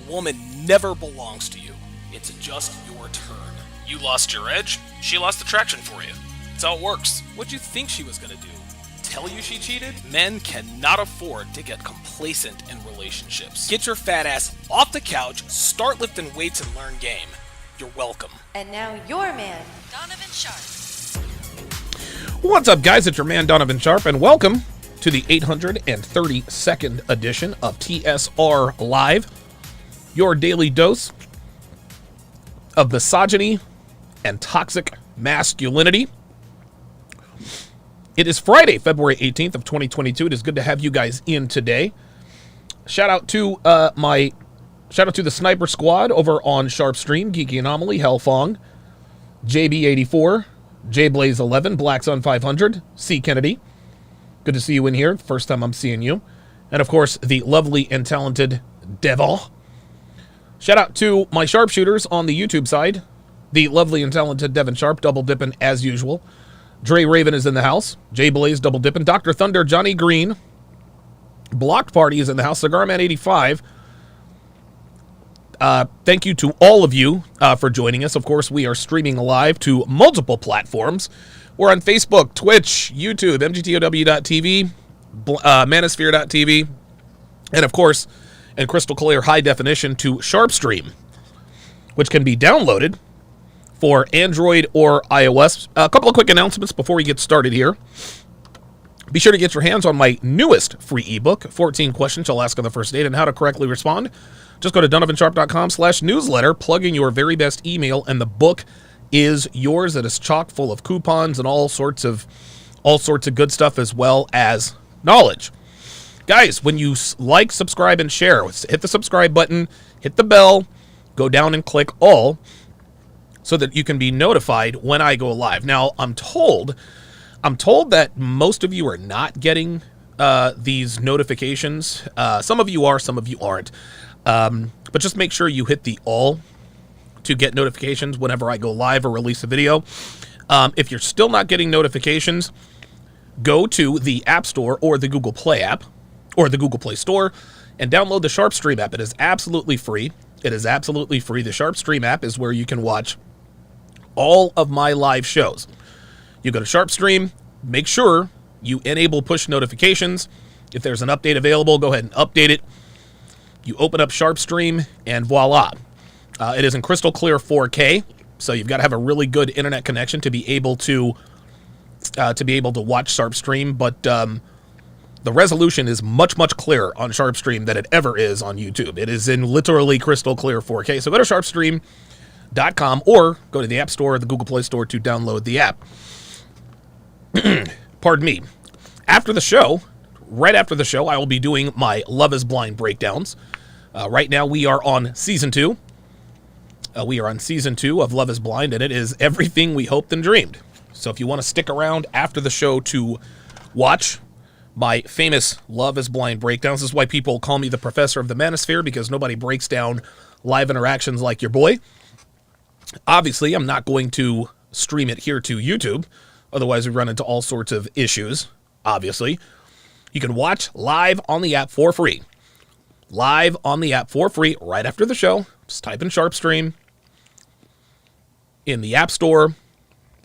woman never belongs to you. It's just your turn. You lost your edge, she lost attraction for you. That's how it works. What'd you think she was gonna do? Tell you she cheated? Men cannot afford to get complacent in relationships. Get your fat ass off the couch, start lifting weights, and learn game. You're welcome. And now your man, Donovan Sharpe. What's up, guys? It's your man, Donovan Sharpe, and welcome to the 832nd edition of TSR Live, your daily dose of misogyny and toxic masculinity. It is Friday, February 18th of 2022. It is good to have you guys in today. Shout out to the Sniper Squad over on Sharpe Stream, Geeky Anomaly, Hellfong, JB84, JBlaze11, Black Sun 500, C Kennedy. Good to see you in here. First time I'm seeing you. And of course, the lovely and talented Devil. Shout out to my sharpshooters on the YouTube side. The lovely and talented Devin Sharpe, double dipping as usual. Dre Raven is in the house. Jay Blaze double dipping. Dr. Thunder, Johnny Green. Blocked Party is in the house. Cigarman 85. Thank you to all of you for joining us. Of course, we are streaming live to multiple platforms. We're on Facebook, Twitch, YouTube, MGTOW.tv, Manosphere.tv, and of course, in crystal clear high definition to Sharpe Stream, which can be downloaded for Android or iOS. A couple of quick announcements before we get started here. Be sure to get your hands on my newest free ebook, 14 Questions I'll Ask on the First Date and How to Correctly Respond. Just go to donovansharpe.com/newsletter, plug in your very best email, and the book is yours. It is chock full of coupons and all sorts of good stuff, as well as knowledge. Guys, when you like, subscribe, and share, hit the subscribe button, hit the bell, go down and click all, so that you can be notified when I go live. Now, I'm told that most of you are not getting these notifications. Some of you are, some of you aren't. But just make sure you hit the all to get notifications whenever I go live or release a video. If you're still not getting notifications, go to the App Store or the Google Play app or the Google Play Store and download the Sharpe Stream app. It is absolutely free. It is absolutely free. The Sharpe Stream app is where you can watch all of my live shows. You go to Sharpe Stream, make sure you enable push notifications. If there's an update available, go ahead and update it. You open up Sharpe Stream, and voila. It is in crystal clear 4K, so you've got to have a really good internet connection to be able to watch Sharpe Stream. But the resolution is much, much clearer on Sharpe Stream than it ever is on YouTube. It is in literally crystal clear 4K. So go to sharpestream.com or go to the App Store or the Google Play Store to download the app. Pardon me. After the show, right after the show, I will be doing my Love is Blind breakdowns. Right now, we are on Season 2. We are on Season 2 of Love is Blind, and it is everything we hoped and dreamed. So if you want to stick around after the show to watch my famous Love is Blind breakdowns, this is why people call me the professor of the manosphere, because nobody breaks down live interactions like your boy. Obviously, I'm not going to stream it here to YouTube. Otherwise, we run into all sorts of issues, obviously. You can watch live on the app for free. Live on the app for free right after the show. Just type in Sharpe Stream in the App Store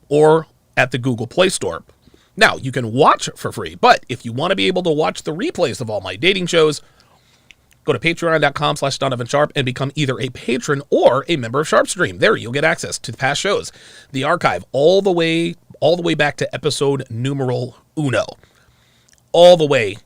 or at the Google Play Store. Now, you can watch for free, but if you want to be able to watch the replays of all my dating shows, go to patreon.com/DonovanSharpe and become either a patron or a member of Sharpe Stream. There, you'll get access to the past shows, the archive, all the way back to episode numeral uno. All the way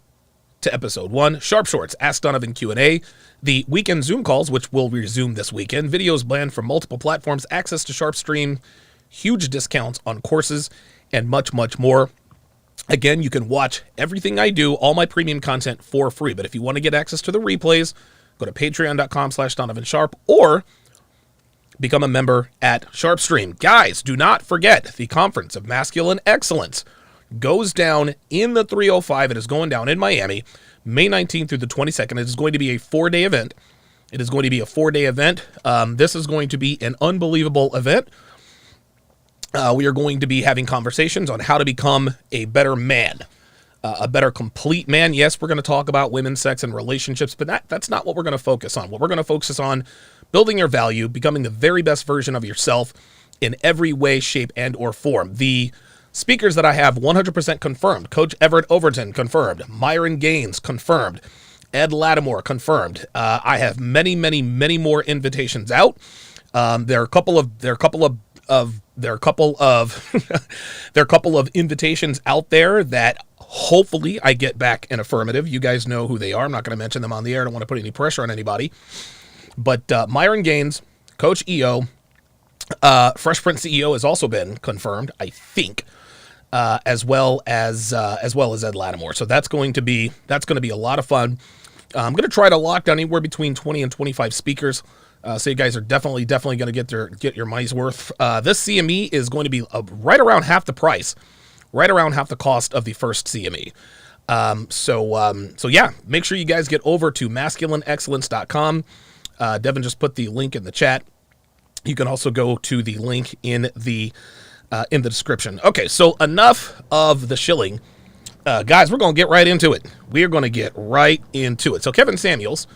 to episode 1, Sharpe Shorts, Ask Donovan Q&A, the weekend Zoom calls, which will resume this weekend, videos banned from multiple platforms, access to Sharpe Stream, huge discounts on courses, and much, much more. Again, you can watch everything I do, all my premium content for free. But if you want to get access to the replays, go to patreon.com/DonovanSharpe or become a member at Sharpe Stream. Guys, do not forget the Conference of Masculine Excellence goes down in the 305. It is going down in Miami, May 19th through the 22nd. It is going to be a 4-day event. This is going to be an unbelievable event. We are going to be having conversations on how to become a better man. a better complete man. Yes, we're going to talk about women, sex, and relationships, but that's not what we're going to focus on. What we're going to focus on, building your value, becoming the very best version of yourself in every way, shape, and or form. The speakers that I have 100% confirmed. Coach Everett Overton, confirmed. Myron Gaines, confirmed. Ed Lattimore, confirmed. I have many, many, many more invitations out. There are a couple of invitations out there that hopefully I get back an affirmative. You guys know who they are. I'm not going to mention them on the air. I don't want to put any pressure on anybody. But Myron Gaines, Coach EO, Fresh Prince CEO has also been confirmed, I think, as well as Ed Lattimore. So that's going to be a lot of fun. I'm going to try to lock down anywhere between 20 and 25 speakers. So you guys are definitely going to get your money's worth. This CME is going to be right around half the price, right around half the cost of the first CME. So yeah, make sure you guys get over to masculineexcellence.com. Devin just put the link in the chat. You can also go to the link in the description. Okay, so enough of the shilling. Guys, we're going to get right into it. We're going to get right into it. So Kevin Samuels,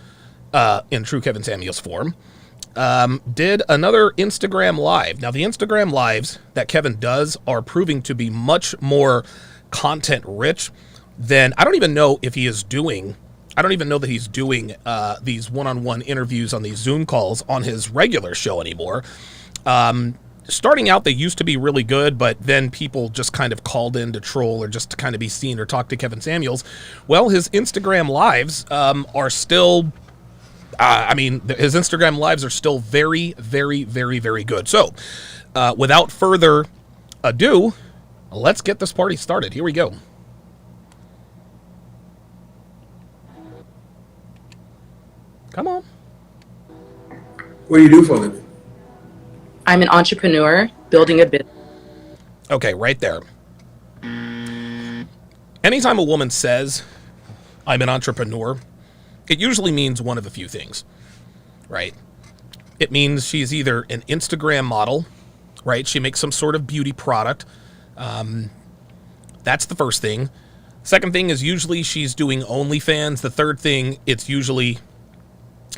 in true Kevin Samuels form, did another Instagram Live. Now, the Instagram Lives that Kevin does are proving to be much more content-rich than, I don't even know that he's doing these one-on-one interviews on these Zoom calls on his regular show anymore. Starting out, they used to be really good, but then people just kind of called in to troll or just to kind of be seen or talk to Kevin Samuels. Well, his Instagram Lives are still, his Instagram Lives are still very, very, very, very good. So, without further ado, let's get this party started. Here we go. Come on. What do you do for a living? I'm an entrepreneur building a business. Okay, right there. Anytime a woman says, I'm an entrepreneur, it usually means one of a few things, right? It means she's either an Instagram model, right? She makes some sort of beauty product. That's the first thing. Second thing is usually she's doing OnlyFans. The third thing, it's usually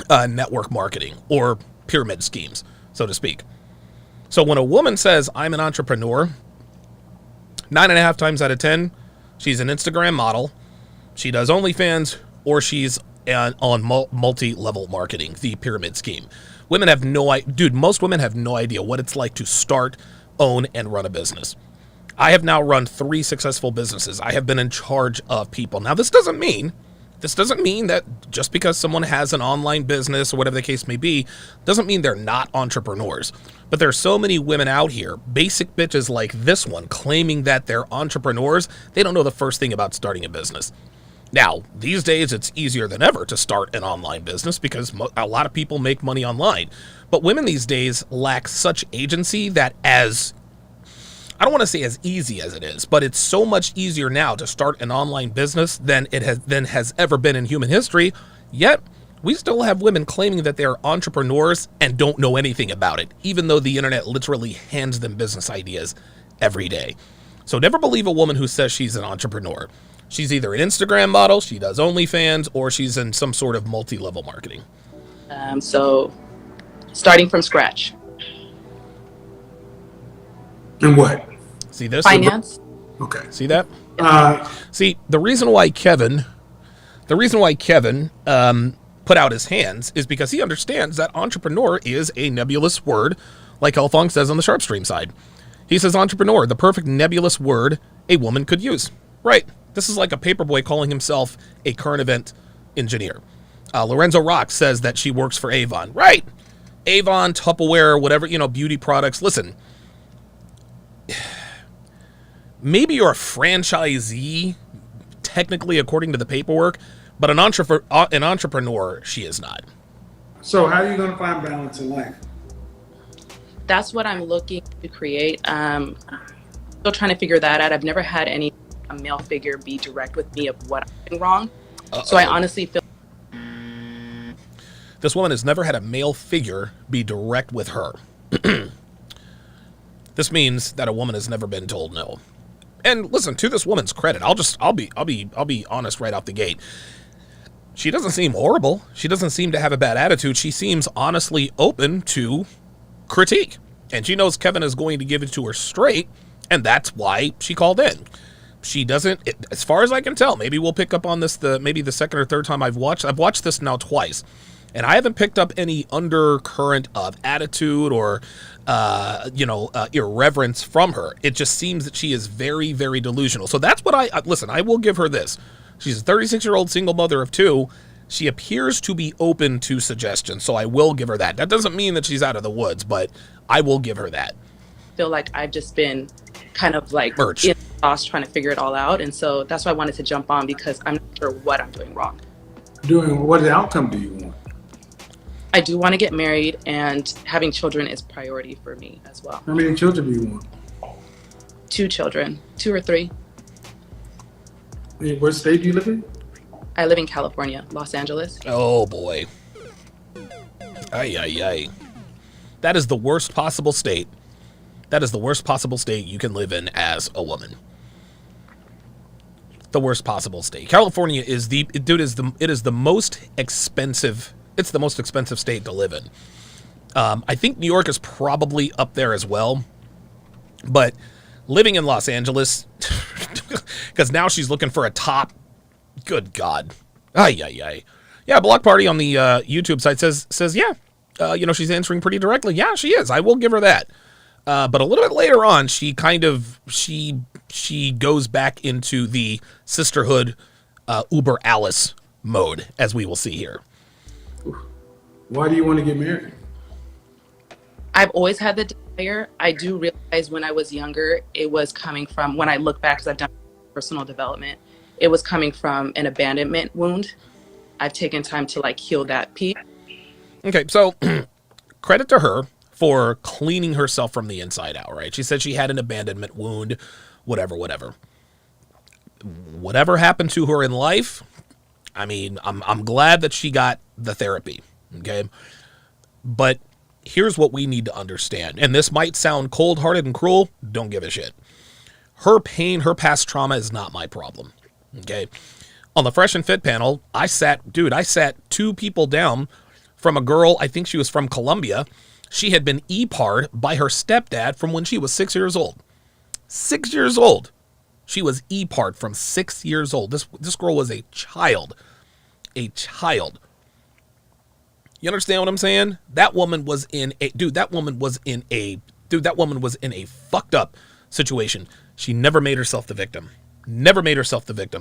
network marketing or pyramid schemes, so to speak. So when a woman says, I'm an entrepreneur, 9.5 times out of 10, she's an Instagram model, she does OnlyFans, or she's on multi-level marketing, the pyramid scheme. Women have most women have no idea what it's like to start, own, and run a business. I have now run 3 successful businesses. I have been in charge of people. Now, this doesn't mean that just because someone has an online business or whatever the case may be, doesn't mean they're not entrepreneurs. But there's so many women out here, basic bitches like this one, claiming that they're entrepreneurs. They don't know the first thing about starting a business. Now, these days, it's easier than ever to start an online business because a lot of people make money online. But women these days lack such agency that I don't want to say as easy as it is, but it's so much easier now to start an online business than it has ever been in human history. Yet, we still have women claiming that they're entrepreneurs and don't know anything about it, even though the internet literally hands them business ideas every day. So never believe a woman who says she's an entrepreneur. She's either an Instagram model, she does OnlyFans, or she's in some sort of multi-level marketing. So starting from scratch. And what? See this? Finance. Okay. See that? See, the reason why Kevin put out his hands is because he understands that entrepreneur is a nebulous word, like Elfong says on the Sharpe stream side. He says entrepreneur, the perfect nebulous word a woman could use. Right. This is like a paperboy calling himself a current event engineer. Lorenzo Rock says that she works for Avon. Right. Avon, Tupperware, whatever, beauty products. Listen, maybe you're a franchisee, technically, according to the paperwork, but an entrepreneur, she is not. so how are you going to find balance in life? That's what I'm looking to create. Still trying to figure that out. I've never had a male figure be direct with me of what I'm doing wrong. So I honestly feel this woman has never had a male figure be direct with her. This means that a woman has never been told no. And listen, to this woman's credit, I'll be honest right out the gate. She doesn't seem horrible. She doesn't seem to have a bad attitude. She seems honestly open to critique. And she knows Kevin is going to give it to her straight, and that's why she called in. She doesn't, as far as I can tell, maybe we'll pick up on this maybe the second or third time I've watched this now twice, and I haven't picked up any undercurrent of attitude or irreverence from her. It just seems that she is very, very delusional. So that's what I will give her this. She's a 36-year-old single mother of 2. She appears to be open to suggestions, so I will give her that. That doesn't mean that she's out of the woods, but I will give her that. I feel like I've just been kind of like Merch. in the sauce trying to figure it all out, and so that's why I wanted to jump on, because I'm not sure what I'm doing wrong. What outcome do you want? I do want to get married, and having children is priority for me as well. How many children do you want? 2 children, 2 or 3. What state do you live in? I live in California, Los Angeles. Oh boy. Ay, ay, ay. That is the worst possible state. That is the worst possible state you can live in as a woman. The worst possible state. California is the most expensive. It's the most expensive state to live in. I think New York is probably up there as well. But living in Los Angeles, because now she's looking for a top. Good God. Ay, ay, ay. Yeah, Block Party on the YouTube site says yeah. She's answering pretty directly. Yeah, she is. I will give her that. But a little bit later on, she goes back into the sisterhood Uber Alice mode, as we will see here. Why do you want to get married? I've always had the desire. I do realize when I was younger, it was coming from, when I look back, because I've done personal development, it was coming from an abandonment wound. I've taken time to heal that piece. Okay, so credit to her for cleaning herself from the inside out, right? She said she had an abandonment wound, whatever. Whatever happened to her in life, I mean, I'm glad that she got the therapy, okay? But here's what we need to understand, and this might sound cold-hearted and cruel, don't give a shit. Her pain, her past trauma is not my problem, okay? On the Fresh and Fit panel, I sat 2 people down from a girl, I think she was from Colombia. She had been E-par'd by her stepdad from when she was 6 years old. 6 years old. She was E-par'd from 6 years old. This girl was a child. A child. You understand what I'm saying? That woman was in a fucked up situation. She never made herself the victim.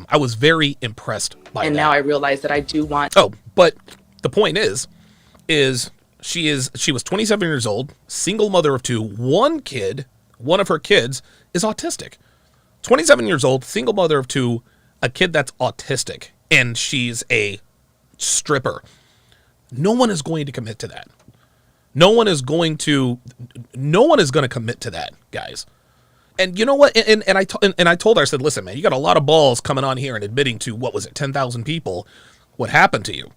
I was very impressed by that. And now I realize that I do want. Oh, but the point is she was 27 years old, single mother of 2, one of her kids is autistic. 27 years old, single mother of 2, a kid that's autistic, and she's a stripper. No one is going to commit to that. No one is going to commit to that, guys. And you know what? And I told her, I said, listen, man, you got a lot of balls coming on here and admitting to, 10,000 people what happened to you.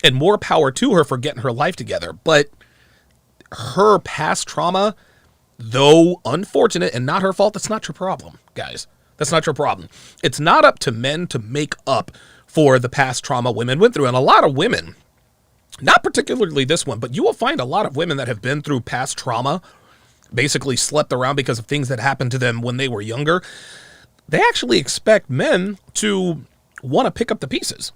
And more power to her for getting her life together. But her past trauma, though unfortunate and not her fault, that's not your problem, guys. That's not your problem. It's not up to men to make up for the past trauma women went through. And a lot of women, not particularly this one, but you will find a lot of women that have been through past trauma, basically slept around because of things that happened to them when they were younger. They actually expect men to want to pick up the pieces.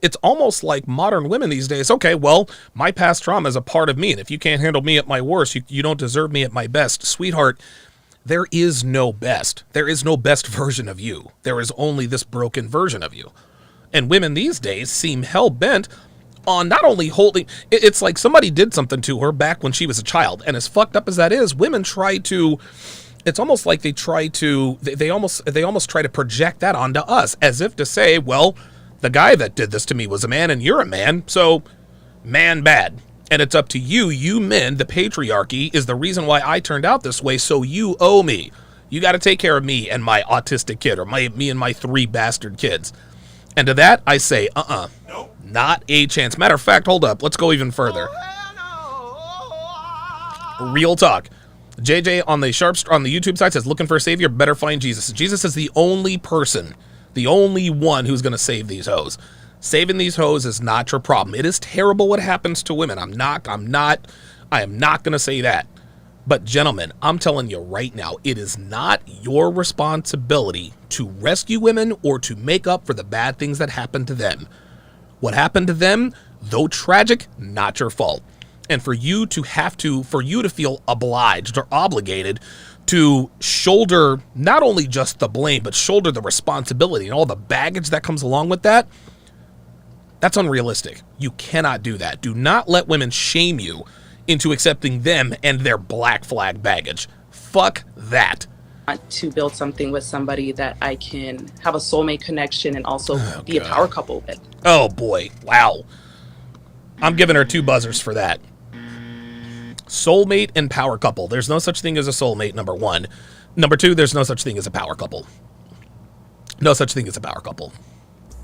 It's almost like modern women these days. Okay, well, my past trauma is a part of me, and if you can't handle me at my worst, you don't deserve me at my best. Sweetheart, there is no best. There is no best version of you. There is only this broken version of you. And women these days seem hell-bent on not only holding... It's like somebody did something to her back when she was a child, and as fucked up as that is, women try to... It's almost like they try to... They almost try to project that onto us, as if to say, well... The guy that did this to me was a man and you're a man, so man bad. And it's up to you, you men, the patriarchy is the reason why I turned out this way, so you owe me. You got to take care of me and my autistic kid, or me and my 3 bastard kids. And to that, I say, nope. Not a chance. Matter of fact, hold up, let's go even further. Real talk. JJ on the on the YouTube side says, looking for a savior, better find Jesus. Jesus is the only person, the only one who's going to save these hoes. Saving these hoes is not your problem. It is terrible what happens to women. I am not going to say that. But gentlemen, I'm telling you right now, it is not your responsibility to rescue women or to make up for the bad things that happen to them. What happened to them, though tragic, not your fault. And for you to feel obliged or obligated to shoulder not only just the blame, but shoulder the responsibility and all the baggage that comes along with that, that's unrealistic. You cannot do that. Do not let women shame you into accepting them and their black flag baggage. Fuck that. I want to build something with somebody that I can have a soulmate connection and also be a power couple with. Oh boy, wow. I'm giving her 2 buzzers for that. Soulmate and power couple. There's no such thing as a soulmate, number 1. Number 2, there's no such thing as a power couple. No such thing as a power couple.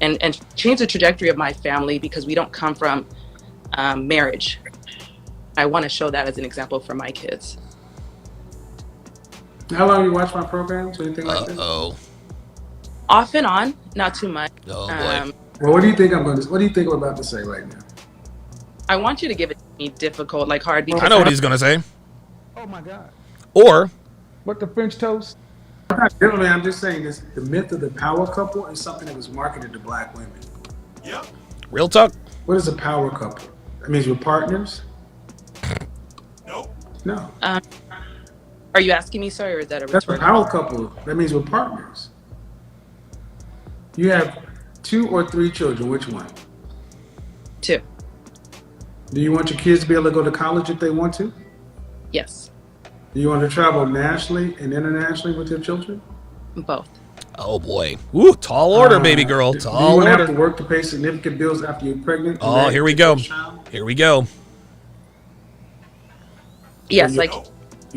And change the trajectory of my family because we don't come from marriage. I want to show that as an example for my kids. How long you watch my programs or anything like that? Off and on, not too much. Oh boy. Well, what do you think I'm about to say right now? I want you to give it to me difficult, like hard. Because I know what he's going to say. Oh my God. Or, What, the French toast? Generally, I'm just saying this: the myth of the power couple is something that was marketed to black women. Yep. real talk. What is a power couple? That means we're partners? Nope. No. Are you asking me, sir, or is that a That's a rhetorical? power couple. That means we're partners. You have 2 or 3 children. Which one? 2. Do you want your kids to be able to go to college if they want to? Yes. Do you want to travel nationally and internationally with your children? Both. Oh boy. Ooh, tall order, baby girl. Do you Tall want to have order. to work to pay significant bills after you're pregnant? Oh, here we go. Here we go. Yes, you- like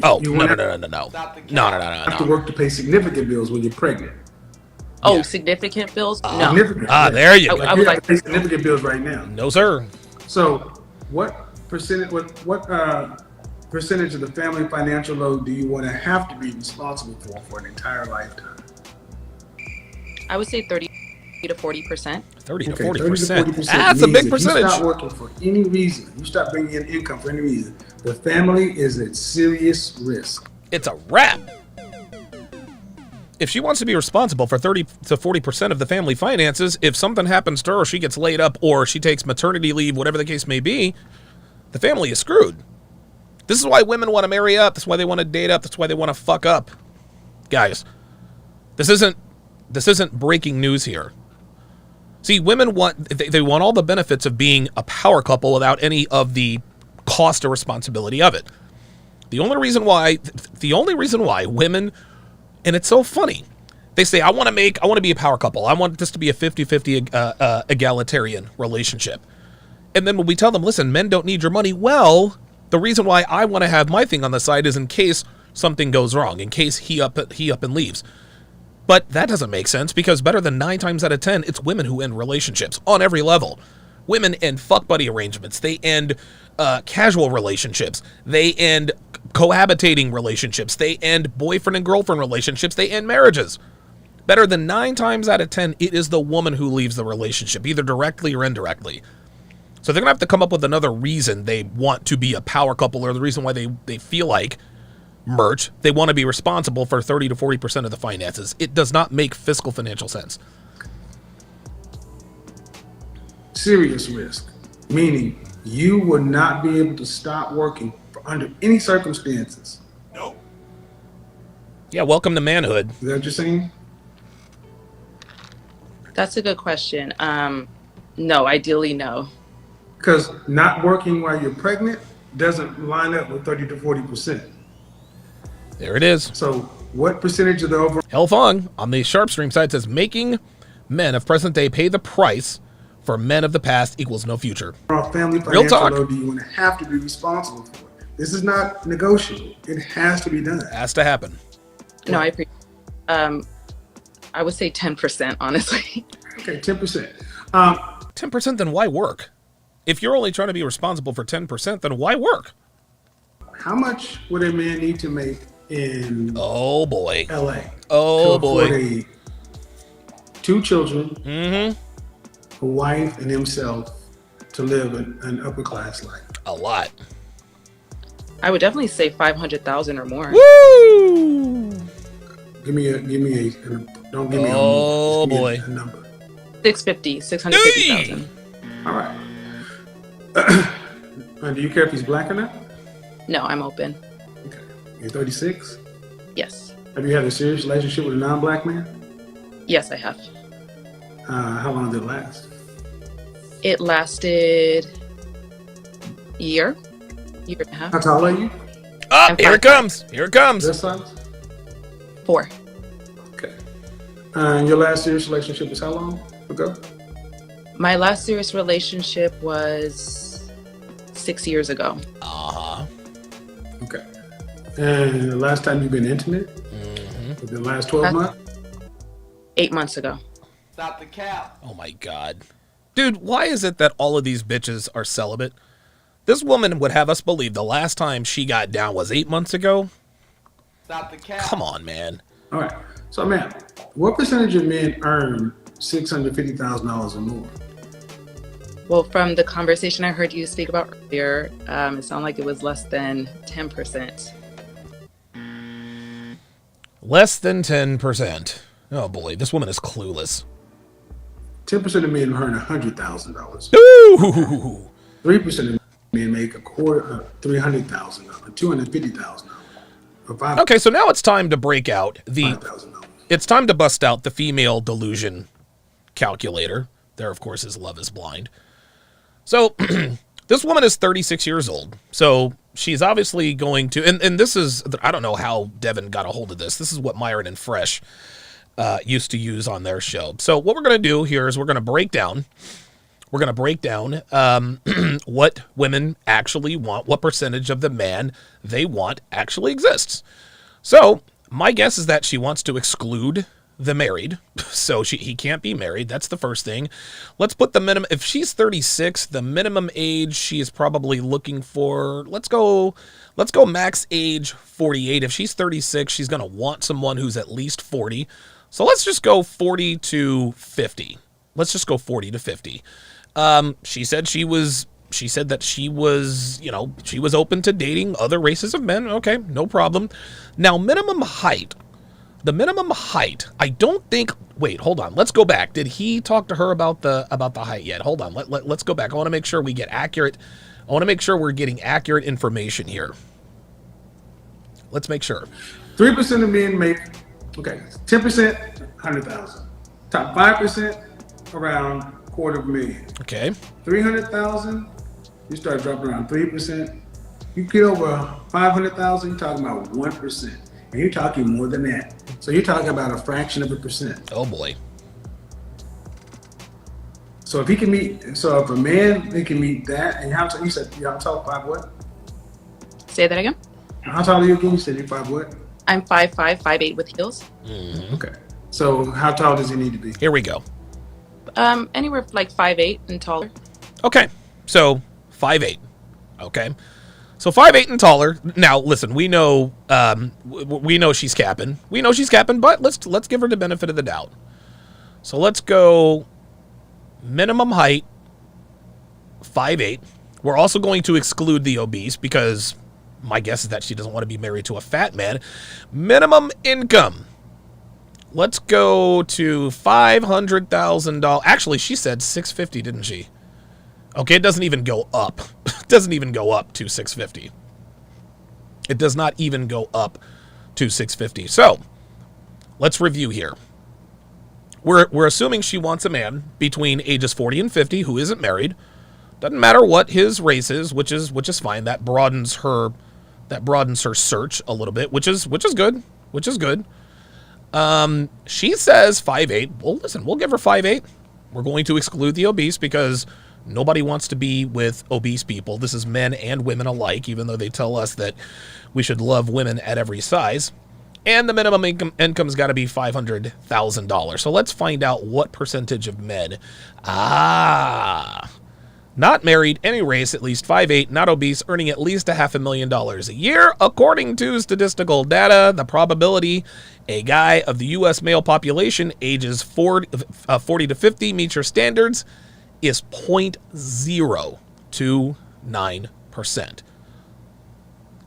Oh, You no, wanna- no, no, no, no. No, no, no, have to no. work to pay significant bills when you're pregnant. Yeah. significant bills? No. Significant. Ah, there you I- go. I You would have like to pay significant bills right now. No, sir. So, what percentage of the family financial load do you want to have to be responsible for an entire lifetime? I would say 30 to 40%. 30 to Okay, 40%. 30 to 40% That's a means big if you stop percentage. working for any reason, you stop bringing in income for any reason, the family is at serious risk. It's a wrap. If she wants to be responsible for 30 to 40% of the family finances, if something happens to her, or she gets laid up, or she takes maternity leave, whatever the case may be, the family is screwed. This is why women want to marry up. That's why they want to date up. That's why they want to fuck up. Guys, this isn't breaking news here. See, women they want all the benefits of being a power couple without any of the cost or responsibility of it. The only reason why women, and it's so funny, they say, I want to be a power couple. I want this to be a 50-50 egalitarian relationship. And then when we tell them, listen, men don't need your money, well, the reason why I want to have my thing on the side is in case something goes wrong, in case he up and leaves. But that doesn't make sense, because better than 9 times out of 10, it's women who end relationships on every level. Women end fuck buddy arrangements. They end casual relationships. They end cohabitating relationships. They end boyfriend and girlfriend relationships. They end marriages. Better than 9 times out of 10, it is the woman who leaves the relationship, either directly or indirectly. So they're going to have to come up with another reason they want to be a power couple, or the reason why they feel like they want to be responsible for 30 to 40% of the finances. It does not make fiscal financial sense. Serious risk, meaning you will not be able to stop working under any circumstances. Nope. Yeah, welcome to manhood. Is that what you're saying? That's a good question. No, ideally, no. Because not working while you're pregnant doesn't line up with 30 to 40%. There it is. So what percentage of the overall Hell Fong on the Sharpe stream side says, making men of present day pay the price for men of the past equals no future. family Real financial talk. load do you want to have to be responsible for? This is not negotiable. It has to be done. Has to happen. No, I appreciate. I would say 10%, honestly. Okay, 10%. 10%, then why work? If you're only trying to be responsible for 10%, then why work? How much would a man need to make in Oh boy. LA? Oh to boy. afford 2 children, Mm-hmm. a wife, and himself to live an upper class life? A lot. I would definitely say 500,000 or more. Woo! Give me a don't give me a Oh number. Just give me boy. a number. 650,000. All right. Do you care if he's black or not? No, I'm open. Okay. You're 36. Yes. Have you had a serious relationship with a non-black man? Yes, I have. How long did it last? It lasted year and a half. How tall are you? Ah, I'm here it comes. Here it comes. This size? 4. Okay. And your last serious relationship was how long ago? My last serious relationship was 6 years ago. Uh-huh. Okay. And the last time you've been intimate? Mm-hmm. The last 12 months? 8 months ago. Stop the cap. Oh my God. Dude, why is it that all of these bitches are celibate? This woman would have us believe the last time she got down was 8 months ago? Stop the cap. Come on, man. All right. So, man, what percentage of men earn $650,000 or more? Well, from the conversation I heard you speak about earlier, it sounded like it was less than 10%. Less than 10%. Oh boy, this woman is clueless. 10% of men earn $100,000. Ooh. 3% of men make $300,000, $250,000, or $500,000. Okay, so now it's time to break out the... $5,000. It's time to bust out the female delusion calculator. There, of course, is Love is Blind. So, this woman is 36 years old. So, she's obviously going to... And this is... I don't know how Devin got a hold of this. This is what Myron and Fresh used to use on their show. So, what we're going to do here is we're going to break down... what women actually want, what percentage of the man they want actually exists. So, my guess is that she wants to exclude the married. So he can't be married. That's the first thing. Let's put the minimum. If she's 36, the minimum age she is probably looking for, let's go max age 48. If she's 36, she's going to want someone who's at least 40. So let's just go 40 to 50. Let's just go 40 to 50. She said that she was, she was open to dating other races of men. Okay, no problem. Now, minimum height. The minimum height, I don't think... Wait, hold on. Let's go back. Did he talk to her about the height yet? Hold on. Let's go back. I want to make sure we get accurate... I want to make sure we're getting accurate information here. Let's make sure. 3% of men make... Okay, 10%, 100,000. Top 5%, around $250,000. Okay. 300,000, you start dropping around 3%. You get over 500,000, you're talking about 1%. And you're talking more than that. So you're talking about a fraction of a percent. Oh boy. So if he can meet, so if a man, they can meet that, and how tall, you said, how tall, 5 what? Say that again? How tall are you again? You said you're 5 what? I'm 5'5", 5'8" with heels. Mm-hmm. Okay. So how tall does he need to be? Here we go. Anywhere like 5'8" and taller. Okay. So 5'8". Okay. So 5'8" and taller. Now, listen, we know she's capping. We know she's capping, but let's give her the benefit of the doubt. So let's go minimum height 5'8". We're also going to exclude the obese because my guess is that she doesn't want to be married to a fat man. Minimum income. Let's go to $500,000. Actually, she said $650, didn't she? Okay, it doesn't even go up. It doesn't even go up to $650. It does not even go up to $650. So, let's review here. We're assuming she wants a man between ages 40 and 50 who isn't married. Doesn't matter what his race is, which is fine. That broadens her search a little bit, which is good. She says 5'8". Well, listen, we'll give her 5'8". We're going to exclude the obese because nobody wants to be with obese people. This is men and women alike, even though they tell us that we should love women at every size. And the minimum income's got to be $500,000. So let's find out what percentage of men. Not married, any race, at least 5'8", not obese, earning at least $500,000 a year. According to statistical data, the probability a guy of the U.S. male population ages 40 to 50 meets your standards is 0.029%.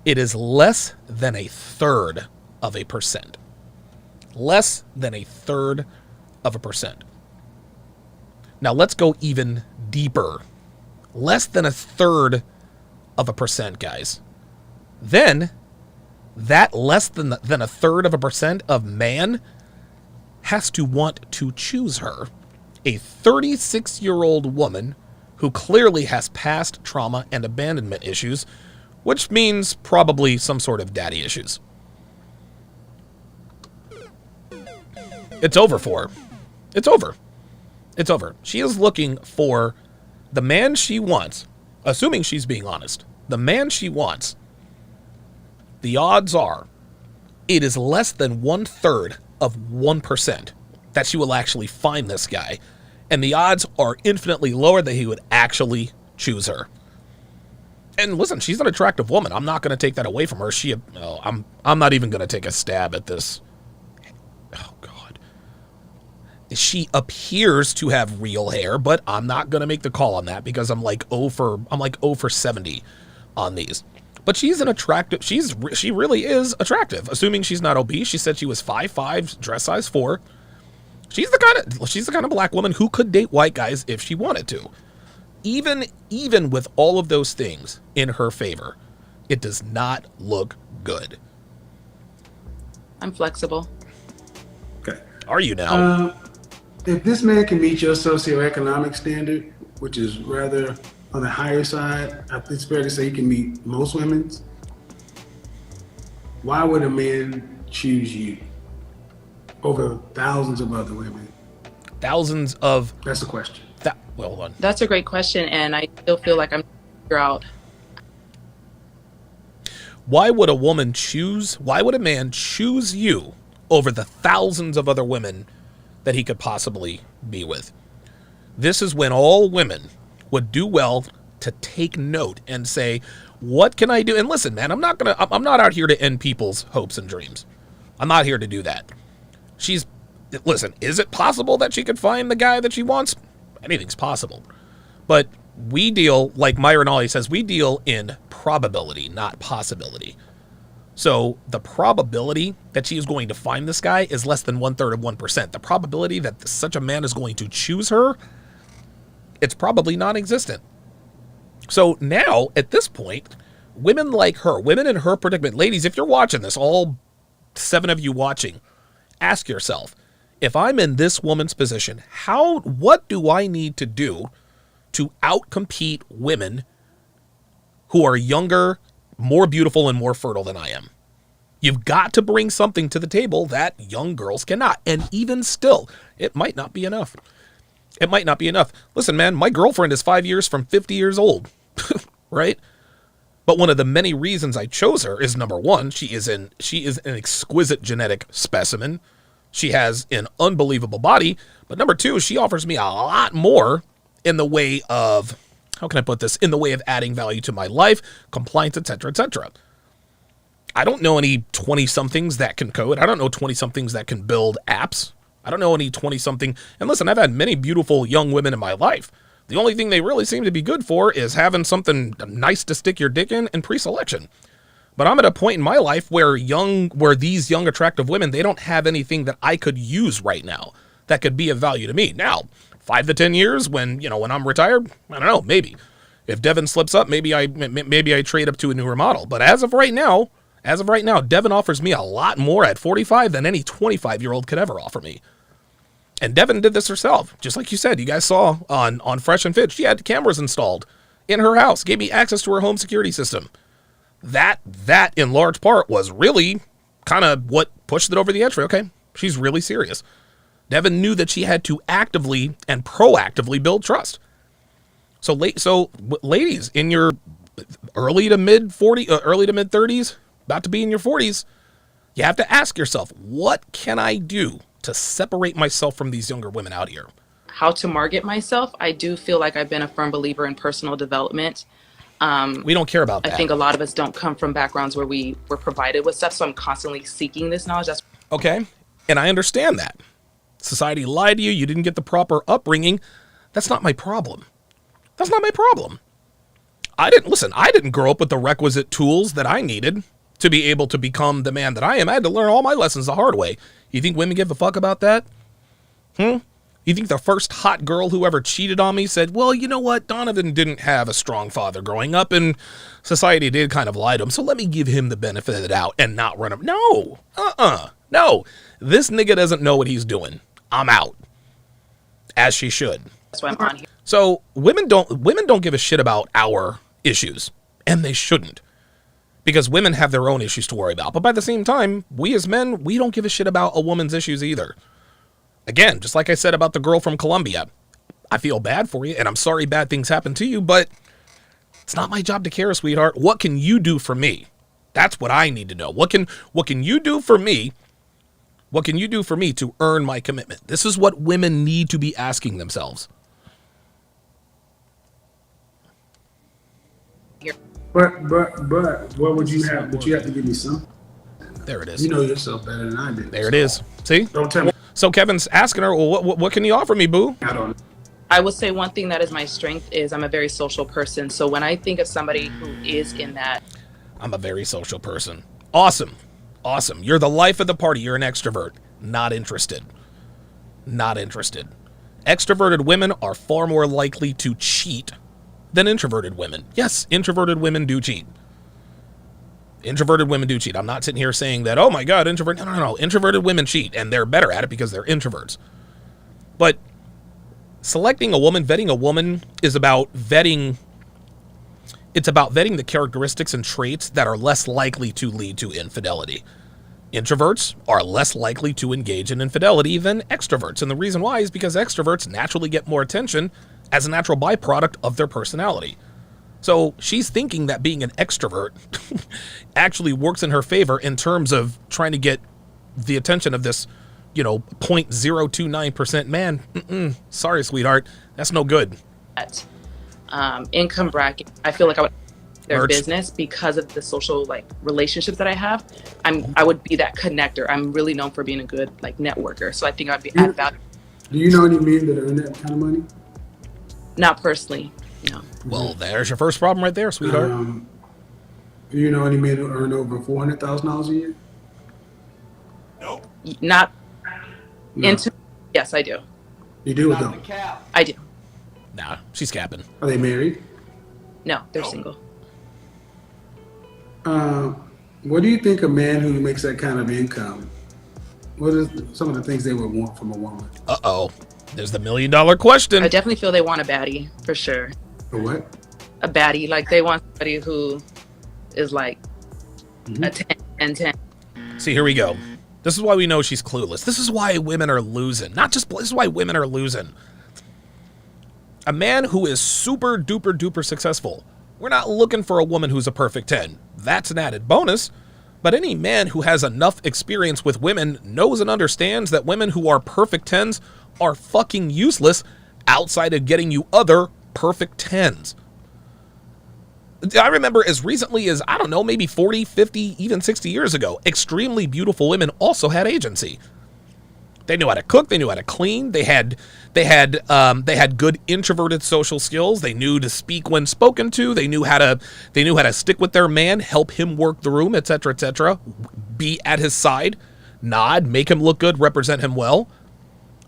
It is less than a third of a percent. Less than a third of a percent. Now let's go even deeper. Less than a third of a percent, guys. Then, that less than a third of a percent of man has to want to choose her. A 36-year-old woman who clearly has past trauma and abandonment issues, which means probably some sort of daddy issues. It's over for her. It's over. It's over. She is looking for the man she wants, assuming she's being honest. The man she wants, the odds are, it is less than 1/3 of 1% that she will actually find this guy. And the odds are infinitely lower that he would actually choose her. And listen, she's an attractive woman. I'm not going to take that away from her. I'm not even going to take a stab at this. Oh, God. She appears to have real hair, but I'm not going to make the call on that because I'm like 0 for 70 on these. But she's an attractive, she really is attractive, assuming she's not obese. She said she was 5'5", dress size 4. She's the kind of black woman who could date white guys if she wanted to. Even with all of those things in her favor, it does not look good. I'm flexible. Okay. Are you now? If this man can meet your socioeconomic standard, which is rather on the higher side, I think it's fair to say he can meet most women's. Why would a man choose you over thousands of other women? Thousands of... That's the question. Well, hold on. That's a great question, and I still feel like I'm trying to figure out. Why would a man choose you over the thousands of other women that he could possibly be with? This is when all women would do well to take note and say, what can I do? And listen, man, I'm not out here to end people's hopes and dreams. I'm not here to do that. Listen, is it possible that she could find the guy that she wants? Anything's possible. But we deal, like Myron Ollie says, we deal in probability, not possibility. So the probability that she is going to find this guy is less than 1/3 of 1%. The probability that such a man is going to choose her, it's probably non-existent. So now, at this point, women like her, women in her predicament, ladies, if you're watching this, all 7 of you watching, ask yourself, if I'm in this woman's position, what do I need to do to outcompete women who are younger, more beautiful, and more fertile than I am? You've got to bring something to the table that young girls cannot. And even still, it might not be enough. It might not be enough. Listen, man, my girlfriend is 5 years from 50 years old, right? But one of the many reasons I chose her is, number one, she is an exquisite genetic specimen. She has an unbelievable body. But number two, she offers me a lot more in the way of, how can I put this, in the way of adding value to my life, compliance, etc., etc. I don't know any 20-somethings that can code. I don't know 20-somethings that can build apps. I don't know any 20-something. And listen, I've had many beautiful young women in my life. The only thing they really seem to be good for is having something nice to stick your dick in and pre-selection. But I'm at a point in my life where these young attractive women, they don't have anything that I could use right now that could be of value to me. Now, 5 to 10 years when I'm retired, I don't know, maybe. If Devin slips up, maybe I trade up to a newer model. But as of right now, Devin offers me a lot more at 45 than any 25-year-old could ever offer me. And Devin did this herself. Just like you said, you guys saw on Fresh and Fit, she had cameras installed in her house, gave me access to her home security system. That in large part was really kind of what pushed it over the edge. Okay, she's really serious. Devin knew that she had to actively and proactively build trust. So ladies in your early to mid 30s, about to be in your 40s, you have to ask yourself, what can I do to separate myself from these younger women out here? how to market myself, I do feel like I've been a firm believer in personal development. We don't care about that. I think a lot of us don't come from backgrounds where we were provided with stuff, so I'm constantly seeking this knowledge. That's Okay, and I understand that. Society lied to you, you didn't get the proper upbringing. That's not my problem. That's not my problem. I didn't grow up with the requisite tools that I needed to be able to become the man that I am. I had to learn all my lessons the hard way. You think women give a fuck about that? You think the first hot girl who ever cheated on me said, well, you know what? Donovan didn't have a strong father growing up, and society did kind of lie to him, so let me give him the benefit of the doubt and not run him. No. No. This nigga doesn't know what he's doing. I'm out. As she should. That's why I'm on here. So women don't give a shit about our issues, and they shouldn't, because women have their own issues to worry about. But by the same time, we as men, we don't give a shit about a woman's issues either. Again, just like I said about the girl from Colombia, I feel bad for you, and I'm sorry bad things happen to you, but it's not my job to care, sweetheart. What can you do for me? That's what I need to know. What can you do for me? What can you do for me to earn my commitment? This is what women need to be asking themselves. But what would you have? But you have to give me something. There it is. You know yourself better than I do. There it is. See? Don't tell me. So Kevin's asking her, well, what can you offer me, boo? I don't know. I would say one thing that is my strength is I'm a very social person. So when I think of somebody who is in that, I'm a very social person. Awesome. You're the life of the party. You're an extrovert. Not interested. Extroverted women are far more likely to cheat than introverted women. Yes, introverted women do cheat. I'm not sitting here saying that, oh my God, introvert. No. Introverted women cheat, and they're better at it because they're introverts. But selecting a woman, vetting a woman is about vetting. It's about vetting the characteristics and traits that are less likely to lead to infidelity. Introverts are less likely to engage in infidelity than extroverts. And the reason why is because extroverts naturally get more attention as a natural byproduct of their personality. So she's thinking that being an extrovert actually works in her favor in terms of trying to get the attention of this, 0.029% man. Sorry, sweetheart. That's no good. income bracket, I feel like I would their Merch. business because of the social relationships that I have. I would be that connector. I'm really known for being a good networker. So I think I'd be add value. Do you know any men that earn that kind of money? Not personally, no. Well, there's your first problem right there, sweetheart. Do you know any men who earn over $400,000 a year? Not No. into. Yes, I do. You do or Stop the don't? cap. I do. Nah, she's capping. Are they married? No, they're single. What do you think a man who makes that kind of income? What are some of the things they would want from a woman? Uh-oh. There's the $1 million question. I definitely feel they want a baddie for sure. For what? A baddie, they want somebody who is a 10 and 10. See, here we go. This is why we know she's clueless. This is why women are losing. This is why women are losing. A man who is super duper duper successful. We're not looking for a woman who's a perfect 10. That's an added bonus. But any man who has enough experience with women knows and understands that women who are perfect 10s are fucking useless outside of getting you other perfect 10s. I remember as recently as, I don't know, maybe 40, 50, even 60 years ago, extremely beautiful women also had agency. They knew how to cook, they knew how to clean, they had good introverted social skills, they knew to speak when spoken to, they knew how to stick with their man, help him work the room, etc., be at his side, nod, make him look good, represent him well.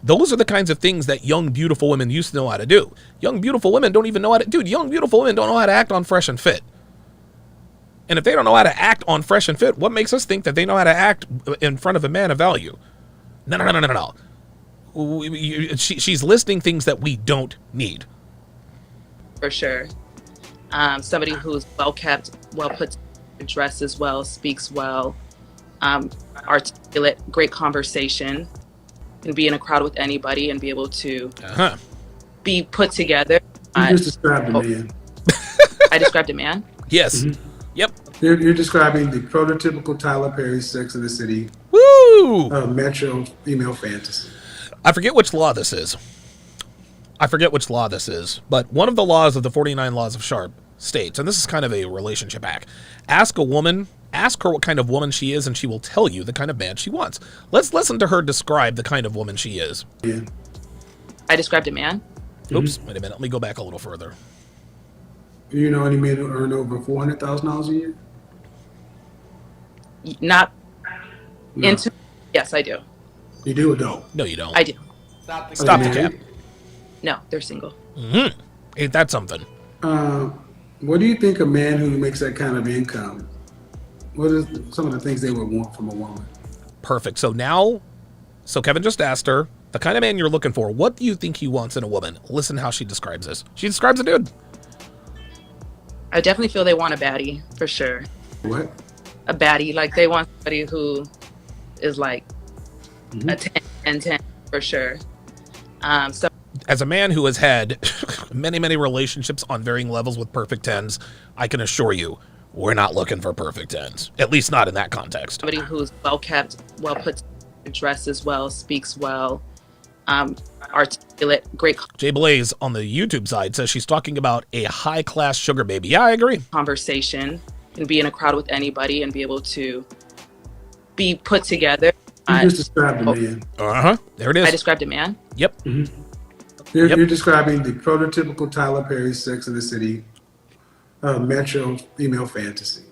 Those are the kinds of things that young, beautiful women used to know how to do. Young, beautiful women don't even know how to... Dude, young, beautiful women don't know how to act on Fresh and Fit. And if they don't know how to act on Fresh and Fit, what makes us think that they know how to act in front of a man of value? No. She's listing things that we don't need. For sure. Somebody who's well kept, well put, dresses well, speaks well, articulate, great conversation, can be in a crowd with anybody and be able to be put together. You just described a man. I described a man. Yes. Yep. You're describing the prototypical Tyler Perry Sex and the City Woo! metro female fantasy. I forget which law this is. I forget which law this is, but one of the laws of the 49 laws of Sharpe states, and this is kind of a relationship hack, ask her what kind of woman she is, and she will tell you the kind of man she wants. Let's listen to her describe the kind of woman she is. Yeah. I described a man. Oops, wait a minute. Let me go back a little further. Do you know any men who earn over $400,000 a year? Not No. into. Yes, I do. You do or don't? No, you don't. I do. Stop the Stop cap. the cap. No, they're single. Ain't that something? What do you think a man who makes that kind of income, what is some of the things they would want from a woman? Perfect. So Kevin just asked her, the kind of man you're looking for, what do you think he wants in a woman? Listen how she describes this. She describes a dude. I definitely feel they want a baddie, for sure. What? A baddie. Like, they want somebody who is like a 10, for sure. So As a man who has had many, many relationships on varying levels with perfect tens, I can assure you, we're not looking for perfect tens. At least not in that context. somebody who's well kept, well put, dresses well, speaks well, articulate, great Jay Blaze on the YouTube side says she's talking about a high-class sugar baby. Yeah, I agree. conversation, and be in a crowd with anybody and be able to be put together. You just described a man. Uh-huh. There it I is. described a man. Yep. You're describing the prototypical Tyler Perry Sex and the City metro female fantasy.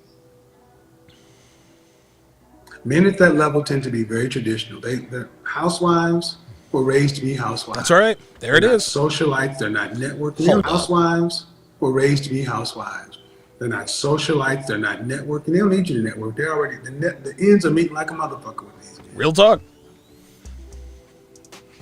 Men at that level tend to be very traditional. They're housewives were raised to be housewives. That's all right. There it They're not is. Socialites, they're not networking. Hold on. Housewives were raised to be housewives. They're not socialites, they're not networking. They don't need you to network. They're already, the ends are meeting like a motherfucker with these men. Real talk.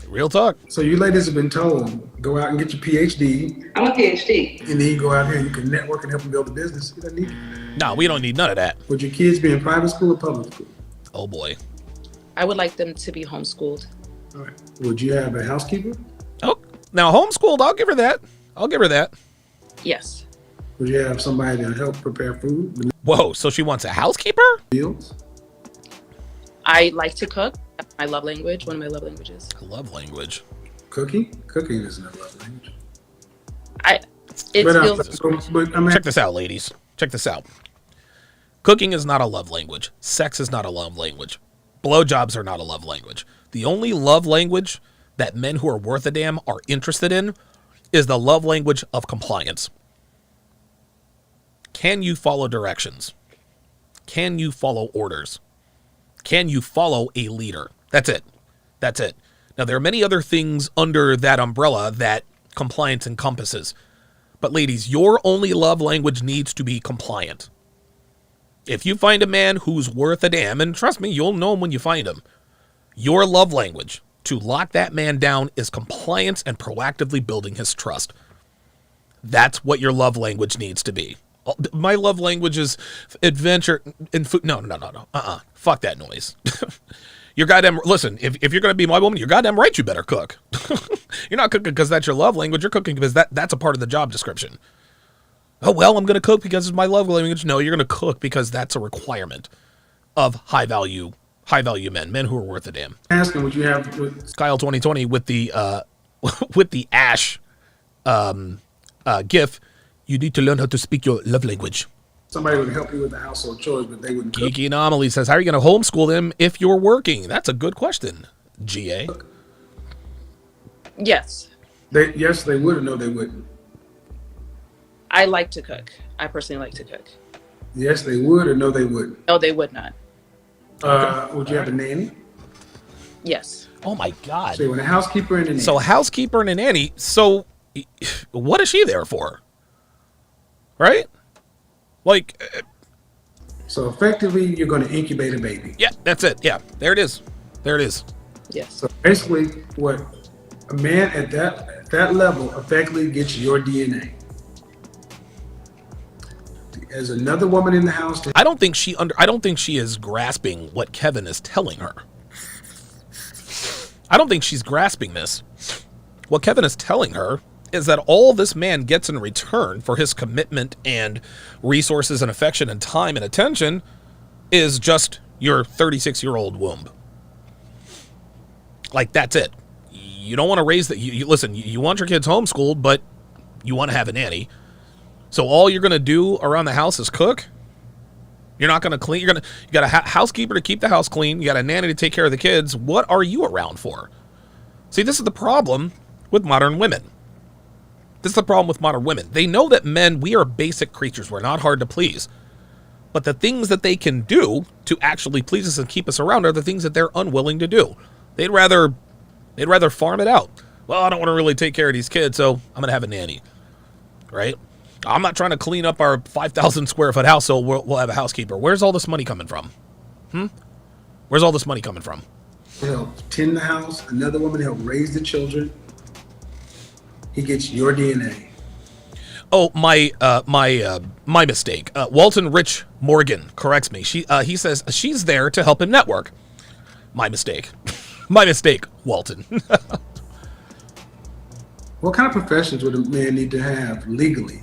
Real talk. So you ladies have been told, go out and get your PhD, I'm a PhD. and then you go out here and you can network and help them build a business. You don't need you. No, we don't need none of that. Would your kids be in private school or public school? Oh, boy. I would like them to be homeschooled. All right. Would you have a housekeeper? Oh, now homeschooled, I'll give her that. I'll give her that. Yes. Would you have somebody to help prepare food, the Whoa, so she wants a housekeeper? meals? I like to cook. That's my love language, one of my love languages. I love language. Cooking? Cooking isn't a love language. It But, feels but I mean, Check this out, ladies. Check this out. Cooking is not a love language. Sex is not a love language. Blowjobs are not a love language. The only love language that men who are worth a damn are interested in is the love language of compliance. Can you follow directions? Can you follow orders? Can you follow a leader? That's it. That's it. Now, there are many other things under that umbrella that compliance encompasses. But ladies, your only love language needs to be compliant. If you find a man who's worth a damn, and trust me, you'll know him when you find him, your love language to lock that man down is compliance and proactively building his trust. That's what your love language needs to be. My love language is adventure and food. No. Fuck that noise. You're goddamn, listen, if you're going to be my woman, you're goddamn right you better cook. You're not cooking because that's your love language. You're cooking because that's a part of the job description. Oh, well, I'm going to cook because it's my love language. No, you're going to cook because that's a requirement of high value men who are worth a damn. asking, would you have Kyle 2020 with the with the Ash gif. You need to learn how to speak your love language. somebody who would help you with the household chores, but they wouldn't cook? Geeky Anomaly says, how are you going to homeschool them if you're working? That's a good question, GA. yes. Yes, they would, or no, they wouldn't. I like to cook. I personally like to cook. Yes, they would, or no, they wouldn't. No, they would not. Would you have a nanny? Yes. Oh, my God. So you want a housekeeper and a nanny. So a housekeeper and a nanny. So what is she there for? Right? Like, So effectively, you're going to incubate a baby. yeah, that's it. Yeah, there it is. There it is. Yes. So basically, what a man at that level effectively gets your DNA. As another woman in the house, I don't think she is grasping what Kevin is telling her. I don't think she's grasping this. What Kevin is telling her is that all this man gets in return for his commitment and resources and affection and time and attention is just your 36-year-old womb. Like, that's it. You don't want to raise listen, you want your kids homeschooled, but you want to have a nanny. So all you're going to do around the house is cook? You're not going to clean. You got a housekeeper to keep the house clean. You got a nanny to take care of the kids. What are you around for? See, this is the problem with modern women. This is the problem with modern women. They know that men, we are basic creatures. We're not hard to please. But the things that they can do to actually please us and keep us around are the things that they're unwilling to do. They'd rather farm it out. Well, I don't want to really take care of these kids, so I'm going to have a nanny. Right? I'm not trying to clean up our 5,000 square foot house, so we'll have a housekeeper. Where's all this money coming from? Where's all this money coming from? Help tend the house, another woman help raise the children. He gets your DNA. Oh, my mistake. Walton Rich Morgan corrects me. He says she's there to help him network. My mistake. My mistake, Walton. What kind of professions would a man need to have legally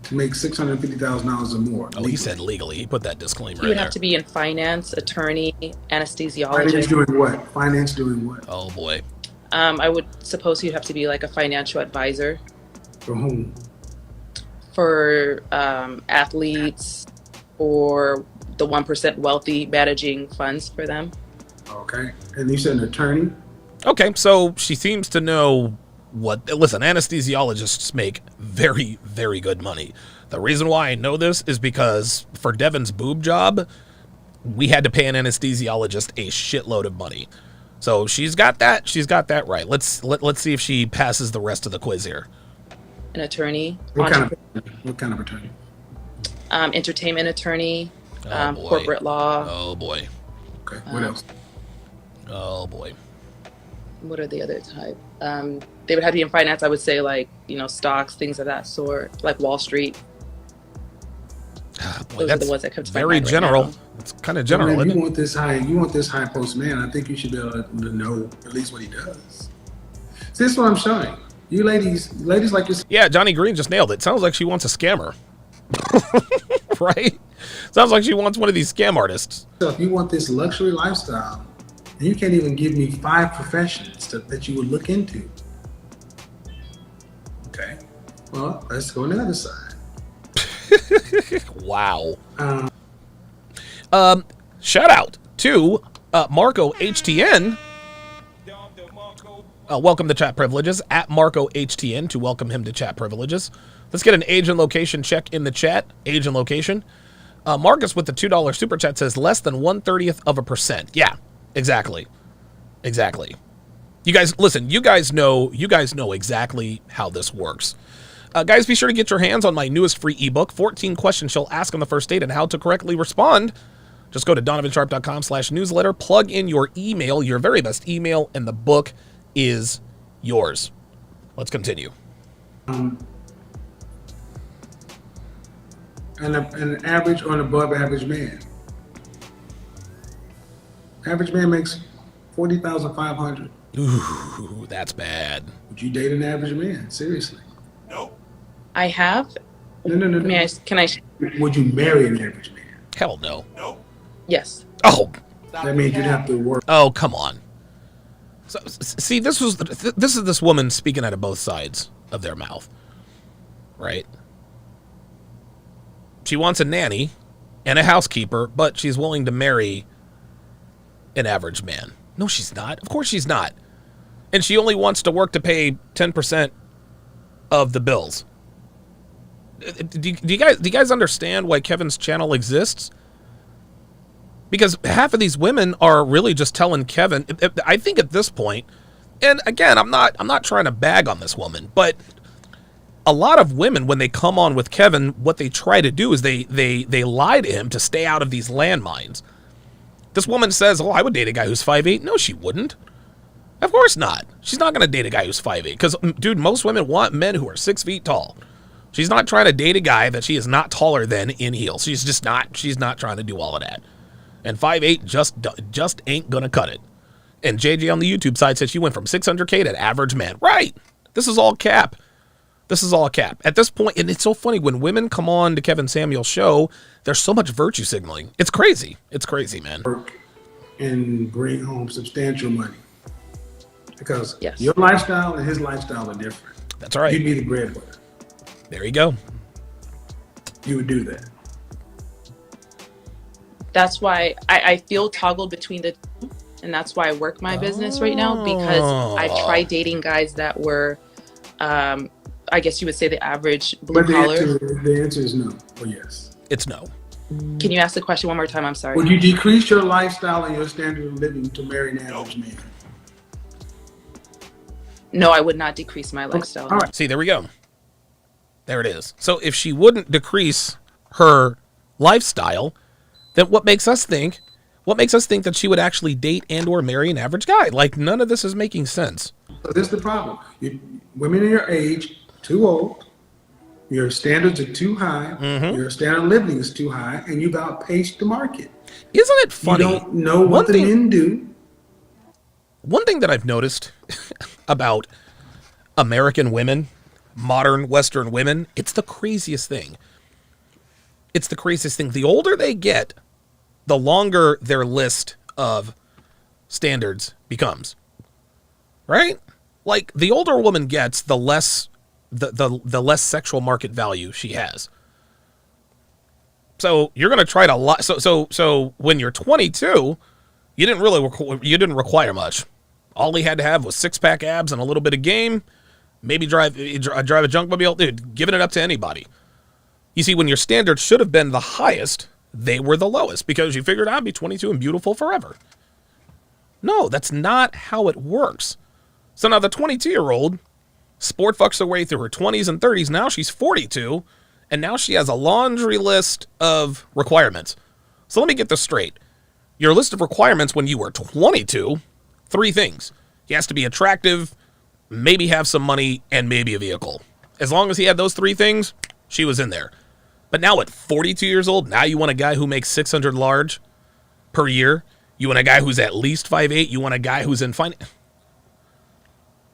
to make $650,000 or more? Oh, he said legally. He put that disclaimer You would in have there. to be in finance, attorney, Finance anesthesiologist. doing what? Finance doing what? Oh boy. I would suppose you'd have to be like a financial advisor For whom? for athletes or the 1% wealthy, managing funds for them. Okay. And you said an attorney? Okay, so she seems to know what. Listen, anesthesiologists make very, very good money. The reason why I know this is because for Devin's boob job, we had to pay an anesthesiologist a shitload of money. So she's got that. She's got that right. Let's see if she passes the rest of the quiz here. An attorney, What kind of attorney? entertainment attorney, Oh, boy. corporate law. Oh boy. Okay. What else? Oh boy. What are the other type? They would have to be in finance. I would say like, stocks, things of that sort, like Wall Street. Boy, Those are that's the ones that come to my very mind right general. now. It's kind of general, If isn't you it? want this high post man, I think you should be able to know at least what he does. See, this is what I'm showing. You ladies like yourself. Yeah, Johnny Green just nailed it. Sounds like she wants a scammer. Right? Sounds like she wants one of these scam artists. If you want this luxury lifestyle, and you can't even give me 5 professions that you would look into. Okay. Well, let's go on the other side. Wow. Shout out to Marco HTN. Welcome to chat privileges at Marco HTN to welcome him to chat privileges. Let's get an age and location check in the chat. Age and location. Marcus with the $2 super chat says less than 1/30%. Yeah, exactly. Exactly. You guys, listen, you guys know exactly how this works. Guys, be sure to get your hands on my newest free ebook, 14 questions she'll ask on the first date and how to correctly respond. Just go to donovansharpe.com/newsletter, plug in your email, your very best email, and the book is yours. Let's continue. An average or an above average man. Average man makes $40,500. Ooh, that's bad. Would you date an average man? Seriously? I have. No. Can I? Would you marry an average man? Hell no. Yes. Oh, That means you'd have to work. oh, come on. So, see, this is this woman speaking out of both sides of their mouth, right? She wants a nanny and a housekeeper, but she's willing to marry an average man. No, she's not. Of course she's not. And she only wants to work to pay 10% of the bills. Do you guys understand why Kevin's channel exists? Because half of these women are really just telling Kevin. I think at this point, and again, I'm not trying to bag on this woman, but a lot of women, when they come on with Kevin, what they try to do is they lie to him to stay out of these landmines. This woman says, "Oh, I would date a guy who's 5'8". No, she wouldn't. Of course not. She's not going to date a guy who's 5'8". Because, dude, most women want men who are 6 feet tall. She's not trying to date a guy that she is not taller than in heels. She's not trying to do all of that. And 5'8" just ain't going to cut it. And JJ on the YouTube side said she went from 600K to average man. Right. This is all cap. This is all cap. At this point, and it's so funny, when women come on to Kevin Samuel's show, there's so much virtue signaling. It's crazy. It's crazy, man. Work and bring home substantial money. because Yes. your lifestyle and his lifestyle are different. That's all right. You'd be the breadwinner. There you go. You would do that. That's why I feel toggled between the two, and that's why I work my business right now, because I've tried dating guys that were, I guess you would say, the average blue But collar. the answer is no or yes. It's no. Can you ask the question one more time? I'm sorry. Would you decrease your lifestyle and your standard of living to marry an average man? No, I would not decrease my lifestyle. All right. See, there we go. There it is. So if she wouldn't decrease her lifestyle, then what makes us think that she would actually date and or marry an average guy? Like, none of this is making sense. So this is the problem. Women in your age, too old, your standards are too high, your standard of living is too high, and you've outpaced the market. Isn't it funny? You don't know what the men do. One thing that I've noticed about American women, modern Western women, it's the craziest thing. It's the craziest thing. The older they get, the longer their list of standards becomes. Right? Like, the older a woman gets, the less the less sexual market value she has. So you're going to try to so when you're 22, you didn't require much. All he had to have was 6-pack abs and a little bit of game. Maybe drive a junkmobile. Dude, giving it up to anybody. You see, when your standards should have been the highest, they were the lowest because you figured I'd be 22 and beautiful forever. No, that's not how it works. So now the 22-year-old sport fucks her way through her 20s and 30s. Now she's 42, and now she has a laundry list of requirements. So let me get this straight. Your list of requirements when you were 22, 3 things. He has to be attractive, maybe have some money, and maybe a vehicle. As long as he had those 3 things, she was in there. But now at 42 years old, now you want a guy who makes $600 large per year. You want a guy who's at least 5'8". You want a guy who's in finance.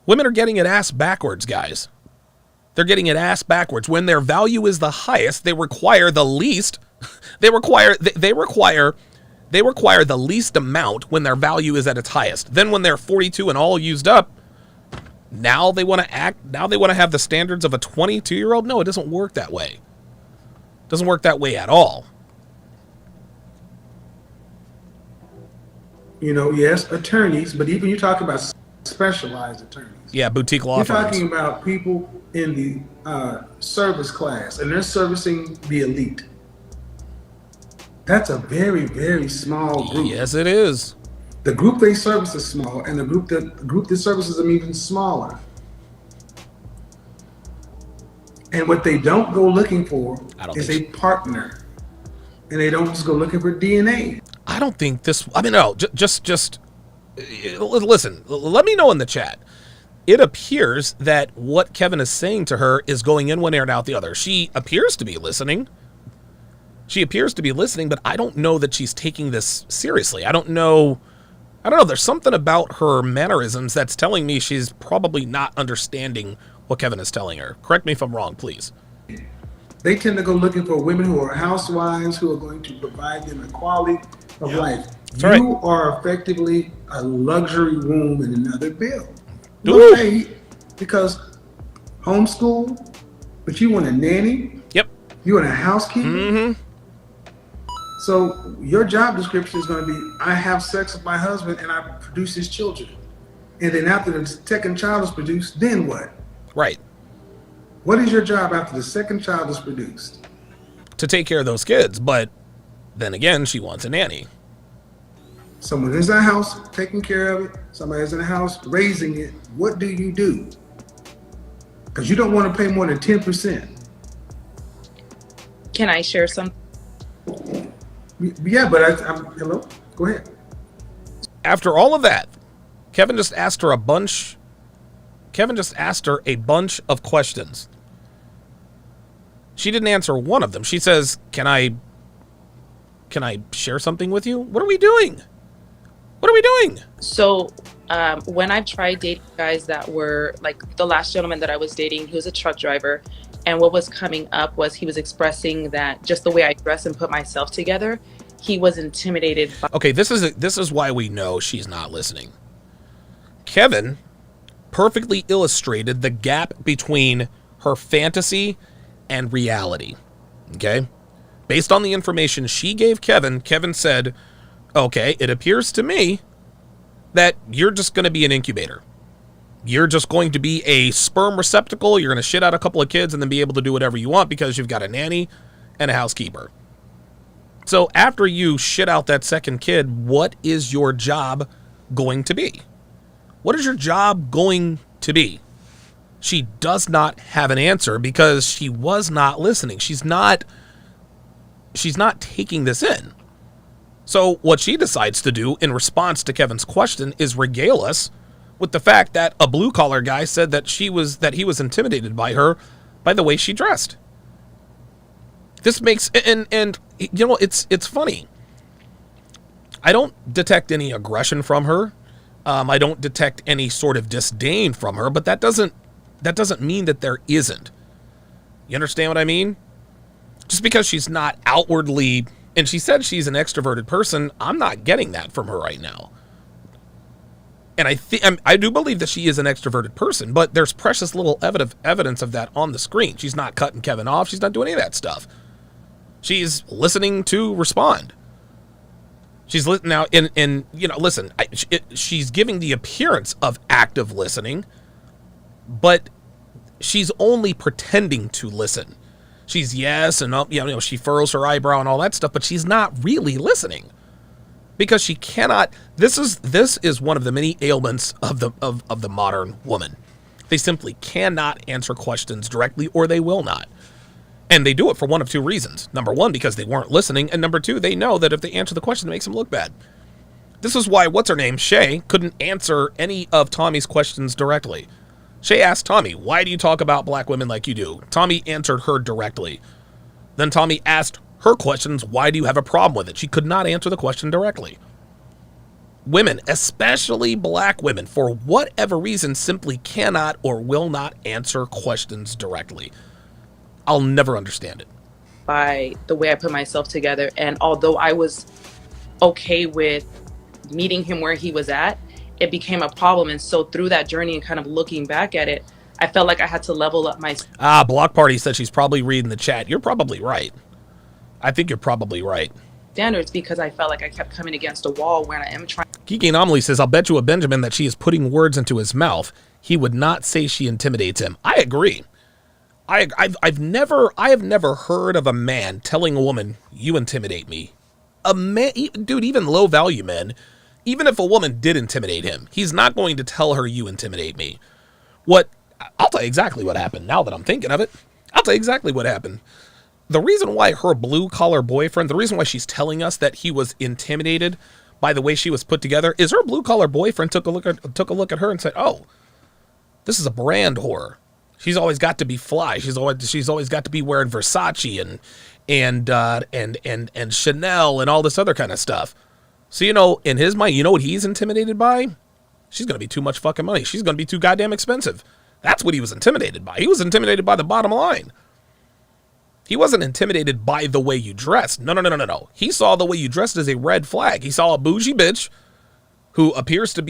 Women are getting it ass backwards, guys. They're getting it ass backwards. When their value is the highest, they require the least. They require the least amount when their value is at its highest. Then when they're 42 and all used up, now they want to have the standards of a 22-year-old. No, it doesn't work that way. It doesn't work that way at all. You know, yes, attorneys, but even you talk about specialized attorneys. Yeah, boutique law You're firms. talking about people in the service class, and they're servicing the elite. That's a very, very small group. Yes, it is. The group they service is small, and the group that services them even smaller. And what they don't go looking for is a partner, and they don't just go looking for DNA. I don't think this. I mean, no. Just listen. Let me know in the chat. It appears that what Kevin is saying to her is going in one ear and out the other. She appears to be listening. But I don't know that she's taking this seriously. I don't know. There's something about her mannerisms that's telling me she's probably not understanding what Kevin is telling her. Correct me if I'm wrong, please. They tend to go looking for women who are housewives, who are going to provide them a quality of life. That's You are effectively a luxury room in another bill. Ooh. You're paid because homeschool, but you want a nanny. Yep. You want a housekeeper. Mm-hmm. So your job description is going to be, I have sex with my husband and I produce his children. And then after the second child is produced, then what? Right. What is your job after the second child is produced? To take care of those kids, but then again, she wants a nanny. Someone is in the house taking care of it. Somebody is in the house raising it. What do you do? Because you don't want to pay more than 10%. Can I share some? Yeah, but hello? Go ahead. After all of that, Kevin just asked her a bunch of questions. She didn't answer one of them. She says, Can I share something with you? What are we doing? So when I've tried dating guys that were like the last gentleman that I was dating, he was a truck driver. And what was coming up was he was expressing that just the way I dress and put myself together, he was intimidated by. Okay, this is why we know she's not listening. Kevin perfectly illustrated the gap between her fantasy and reality. Okay? Based on the information she gave Kevin, Kevin said, okay, it appears to me that you're just going to be an incubator. You're just going to be a sperm receptacle. You're going to shit out a couple of kids and then be able to do whatever you want because you've got a nanny and a housekeeper. So after you shit out that second kid, what is your job going to be? What is your job going to be? She does not have an answer because she was not listening. She's not taking this in. So what she decides to do in response to Kevin's question is regale us with the fact that a blue collar guy said that he was intimidated by her by the way she dressed. This makes and you know, it's funny. I don't detect any aggression from her. I don't detect any sort of disdain from her, but that doesn't mean that there isn't. You understand what I mean? Just because she's not outwardly, and she said she's an extroverted person, I'm not getting that from her right now. And I do believe that she is an extroverted person, but there's precious little evidence of that on the screen. She's not cutting Kevin off. She's not doing any of that stuff. She's listening to respond. She's now in you know, listen, she's giving the appearance of active listening, but she's only pretending to listen. She's yes and you know, she furrows her eyebrow and all that stuff, but she's not really listening because she cannot. This is one of the many ailments of the modern woman. They simply cannot answer questions directly, or they will not. And they do it for one of two reasons. Number one, because they weren't listening. And number two, they know that if they answer the question, it makes them look bad. This is why, what's-her-name, Shay, couldn't answer any of Tommy's questions directly. Shay asked Tommy, why do you talk about black women like you do? Tommy answered her directly. Then Tommy asked her questions, why do you have a problem with it? She could not answer the question directly. Women, especially black women, for whatever reason, simply cannot or will not answer questions directly. I'll never understand it. By the way I put myself together. And although I was okay with meeting him where he was at, it became a problem. And so through that journey and kind of looking back at it, I felt like I had to level up my... Block Party said she's probably reading the chat. You're probably right. I think you're probably right. ...standards because I felt like I kept coming against a wall when I am trying... Geeky Anomaly says, I'll bet you a Benjamin that she is putting words into his mouth. He would not say she intimidates him. I agree. I have never heard of a man telling a woman, you intimidate me. A man, dude, even low value men, even if a woman did intimidate him, he's not going to tell her, you intimidate me. I'll tell you exactly what happened now that I'm thinking of it. I'll tell you exactly what happened. The reason why her blue collar boyfriend, the reason why she's telling us that he was intimidated by the way she was put together is her blue collar boyfriend took a look at her and said, oh, this is a brand whore. She's always got to be fly. She's always got to be wearing Versace and Chanel and all this other kind of stuff. So, you know, in his mind, you know what he's intimidated by? She's going to be too much fucking money. She's going to be too goddamn expensive. That's what he was intimidated by. He was intimidated by the bottom line. He wasn't intimidated by the way you dressed. No. He saw the way you dressed as a red flag. He saw a bougie bitch who appears to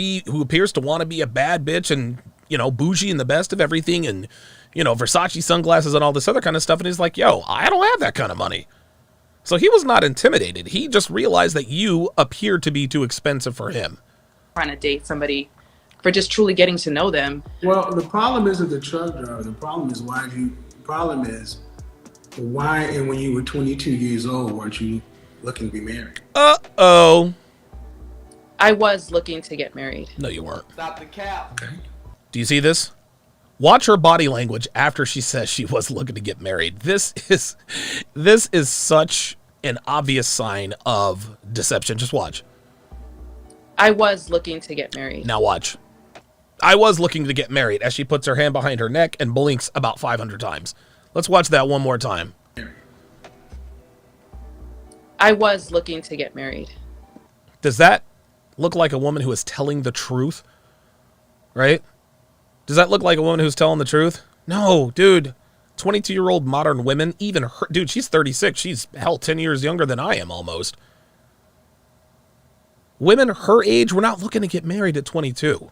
want to be a bad bitch and, you know, bougie and the best of everything and, you know, Versace sunglasses and all this other kind of stuff. And he's like, yo, I don't have that kind of money. So he was not intimidated. He just realized that you appeared to be too expensive for him. Trying to date somebody for just truly getting to know them. Well, the problem isn't the truck driver. The problem is why, and when you were 22 years old, weren't you looking to be married? Uh-oh. I was looking to get married. No, you weren't. Stop the cap. Okay. Do you see this? Watch her body language after she says she was looking to get married. This is such an obvious sign of deception. Just watch. I was looking to get married. Now watch. I was looking to get married as she puts her hand behind her neck and blinks about 500 times. Let's watch that one more time. I was looking to get married. Does that look like a woman who is telling the truth? Right? Does that look like a woman who's telling the truth? No, dude. 22-year-old modern women, even her, dude, she's 36. She's, hell, 10 years younger than I am almost. Women her age were not looking to get married at 22.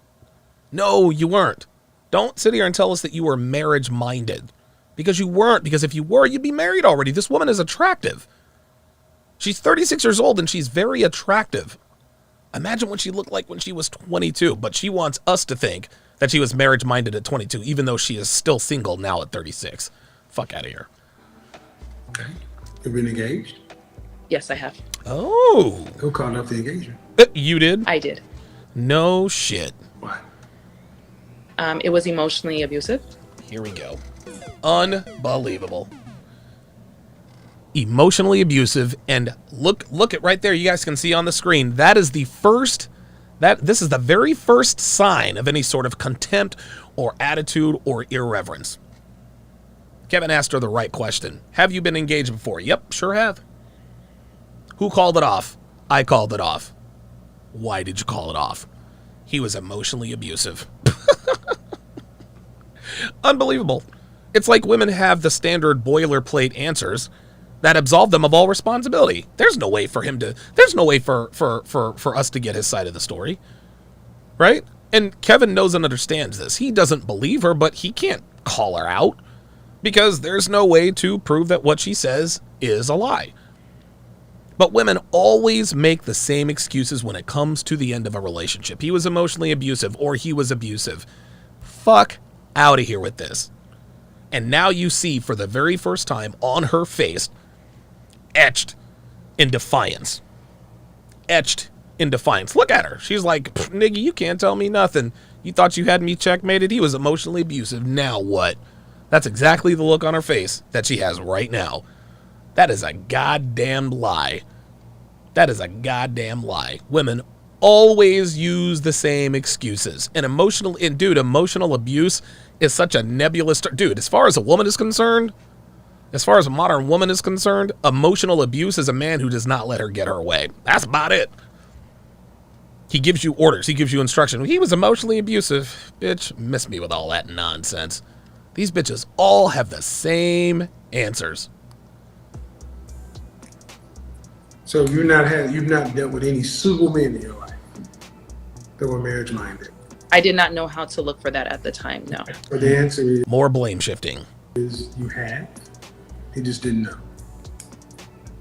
No, you weren't. Don't sit here and tell us that you were marriage-minded. Because you weren't. Because if you were, you'd be married already. This woman is attractive. She's 36 years old and she's very attractive. Imagine what she looked like when she was 22. But she wants us to think that she was marriage-minded at 22, even though she is still single now at 36. Fuck out of here. Okay. You've been engaged? Yes, I have. Oh. Who called off the engagement? You did? I did. No shit. Why? It was emotionally abusive. Here we go. Unbelievable. Emotionally abusive, and look at right there. You guys can see on the screen. That is the first. This is the very first sign of any sort of contempt or attitude or irreverence. Kevin asked her the right question. Have you been engaged before? Yep, sure have. Who called it off? I called it off. Why did you call it off? He was emotionally abusive. Unbelievable. It's like women have the standard boilerplate answers that absolve them of all responsibility. There's no way for him to, there's no way for us to get his side of the story. Right? And Kevin knows and understands this. He doesn't believe her, but he can't call her out because there's no way to prove that what she says is a lie. But women always make the same excuses when it comes to the end of a relationship. He was emotionally abusive or he was abusive. Fuck out of here with this. And now you see for the very first time on her face, etched in defiance. Etched in defiance. Look at her. She's like, nigga, you can't tell me nothing. You thought you had me checkmated? He was emotionally abusive. Now what? That's exactly the look on her face that she has right now. That is a goddamn lie. That is a goddamn lie. Women always use the same excuses. And emotional abuse is such a nebulous term. Dude, as far as a woman is concerned, as far as a modern woman is concerned, emotional abuse is a man who does not let her get her way. That's about it. He gives you orders. He gives you instruction. He was emotionally abusive. Bitch, miss me with all that nonsense. These bitches all have the same answers. So you've not dealt with any suitable men in your life that were marriage minded. I did not know how to look for that at the time. No. But the answer More blame shifting. is you had. He just didn't know.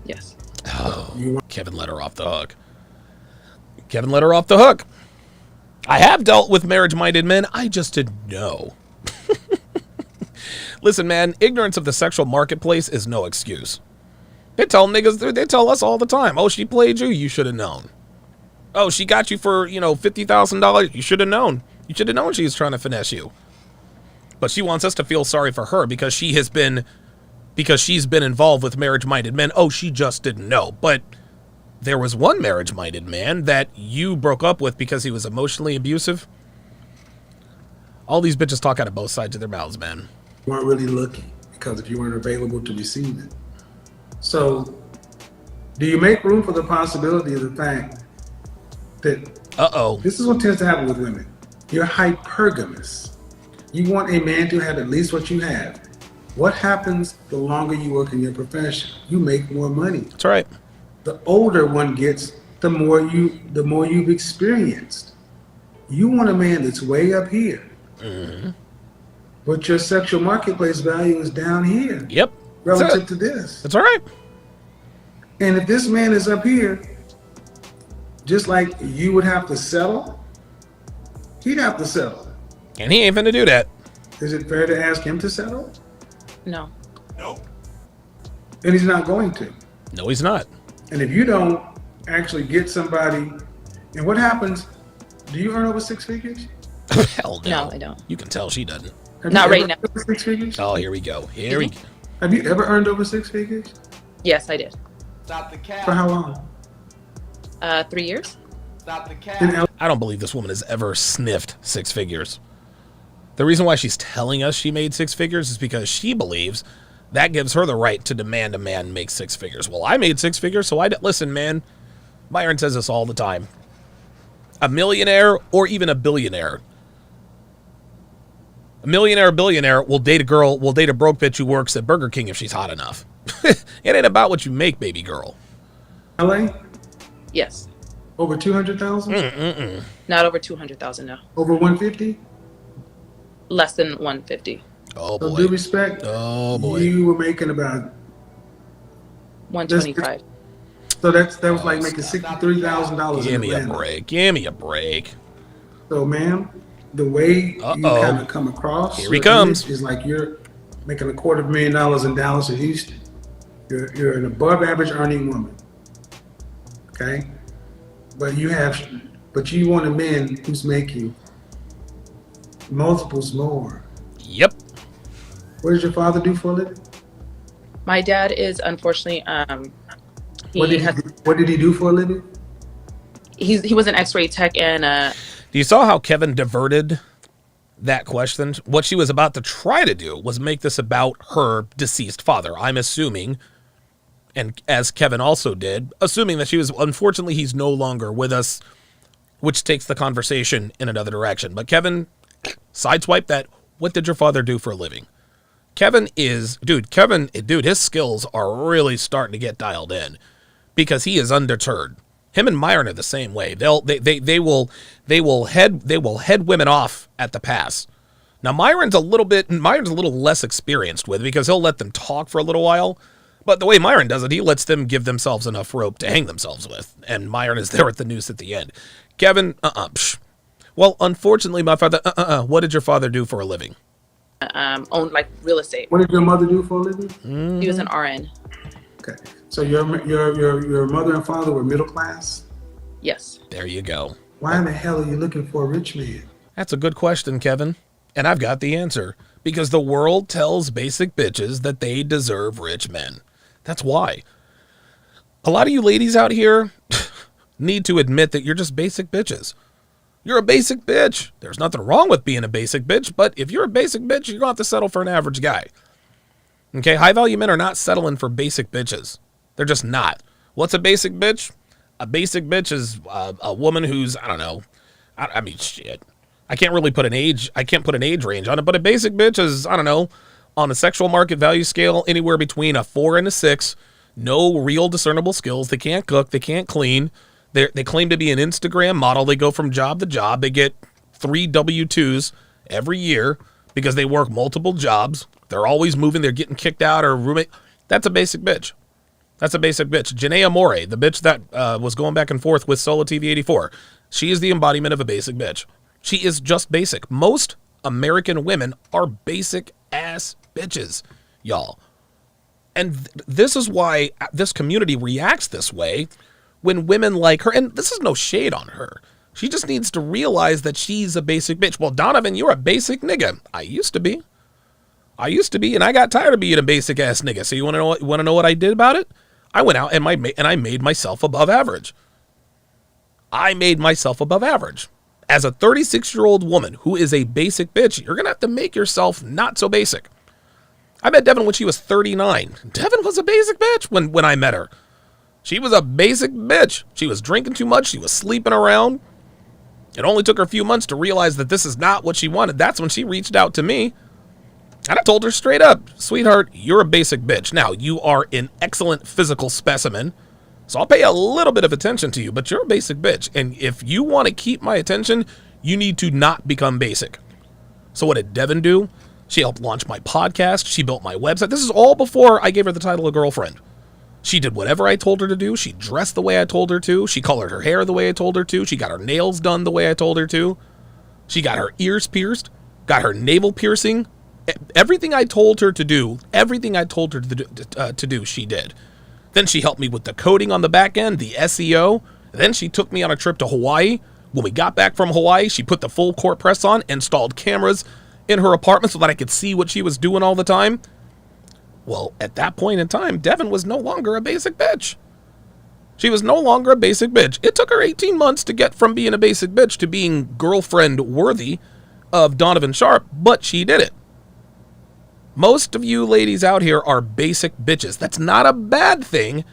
Yes. Oh, Kevin let her off the hook. Kevin let her off the hook. I have dealt with marriage-minded men. I just didn't know. Listen, man, ignorance of the sexual marketplace is no excuse. They tell niggas, they tell us all the time, oh, she played you, you should have known. Oh, she got you for, $50,000, you should have known. You should have known she was trying to finesse you. But she wants us to feel sorry for her because she's been involved with marriage-minded men. Oh, she just didn't know. But there was one marriage-minded man that you broke up with because he was emotionally abusive. All these bitches talk out of both sides of their mouths, man. You weren't really looking because if you weren't available to receive it. So, do you make room for the possibility of the fact that this is what tends to happen with women? You're hypergamous. You want a man to have at least what you have. What happens the longer you work in your profession? You make more money. That's right. The older one gets, the more you've experienced. You want a man that's way up here. Mm-hmm. But your sexual marketplace value is down here. Yep. Relative to this. That's all right. And if this man is up here, just like you would have to settle, he'd have to settle. And he ain't finna do that. Is it fair to ask him to settle? No. And he's not going to. No, he's not. And if you don't actually get somebody, and what happens, do you earn over six figures? Hell no. No, I don't. You can tell she doesn't. Not right now. Over six figures? Oh, here we go. Have you ever earned over six figures? Yes, I did. Stop the cap. For how long? 3 years. Stop the cap. In L- I don't believe this woman has ever sniffed six figures. The reason why she's telling us she made six figures is because she believes that gives her the right to demand a man make six figures. Well, I made six figures, so listen, man. Byron says this all the time. A millionaire or even a billionaire. A millionaire or billionaire will date a broke bitch who works at Burger King if she's hot enough. It ain't about what you make, baby girl. LA? Yes. Over 200,000? Not over 200,000. No. Over 150? Less than 150. Oh So boy. due respect, Oh boy. you were making about 125. So that was like making $63,000 in Give me a Atlanta. break. Give me a break. So, ma'am, the way you kind of come across, Here he comes, is like you're making $250,000 in Dallas or Houston. You're an above average earning woman. Okay, but you want a man who's making multiples more. Yep. What does your father do for a living? My dad is unfortunately What did he do for a living? he was an X-ray tech and Do you saw how Kevin diverted that question? What she was about to try to do was make this about her deceased father. I'm assuming, and as Kevin also did, assuming that unfortunately he's no longer with us, which takes the conversation in another direction. But Kevin sideswiped that. What did your father do for a living? Kevin, his skills are really starting to get dialed in because he is undeterred. Him and Myron are the same way. They will head women off at the pass. Now Myron's a little less experienced with it because he'll let them talk for a little while. But the way Myron does it, he lets them give themselves enough rope to hang themselves with. And Myron is there at the noose at the end. Kevin, Well, unfortunately, my father, what did your father do for a living? owned like real estate. What did your mother do for a living? He was an RN. Okay, so your mother and father were middle class? Yes. There you go. Why in the hell are you looking for a rich man? That's a good question, Kevin. And I've got the answer. Because the world tells basic bitches that they deserve rich men. That's why. A lot of you ladies out here need to admit that you're just basic bitches. You're a basic bitch. There's nothing wrong with being a basic bitch, but if you're a basic bitch, you're going to have to settle for an average guy. Okay, high-value men are not settling for basic bitches. They're just not. What's a basic bitch? A basic bitch is a woman who's, I don't know. I mean, shit. I can't put an age range on it, but a basic bitch is, I don't know, on a sexual market value scale, anywhere between a 4 and a 6. No real discernible skills. They can't cook. They can't clean. They claim to be an Instagram model. They go from job to job. They get 3 W-2s every year because they work multiple jobs. They're always moving. They're getting kicked out or roommate. That's a basic bitch. That's a basic bitch. Janae Amore, the bitch that was going back and forth with Solo TV 84. She is the embodiment of a basic bitch. She is just basic. Most American women are basic ass bitches, y'all. And this is why this community reacts this way when women like her, and this is no shade on her. She just needs to realize that she's a basic bitch. Well, Donovan, you're a basic nigga. I used to be, and I got tired of being a basic ass nigga. So you want to know what I did about it? I went out and I made myself above average. I made myself above average. As a 36-year-old woman who is a basic bitch, you're going to have to make yourself not so basic. I met Devin when she was 39. Devin was a basic bitch when I met her. She was a basic bitch. She was drinking too much. She was sleeping around. It only took her a few months to realize that this is not what she wanted. That's when she reached out to me. And I told her straight up, sweetheart, you're a basic bitch. Now, you are an excellent physical specimen. So I'll pay a little bit of attention to you, but you're a basic bitch. And if you want to keep my attention, you need to not become basic. So what did Devin do? She helped launch my podcast. She built my website. This is all before I gave her the title of girlfriend. She did whatever I told her to do. She dressed the way I told her to. She colored her hair the way I told her to. She got her nails done the way I told her to. She got her ears pierced, got her navel piercing. Everything I told her to do, she did. Then she helped me with the coding on the back end, the SEO. Then she took me on a trip to Hawaii. When we got back from Hawaii, she put the full court press on, installed cameras in her apartment so that I could see what she was doing all the time. Well, at that point in time, Devin was no longer a basic bitch. She was no longer a basic bitch. It took her 18 months to get from being a basic bitch to being girlfriend worthy of Donovan Sharpe, but she did it. Most of you ladies out here are basic bitches. That's not a bad thing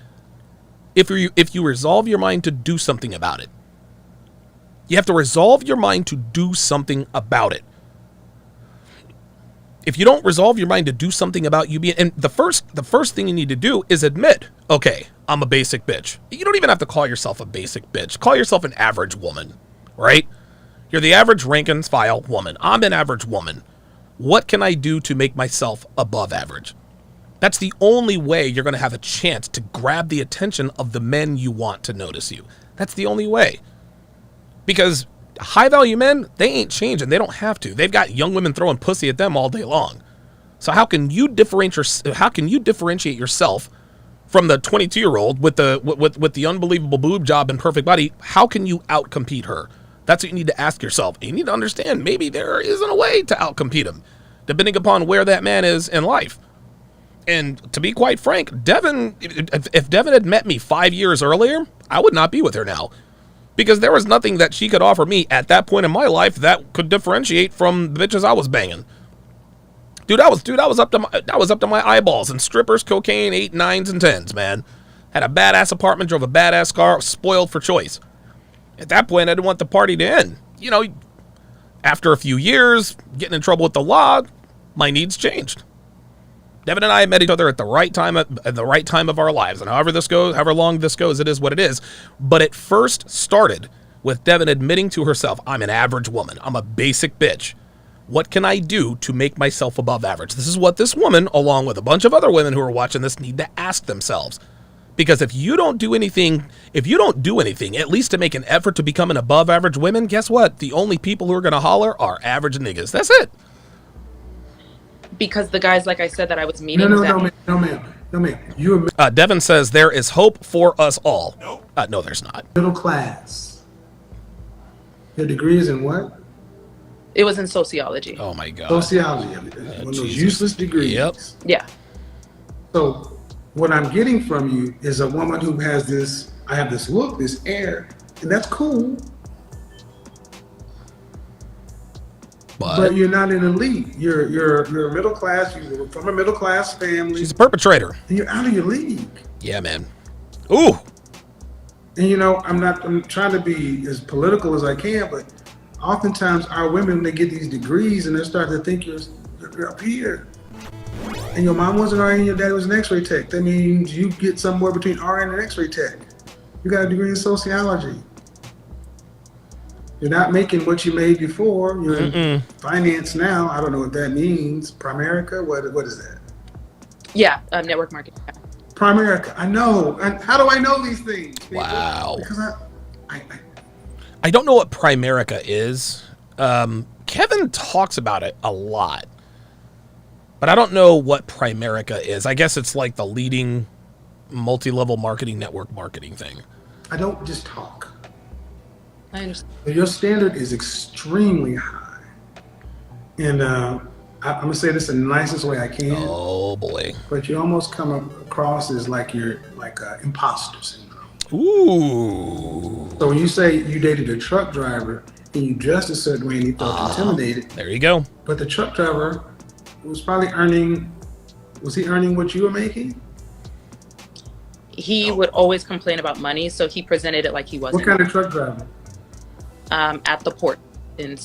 if you resolve your mind to do something about it. You have to resolve your mind to do something about it. If you don't resolve your mind to do something about you being, and the first thing you need to do is admit, okay, I'm a basic bitch. You don't even have to call yourself a basic bitch. Call yourself an average woman, right? You're the average rank and file woman. I'm an average woman. What can I do to make myself above average? That's the only way you're going to have a chance to grab the attention of the men you want to notice you. That's the only way. Because high value men, they ain't changing. They don't have to. They've got young women throwing pussy at them all day long. So how can you differentiate yourself from the 22-year-old with the unbelievable boob job and perfect body? How can you outcompete her? That's what you need to ask yourself. You need to understand maybe there isn't a way to outcompete him, depending upon where that man is in life. And to be quite frank, Devin, if Devin had met me 5 years earlier, I would not be with her now. Because there was nothing that she could offer me at that point in my life that could differentiate from the bitches I was banging. Dude, I was up to my eyeballs in strippers, cocaine, 8, 9s, and 10s, man. Had a badass apartment, drove a badass car, spoiled for choice. At that point, I didn't want the party to end. You know, after a few years, getting in trouble with the law, my needs changed. Devin and I met each other at the right time at the right time of our lives, and however long this goes, it is what it is. But it first started with Devin admitting to herself, I'm an average woman. I'm a basic bitch. What can I do to make myself above average? This is what this woman, along with a bunch of other women who are watching this, need to ask themselves. Because if you don't do anything, at least to make an effort to become an above average woman, guess what? The only people who are going to holler are average niggas. That's it. Because the guys, like I said, that I was meeting. No, ma'am. Devin says there is hope for us all. No, there's not. Middle class. Your degree is in what? It was in sociology. Oh my God. Sociology. One of those useless degrees. Yep. Yeah. So what I'm getting from you is a woman who has this, I have this look, this air, and that's cool. But you're not an elite. You're a middle class. You're from a middle class family. She's a perpetrator. And you're out of your league. Yeah, man. Ooh. And you know, I'm trying to be as political as I can, but oftentimes our women, they get these degrees and they start to think you're up here. And your mom wasn't RN and your dad was an x-ray tech. That means you get somewhere between RN and x-ray tech. You got a degree in sociology. You're not making what you made before. You're in finance now. I don't know what that means. Primerica? What is that? Yeah, network marketing. Primerica. I know. And how do I know these things? People? Wow. Because I don't know what Primerica is. Kevin talks about it a lot. But I don't know what Primerica is. I guess it's like the leading multi-level marketing network marketing thing. I don't just talk. I understand. Your standard is extremely high. And I'm going to say this in the nicest way I can. Oh, boy. But you almost come across as like you're like imposter syndrome. Ooh. So when you say you dated a truck driver and you dressed a certain way and he felt intimidated. There you go. But the truck driver was probably earning what you were making? He would always complain about money, so he presented it like he wasn't. What kind of truck driver? At the port in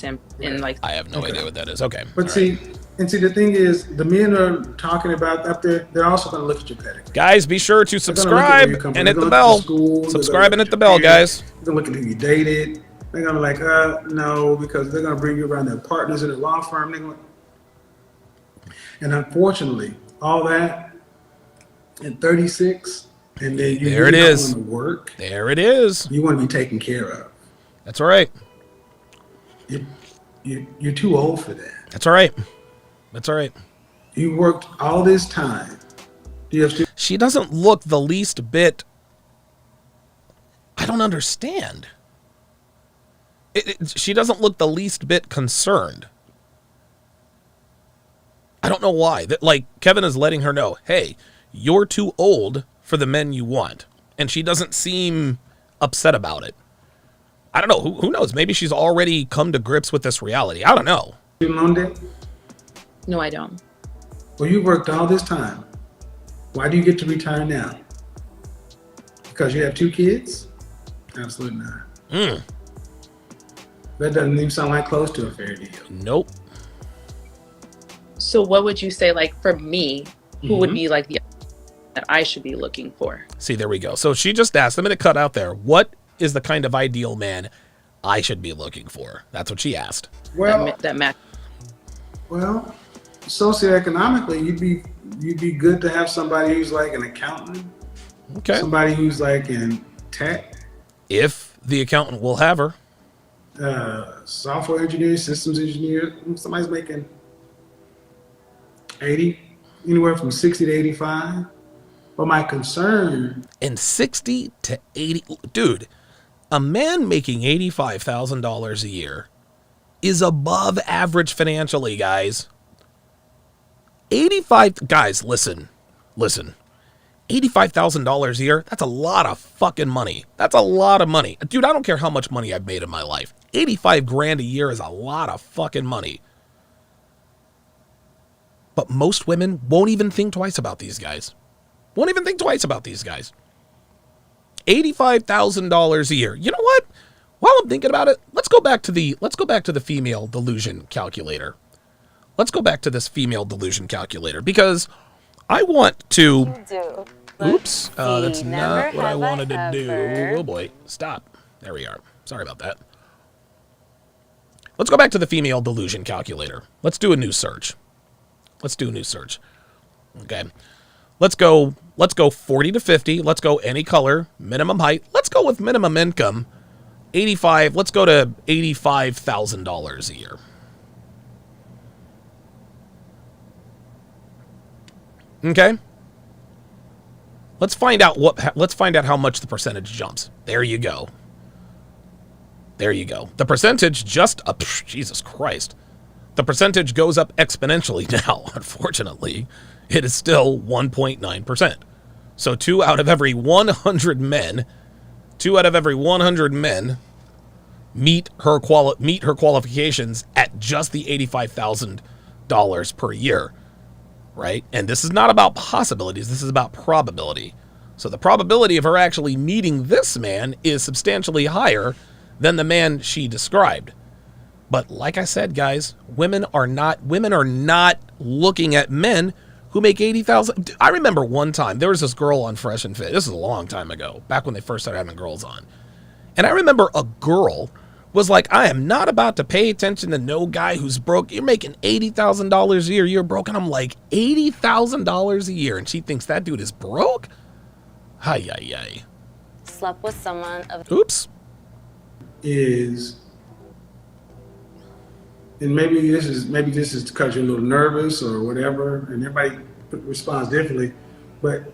I have no idea what that is. Okay. But see, the thing is, the men are talking about up there, they're also going to look at your pedigree. Guys, be sure to subscribe and hit the bell. Subscribe and hit the bell, guys. They're going to look at who you dated. They're going to be like, no, because they're going to bring you around their partners in a law firm. And unfortunately, all that at 36, and then you there it is. Want to work. There it is. You want to be taken care of. That's all right. You're too old for that. That's all right. That's all right. You worked all this time. She doesn't look the least bit. I don't understand. She doesn't look the least bit concerned. I don't know why. Like, Kevin is letting her know, hey, you're too old for the men you want. And she doesn't seem upset about it. I don't know. Who knows? Maybe she's already come to grips with this reality. I don't know. Loan debt? No, I don't. Well, you worked all this time. Why do you get to retire now? Because you have 2 kids? Absolutely not. That doesn't even sound like close to a fair deal. Nope. So what would you say, like, for me, who would be like the that I should be looking for? See, there we go. So she just asked, I'm going to cut out there, what is the kind of ideal man I should be looking for? That's what she asked. Well, that match. Well, socioeconomically, you'd be good to have somebody who's like an accountant. Okay. Somebody who's like in tech. If the accountant will have her. Software engineer, systems engineer. Somebody's making 80, anywhere from 60 to 85. But my concern. And 60 to 80, dude, a man making $85,000 a year is above average financially, guys. 85, guys, listen. $85,000 a year, that's a lot of fucking money. That's a lot of money. Dude, I don't care how much money I've made in my life. 85 grand a year is a lot of fucking money. But most women won't even think twice about these guys. Won't even think twice about these guys. $85,000 a year. You know what? While I'm thinking about it, let's go back to the female delusion calculator. Let's go back to this female delusion calculator because I want to. Oops, that's not what I wanted to do. Oh boy, stop. There we are. Sorry about that. Let's go back to the female delusion calculator. Let's do a new search. Okay. Let's go 40 to 50. Let's go any color, minimum height. Let's go with minimum income, 85. Let's go to $85,000 a year. Okay. Let's find out how much the percentage jumps. There you go. The percentage Jesus Christ. The percentage goes up exponentially now, unfortunately. It is still 1.9%. So 2 out of every 100 men meet her qualifications at just the $85,000 per year, right? And this is not about possibilities, this is about probability. So the probability of her actually meeting this man is substantially higher than the man she described. But like I said, guys, women are not looking at men who make $80,000. I remember one time there was this girl on Fresh and Fit. This is a long time ago, back when they first started having girls on. And I remember a girl was like, I am not about to pay attention to no guy who's broke. You're making $80,000 a year. You're broke. And I'm like, $80,000 a year. And she thinks that dude is broke? Hi. Slept with someone of. Oops. And maybe this is because you're a little nervous or whatever, and everybody responds differently, but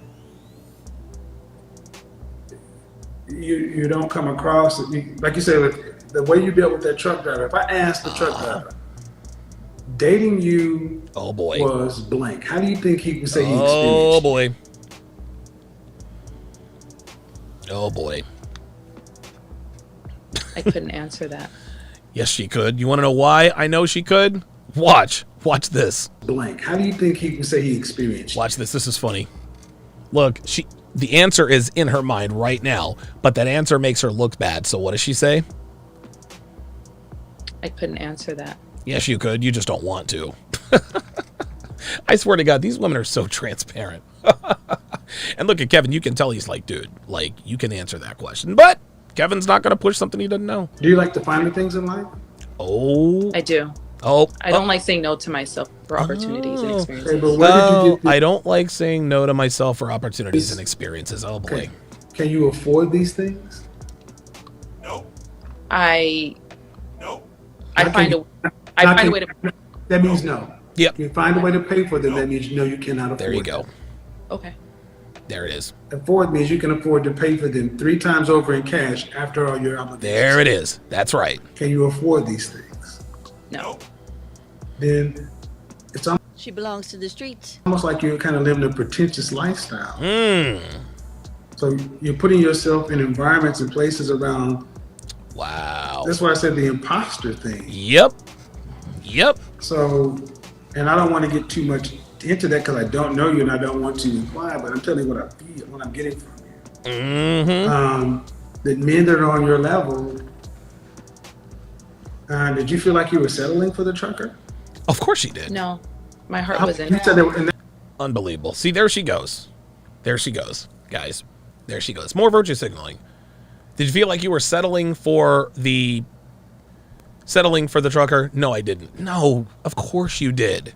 you don't come across, like you said, the way you dealt with that truck driver. If I asked the truck driver, dating you was blank, how do you think he would say he experienced? Oh boy. I couldn't answer that. Yes, she could. You want to know why I know she could? Watch this. Blank. How do you think he would say he experienced? Watch this. This is funny. Look, the answer is in her mind right now, but that answer makes her look bad. So what does she say? I couldn't answer that. Yes, you could. You just don't want to. I swear to God, these women are so transparent. And look at Kevin. You can tell he's like, dude, like, you can answer that question. But Kevin's not going to push something he doesn't know. Do you like to find the things in life? Oh. I do. Oh. I don't like saying no to myself for opportunities and experiences. Okay, but where did you I don't like saying no to myself for opportunities and experiences. Oh, boy. Okay. Can you afford these things? No. I find a way to. That means no. Yep. You find a way to pay for them. That means no, you cannot afford. There you go. Them. Okay. There it is. Afford means you can afford to pay for them 3 times over in cash after all your obligations. There it is. That's right. Can you afford these things? No. Then it's She belongs to the streets. almost like you're kind of living a pretentious lifestyle. Mm. So you're putting yourself in environments and places around. Wow. That's why I said the imposter thing. Yep. So, and I don't want to get too much into that because I don't know you and I don't want to imply, but I'm telling you what I feel, what I'm getting from you. Mm-hmm. That men that are on your level, did you feel like you were settling for the trucker? Of course she did. No. My heart was in You said it. Unbelievable. See, there she goes. Guys. There she goes. More virtue signaling. Did you feel like you were settling for the trucker? No, I didn't. No, of course you did.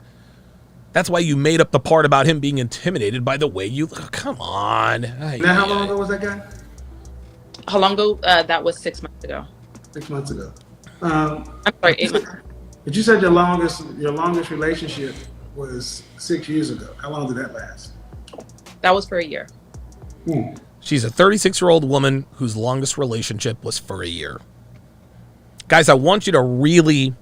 That's why you made up the part about him being intimidated by the way you... Oh, come on. Now, how long ago was that guy? How long ago? That was 6 months ago. 6 months ago. I'm sorry, 8 months. But you said your longest relationship was 6 years ago. How long did that last? That was for a year. She's a 36-year-old woman whose longest relationship was for a year. Guys, I want you to really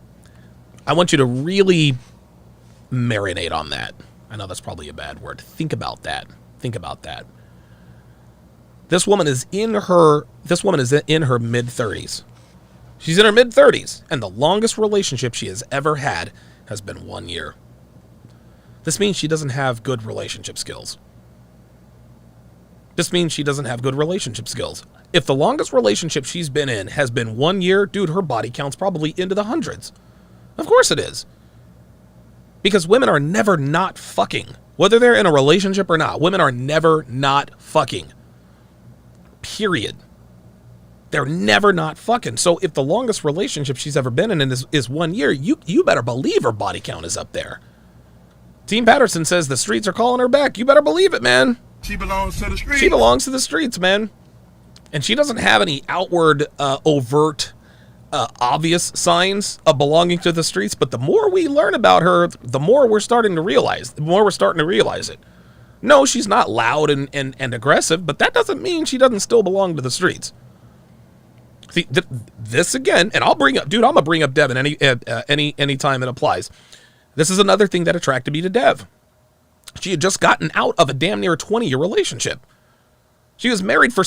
marinate on that. I know that's probably a bad word. Think about that. This woman is in her mid-30s. She's in her mid-30s, and the longest relationship she has ever had has been 1 year. This means she doesn't have good relationship skills. If the longest relationship she's been in has been 1 year, dude, her body count's probably into the hundreds. Of course it is. Because women are never not fucking. Whether they're in a relationship or not, women are never not fucking. Period. They're never not fucking. So if the longest relationship she's ever been in is 1 year, you better believe her body count is up there. Team Patterson says the streets are calling her back. You better believe it, man. She belongs to the streets. She belongs to the streets, man. And she doesn't have any outward, overt, obvious signs of belonging to the streets. But the more we learn about her, the more we're starting to realize it. No, she's not loud and aggressive, but that doesn't mean she doesn't still belong to the streets. See, this again, and I'm gonna bring up Devin any time it applies. This is another thing that attracted me to Dev. She had just gotten out of a damn near 20-year relationship. She was married for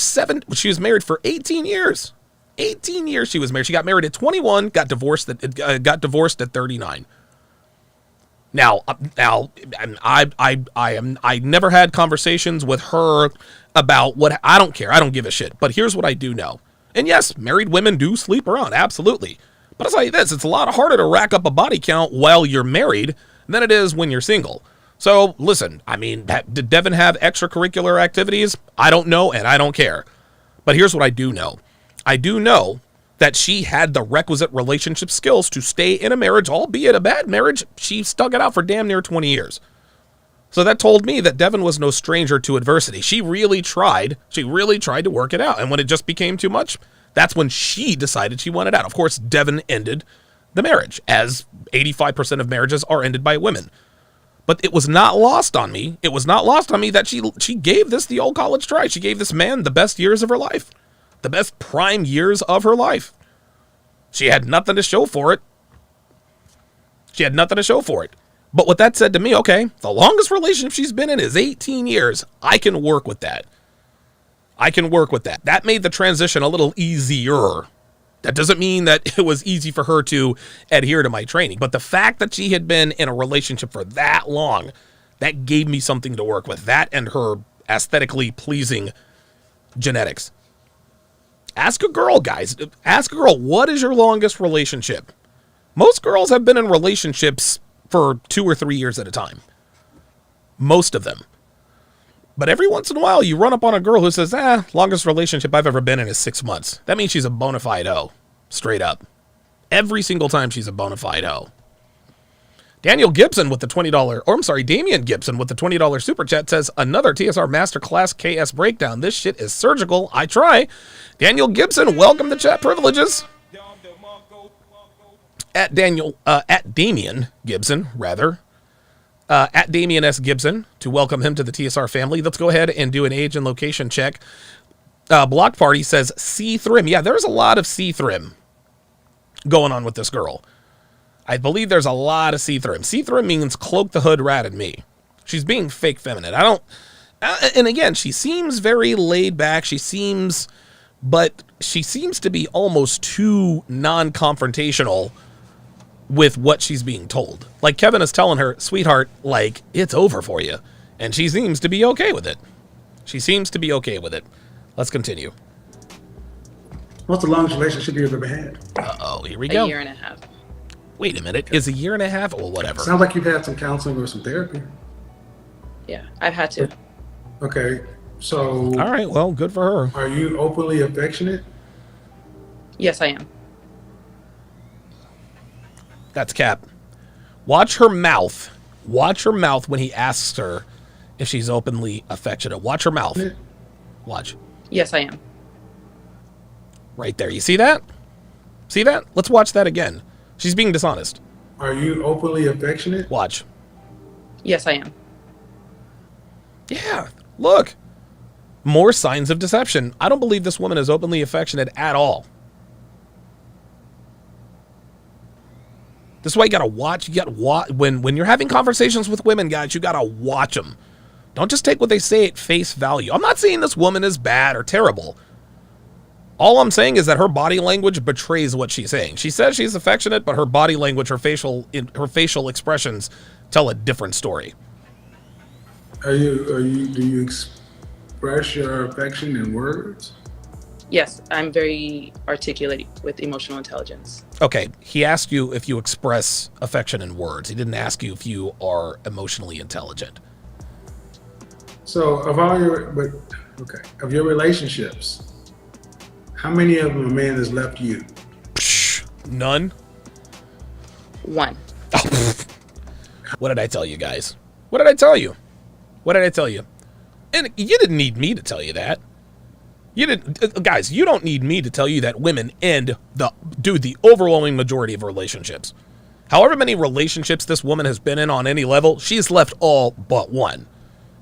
18 years. 18 years she was married. She got married at 21, got divorced at 39. Now, I never had conversations with her about what. I don't care. I don't give a shit. But here's what I do know. And yes, married women do sleep around, absolutely. But I'll tell you this, it's a lot harder to rack up a body count while you're married than it is when you're single. So, listen, I mean, did Devin have extracurricular activities? I don't know, and I don't care. But here's what I do know. I do know that she had the requisite relationship skills to stay in a marriage, albeit a bad marriage. She stuck it out for damn near 20 years. So that told me that Devin was no stranger to adversity. She really tried to work it out. And when it just became too much, that's when she decided she wanted out. Of course, Devin ended the marriage, as 85% of marriages are ended by women. But it was not lost on me. It was not lost on me that she gave this the old college try. She gave this man the best years of her life. The best prime years of her life. She had nothing to show for it. But what that said to me, okay, the longest relationship she's been in is 18 years. I can work with that. That made the transition a little easier. That doesn't mean that it was easy for her to adhere to my training. But the fact that she had been in a relationship for that long, that gave me something to work with. That and her aesthetically pleasing genetics. Ask a girl, guys. Ask a girl, what is your longest relationship? Most girls have been in relationships for 2 or 3 years at a time. Most of them. But every once in a while, you run up on a girl who says, longest relationship I've ever been in is 6 months. That means she's a bona fide hoe. Straight up. Every single time she's a bona fide hoe. Damian Gibson with the $20 super chat says, another TSR Masterclass KS breakdown. This shit is surgical. I try. Daniel Gibson, welcome to chat privileges. At Damian Gibson, rather. At Damian S. Gibson, to welcome him to the TSR family. Let's go ahead and do an age and location check. Block Party says C-Thrim. Yeah, there's a lot of C-Thrim going on with this girl. I believe there's a lot of C-Thrim. C-Thrim means cloak the hood, rat, and me. She's being fake feminine. And again, she seems very laid back. She seems to be almost too non-confrontational with what she's being told. Like Kevin is telling her, sweetheart, like, it's over for you. And she seems to be okay with it. Let's continue. What's the longest relationship you've ever had? Uh-oh, here we go. A year and a half. Wait a minute. Is a year and a half? Well, whatever. Sounds like you've had some counseling or some therapy. Yeah, I've had to. Okay, so... All right, well, good for her. Are you openly affectionate? Yes, I am. That's cap. Watch her mouth Watch her mouth when he asks her if she's openly affectionate. Watch her mouth. Watch. Yes, I am. Right there. You see that? See that? Let's watch that again. She's being dishonest. Are you openly affectionate? Watch. Yes, I am. Yeah. Look. More signs of deception. I don't believe this woman is openly affectionate at all. This is why you gotta watch. You gotta watch when you're having conversations with women, guys. You gotta watch them. Don't just take what they say at face value. I'm not saying this woman is bad or terrible. All I'm saying is that her body language betrays what she's saying. She says she's affectionate, but her body language, her facial expressions tell a different story. Do you express your affection in words? Yes, I'm very articulate with emotional intelligence. Okay, he asked you if you express affection in words. He didn't ask you if you are emotionally intelligent. So of your relationships, how many of them a man has left you? Psh, none. One. What did I tell you, guys? What did I tell you? What did I tell you? And you didn't need me to tell you that. You didn't, guys. You don't need me to tell you that women end the overwhelming majority of relationships. However many relationships this woman has been in on any level, she's left all but one,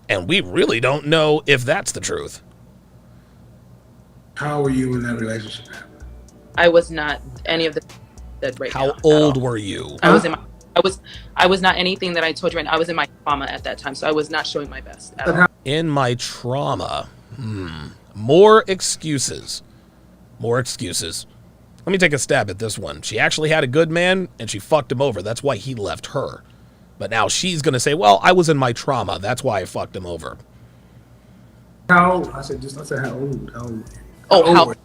and we really don't know if that's the truth. How were you when that relationship happened? I was not any of the that right How now. old were you? I was not anything that I told you right now. I was in my trauma at that time, so I was not showing my best at all. In my trauma. More excuses. More excuses. Let me take a stab at this one. She actually had a good man, and she fucked him over. That's why he left her. But now she's going to say, well, I was in my trauma. That's why I fucked him over. How old? I said how old? How old?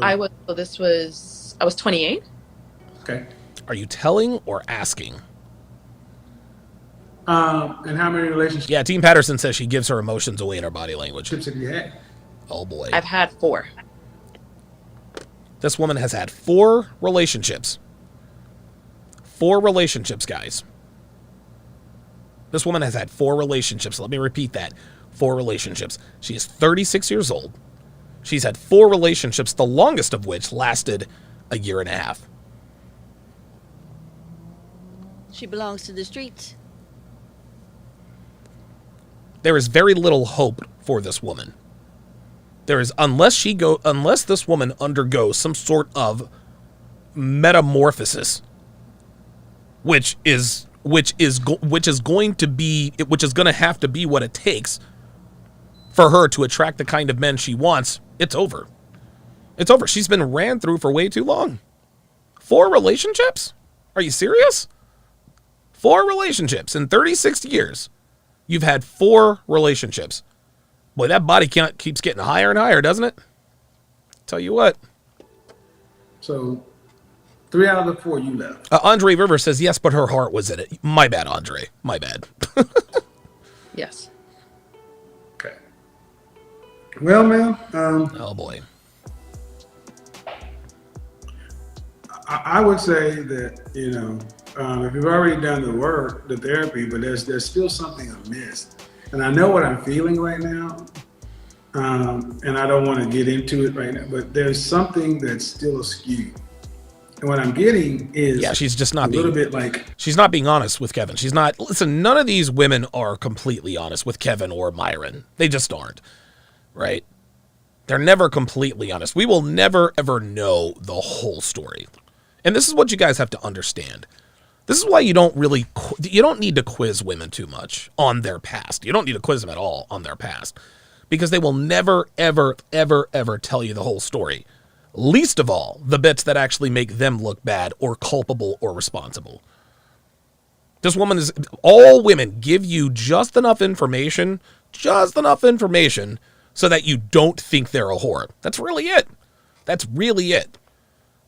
I was 28. Okay. Are you telling or asking? And how many relationships Yeah, Team Patterson says she gives her emotions away in her body language. have you had? Oh, boy. I've had 4. This woman has had 4 relationships. 4 relationships, guys. This woman has had 4 relationships. Let me repeat that. 4 relationships. She is 36 years old. She's had 4 relationships, the longest of which lasted a year and a half. She belongs to the streets. There is very little hope for this woman. There is, unless this woman undergoes some sort of metamorphosis, which is going to have to be what it takes for her to attract the kind of men she wants. It's over. It's over. She's been ran through for way too long. 4 relationships? Are you serious? 4 relationships in 36 years. You've had 4 relationships. Boy, that body count keeps getting higher and higher, doesn't it? Tell you what. So 3 out of the 4 you left. Andre Rivers says, yes, but her heart was in it. My bad, Andre. My bad. Yes. Okay. Well, ma'am. Oh, boy. I would say that, if you've already done the work, the therapy, but there's still something amiss. And I know what I'm feeling right now, and I don't want to get into it right now, but there's something that's still askew. And what I'm getting is she's just not a little bit like... She's not being honest with Kevin. She's not... Listen, none of these women are completely honest with Kevin or Myron. They just aren't, right? They're never completely honest. We will never, ever know the whole story. And this is what you guys have to understand. This is why you don't need to quiz women too much on their past. You don't need to quiz them at all on their past, because they will never, ever, ever, ever tell you the whole story. Least of all, the bits that actually make them look bad or culpable or responsible. All women give you just enough information so that you don't think they're a whore. That's really it. That's really it.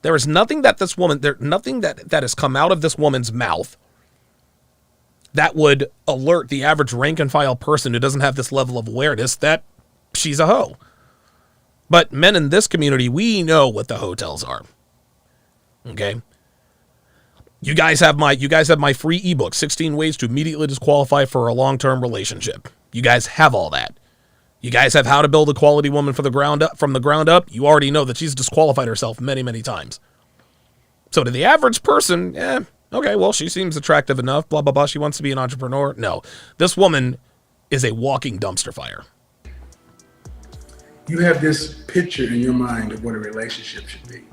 There is nothing that that has come out of this woman's mouth that would alert the average rank and file person who doesn't have this level of awareness that she's a hoe. But men in this community, we know what the hotels are. Okay? You guys have my free ebook, 16 Ways to Immediately Disqualify for a Long-Term Relationship. You guys have all that. You guys have How to Build a Quality Woman from the ground up. You already know that she's disqualified herself many, many times. So to the average person, okay, well, she seems attractive enough, blah, blah, blah. She wants to be an entrepreneur. No, this woman is a walking dumpster fire. You have this picture in your mind of what a relationship should be.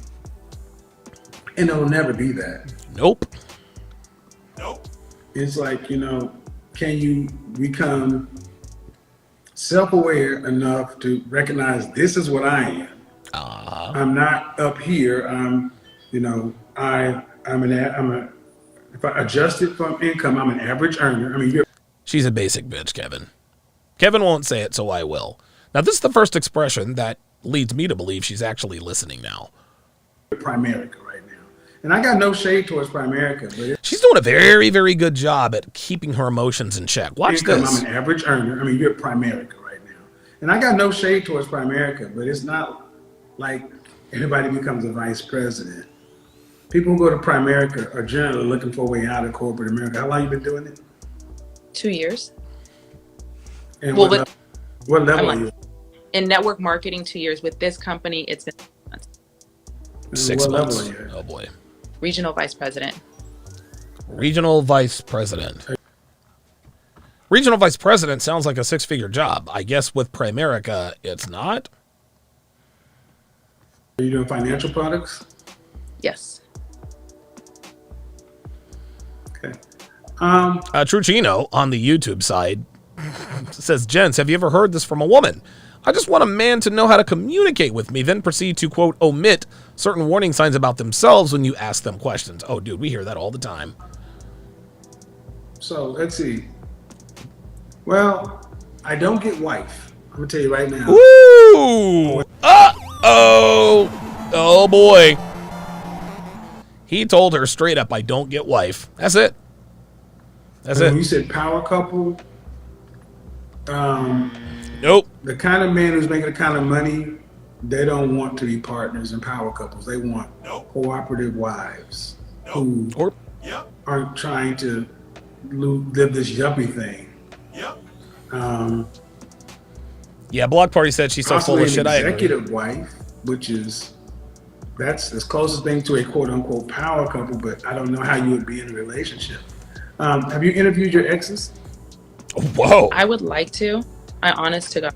And it'll never be that. Nope. It's like, can you become self-aware enough to recognize this is what I am? I'm not up here. If I adjust it from income, I'm an average earner. She's a basic bitch, Kevin. Kevin won't say it, so I will. Now, this is the first expression that leads me to believe she's actually listening now. Primerica right now. And I got no shade towards Primerica, but she's doing a very, very good job at keeping her emotions in check. Watch this. I'm an average earner. You're at Primerica right now. And I got no shade towards Primerica, but it's not like everybody becomes a vice president. People who go to Primerica are generally looking for a way out of corporate America. How long have you been doing it? 2 years. And what level are you? In network marketing, 2 years. With this company, it's been 6 months. Oh boy. Regional vice president. Regional vice president. Regional vice president sounds like a 6-figure job. I guess with Primerica, it's not. Are you doing financial products? Yes. Okay. Trucino on the YouTube side says, "Gents, have you ever heard this from a woman? I just want a man to know how to communicate with me, then proceed to, quote, omit certain warning signs about themselves when you ask them questions." Oh, dude, we hear that all the time. So, let's see. Well, I don't get wife. I'm going to tell you right now. Woo! Uh-oh! Oh, boy. He told her straight up, I don't get wife. That's it. That's it. When you said power couple, nope. The kind of man who's making the kind of money, they don't want to be partners in power couples. They want cooperative wives who aren't trying to live this yuppie thing. Yeah, Block Party said she's so full of shit. I agree. Executive wife, that's the closest thing to a quote unquote power couple, but I don't know how you would be in a relationship. Have you interviewed your exes? Whoa. I would like to. I honest to God.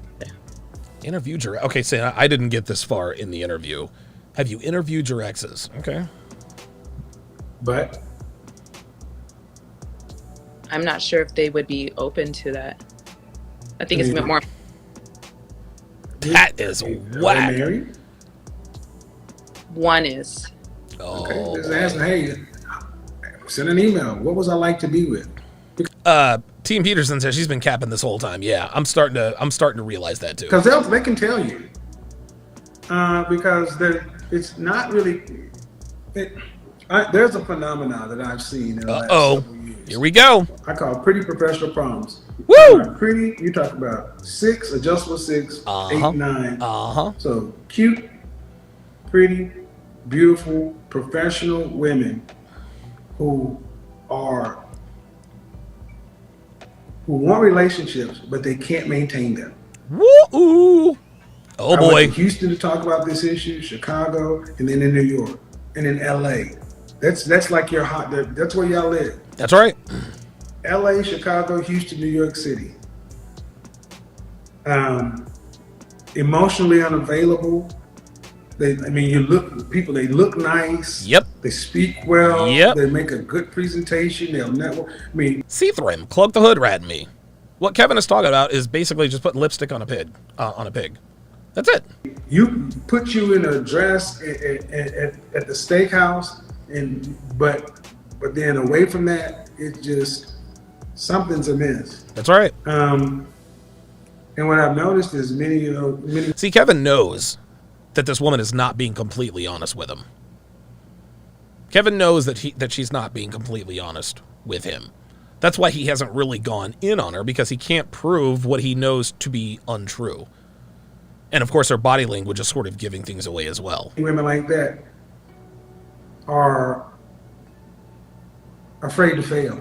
Interviewed your... Okay, so I didn't get this far in the interview. Have you interviewed your exes? Okay. But? I'm not sure if they would be open to that. I think it's a bit more... That is whack. Are they married? One is. Oh, okay, just ask them, hey, send an email. What was I like to be with? Team Peterson says she's been capping this whole time. Yeah, I'm starting to realize that too. Because they can tell you. Because it's not really. There's a phenomenon that I've seen in the last couple years. Here we go. I call pretty professional problems. Woo! Pretty. You talk about 6, adjustable 6, 8, 9. So cute, pretty, beautiful, professional women who want relationships, but they can't maintain them. Woo! Oh boy! I went to Houston to talk about this issue, Chicago, and then in New York, and in LA. That's like your hot. That's where y'all live. That's right. LA, Chicago, Houston, New York City. Emotionally unavailable. They look nice. Yep. They speak well. Yep. They make a good presentation. They'll network. See through him. Cloak the hood rat in me. What Kevin is talking about is basically just putting lipstick on a pig. That's it. You put you in a dress at the steakhouse, but then away from that, it's just something's amiss. That's right. And what I've noticed is many. See, Kevin knows that this woman is not being completely honest with him. Kevin knows that she's not being completely honest with him. That's why he hasn't really gone in on her, because he can't prove what he knows to be untrue. And of course, her body language is sort of giving things away as well. Women like that are afraid to fail.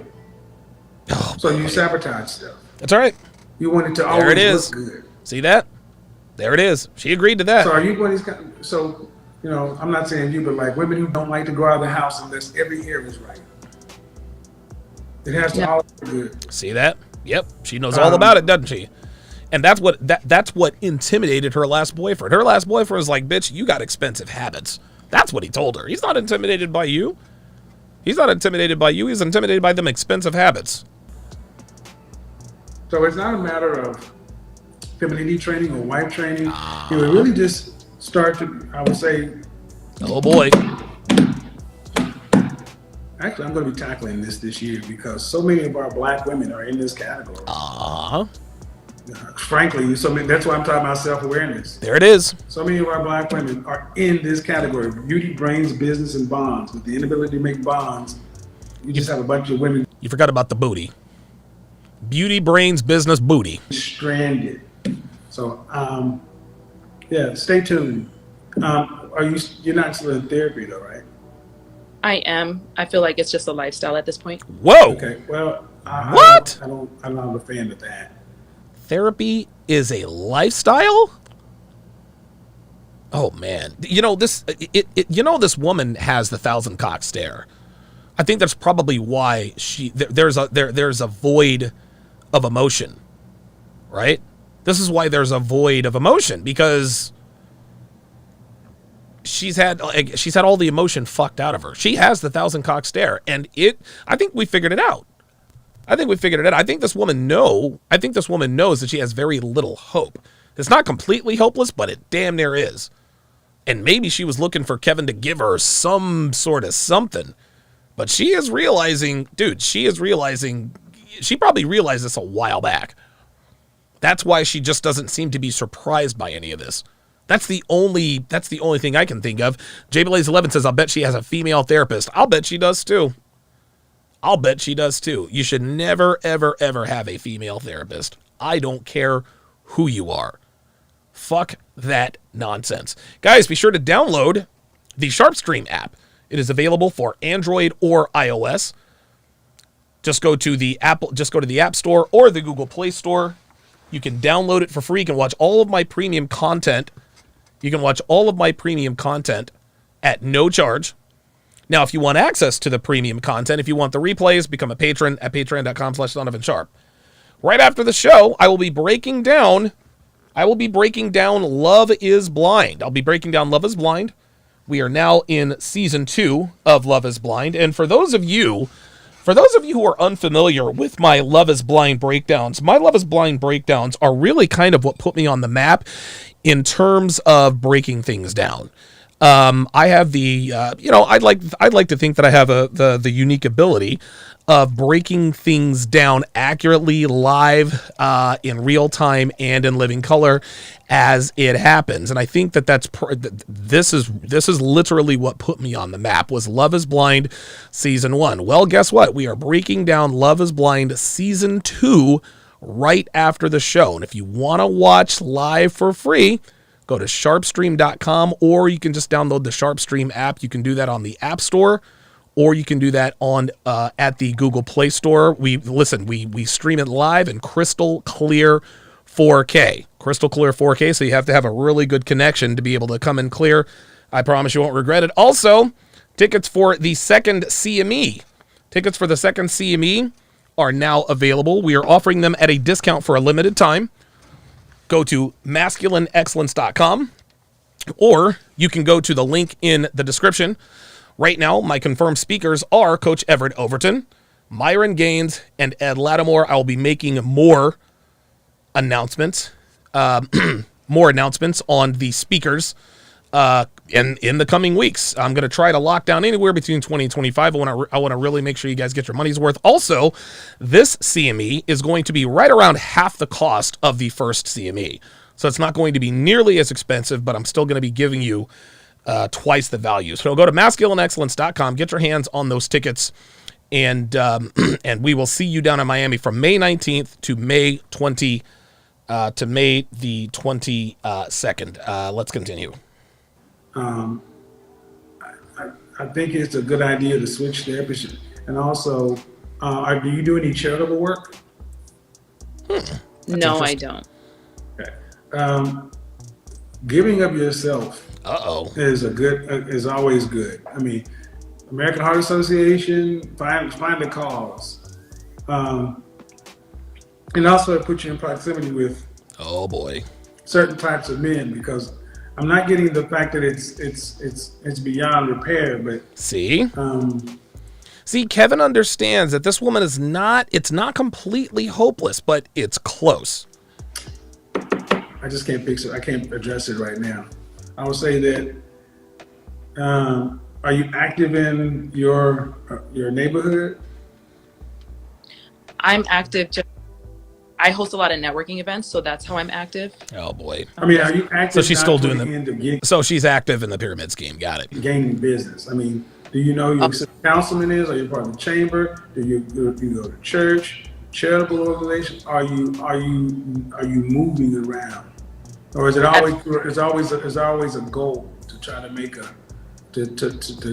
Oh, So you sabotage stuff. that's all right. You want it to There always it is. look good. See that? There it is. She agreed to that. So are you one of these so, you know, I'm not saying you, but like women who don't like to go out of the house unless every hair is right. It has to all look good. See that? Yep. She knows all about it, doesn't she? And that's what intimidated her last boyfriend. Her last boyfriend was like, bitch, you got expensive habits. That's what he told her. He's not intimidated by you. He's not intimidated by you. He's intimidated by them expensive habits. So it's not a matter of femininity training or wife training. It would really just start to, I would say. Oh boy. Actually, I'm going to be tackling this year because so many of our black women are in this category. Frankly, that's why I'm talking about self-awareness. There it is. So many of our black women are in this category: beauty, brains, business, and bonds. With the inability to make bonds, you just have a bunch of women. You forgot about the booty. Beauty, brains, business, booty. Stranded. So, yeah, stay tuned. You're not still in therapy though, right? I am. I feel like it's just a lifestyle at this point. Whoa. Okay. Well, I'm not a fan of that. Therapy is a lifestyle? Oh man. You know this this woman has the 1,000 cock stare. I think that's probably why there's a void of emotion. Right? This is why there's a void of emotion, because she's had all the emotion fucked out of her. She has the 1,000 cock stare, and I think we figured it out. I think this woman knows that she has very little hope. It's not completely hopeless, but it damn near is. And maybe she was looking for Kevin to give her some sort of something. But she probably realized this a while back. That's why she just doesn't seem to be surprised by any of this. That's the only thing I can think of. JBlaze11 says, I'll bet she has a female therapist. I'll bet she does too. You should never, ever, ever have a female therapist. I don't care who you are. Fuck that nonsense. Guys, be sure to download the SharpeStream app. It is available for Android or iOS. Just go to the App Store or the Google Play Store. You can download it for free. You can watch all of my premium content. At no charge. Now, if you want access to the premium content, if you want the replays, become a patron at patreon.com/Donovan Sharpe. Right after the show, I will be breaking down Love is Blind. I'll be breaking down Love is Blind. We are now in season 2 of Love is Blind. And for those of you who are unfamiliar with my Love is Blind breakdowns, my Love is Blind breakdowns are really kind of what put me on the map in terms of breaking things down. I have I'd like to think that I have the unique ability of breaking things down accurately, live, in real time, and in living color as it happens. And I think this is literally what put me on the map, was Love is Blind season 1. Well, guess what? We are breaking down Love is Blind season 2 right after the show. And if you want to watch live for free, go to sharpestream.com, or you can just download the SharpeStream app. You can do that on the App Store, or you can do that on at the Google Play Store. We stream it live in crystal clear 4K. Crystal clear 4K, so you have to have a really good connection to be able to come in clear. I promise you won't regret it. Also, tickets for the second CME. Tickets for the second CME are now available. We are offering them at a discount for a limited time. Go to masculineexcellence.com, or you can go to the link in the description. Right now, my confirmed speakers are Coach Everett Overton, Myron Gaines, and Ed Lattimore. I will be making more announcements on the speakers in the coming weeks. I'm going to try to lock down anywhere between 20 and 25. I want to really make sure you guys get your money's worth. Also, this CME is going to be right around half the cost of the first CME. So it's not going to be nearly as expensive, but I'm still going to be giving you twice the value. So go to masculineexcellence.com, get your hands on those tickets, and we will see you down in Miami from May 19th to May the 22nd. Let's continue. I think it's a good idea to switch therapists. And also, do you do any charitable work? No, I don't. Okay. Giving of yourself is always good. I mean, American Heart Association, find a cause. And also it puts you in proximity with certain types of men, because I'm not getting the fact that it's beyond repair, but See, Kevin understands that this woman it's not completely hopeless, but it's close. I just can't fix it. I can't address it right now. I would say that, are you active in your neighborhood? I'm active. I host a lot of networking events, so that's how I'm active. Oh boy! I mean, are you active? So she's still doing so she's active in the pyramid scheme. Got it. Gaining business. I mean, do you know who your councilman is? Are you part of the chamber? Do you go to church? Charitable organization? Are you moving around, or is it always a goal to try to make to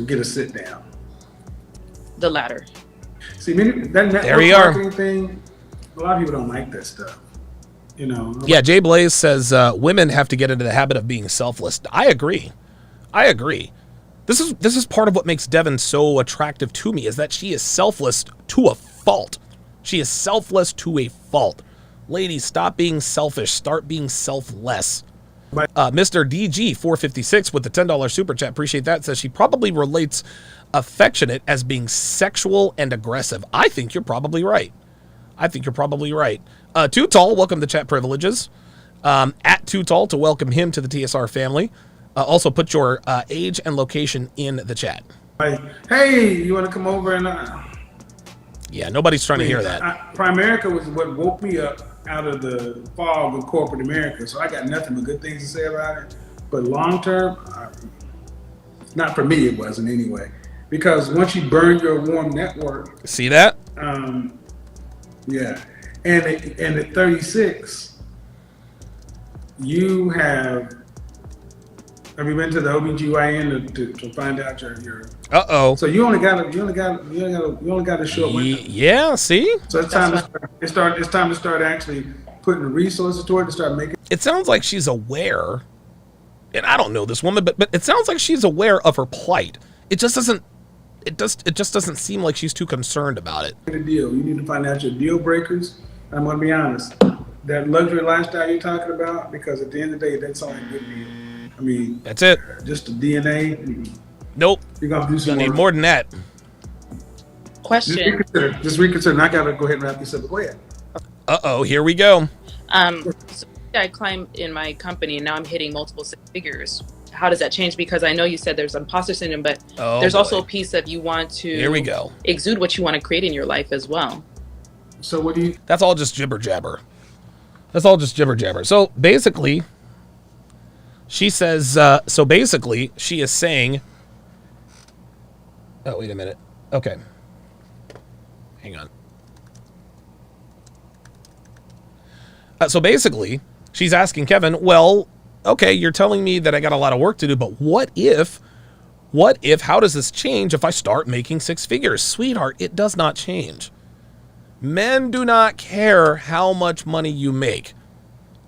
get a sit down? The latter. See, that network marketing thing, a lot of people don't like that stuff. You know. Yeah, Jay Blaze says women have to get into the habit of being selfless. I agree. This is part of what makes Devin so attractive to me, is that she is selfless to a fault. She is selfless to a fault. Ladies, stop being selfish. Start being selfless. Mr. DG456 with the $10 super chat, appreciate that, says she probably relates affectionate as being sexual and aggressive. I think you're probably right. Too Tall, welcome to chat privileges. At Too Tall to welcome him to the TSR family. Also put your age and location in the chat. Hey, you want to come over and... Yeah, nobody's trying to hear that. Primerica was what woke me up out of the fog of corporate America, so I got nothing but good things to say about it. But long term, not for me, it wasn't anyway. Because once you burn your warm network... See that? Yeah. And at 36, you have you been to the OBGYN to find out your So you only got a short window. Yeah, see? So it's time to start actually putting resources toward it, to start making. It sounds like she's aware, and I don't know this woman, but it sounds like she's aware of her plight. It just doesn't seem like she's too concerned about it. The deal. You need to find out your deal breakers. I'm gonna be honest. That luxury lifestyle you're talking about, because at the end of the day, that's all a good deal. I mean, that's it. Just the DNA. Nope. You're gonna do some need more than that. Question. Just reconsider. I gotta go ahead and wrap this up. Go ahead. Here we go. So I climbed in my company, and now I'm hitting multiple six figures. How does that change? Because I know you said there's imposter syndrome, but there's also a piece of you want to exude what you want to create in your life as well. So what do you... That's all just jibber jabber. So basically, she says, she is saying, oh, wait a minute. Okay. Hang on. So basically, she's asking Kevin, well, okay, you're telling me that I got a lot of work to do, but what if, how does this change if I start making six figures? Sweetheart, it does not change. Men do not care how much money you make.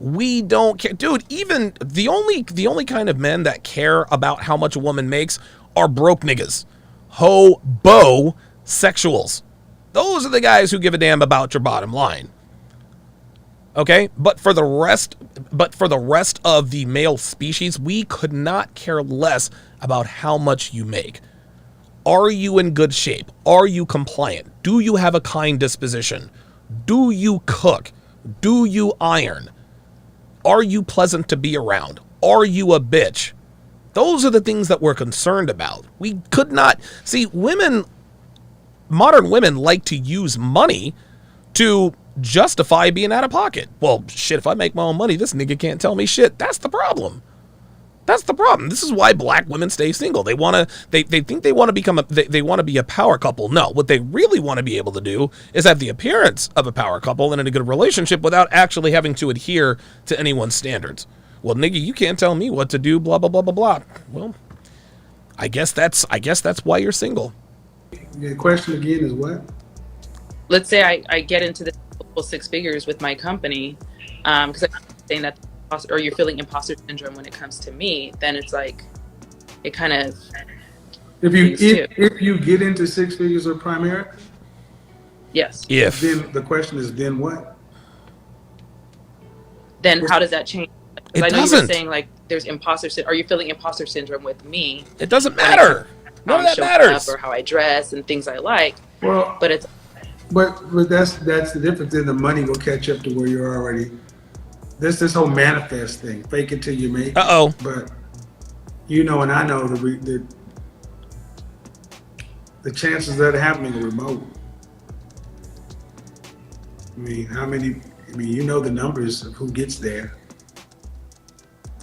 We don't care. Dude, even the only kind of men that care about how much a woman makes are broke niggas. Hobo sexuals. Those are the guys who give a damn about your bottom line. Okay? But for the rest of the male species, we could not care less about how much you make. Are you in good shape? Are you compliant? Do you have a kind disposition? Do you cook? Do you iron? Are you pleasant to be around? Are you a bitch? Those are the things that we're concerned about. We could not... See, modern women like to use money to justify being out of pocket. Well, shit, if I make my own money, this nigga can't tell me shit. That's the problem. This is why black women stay single. They think they want to become they want to be a power couple. No, what they really want to be able to do is have the appearance of a power couple and in a good relationship without actually having to adhere to anyone's standards. Well, nigga, you can't tell me what to do, blah blah blah blah blah. Well, I guess that's why you're single. The question again is what? Let's say I get into the six figures with my company, because I'm saying that, or you're feeling imposter syndrome when it comes to me, then it's like, it kind of. If you get into six figures or primary, yes. Then the question is, then what? Then how does that change? It I know doesn't. you were saying like there's imposter syndrome. Are you feeling imposter syndrome with me? It doesn't matter. None of that matters. Or how I dress and things I like. Well, but it's. But that's the difference. Then the money will catch up to where you're already. This whole manifest thing, fake it till you make it. But you know, and I know the chances of that happening are remote. I mean, you know the numbers of who gets there,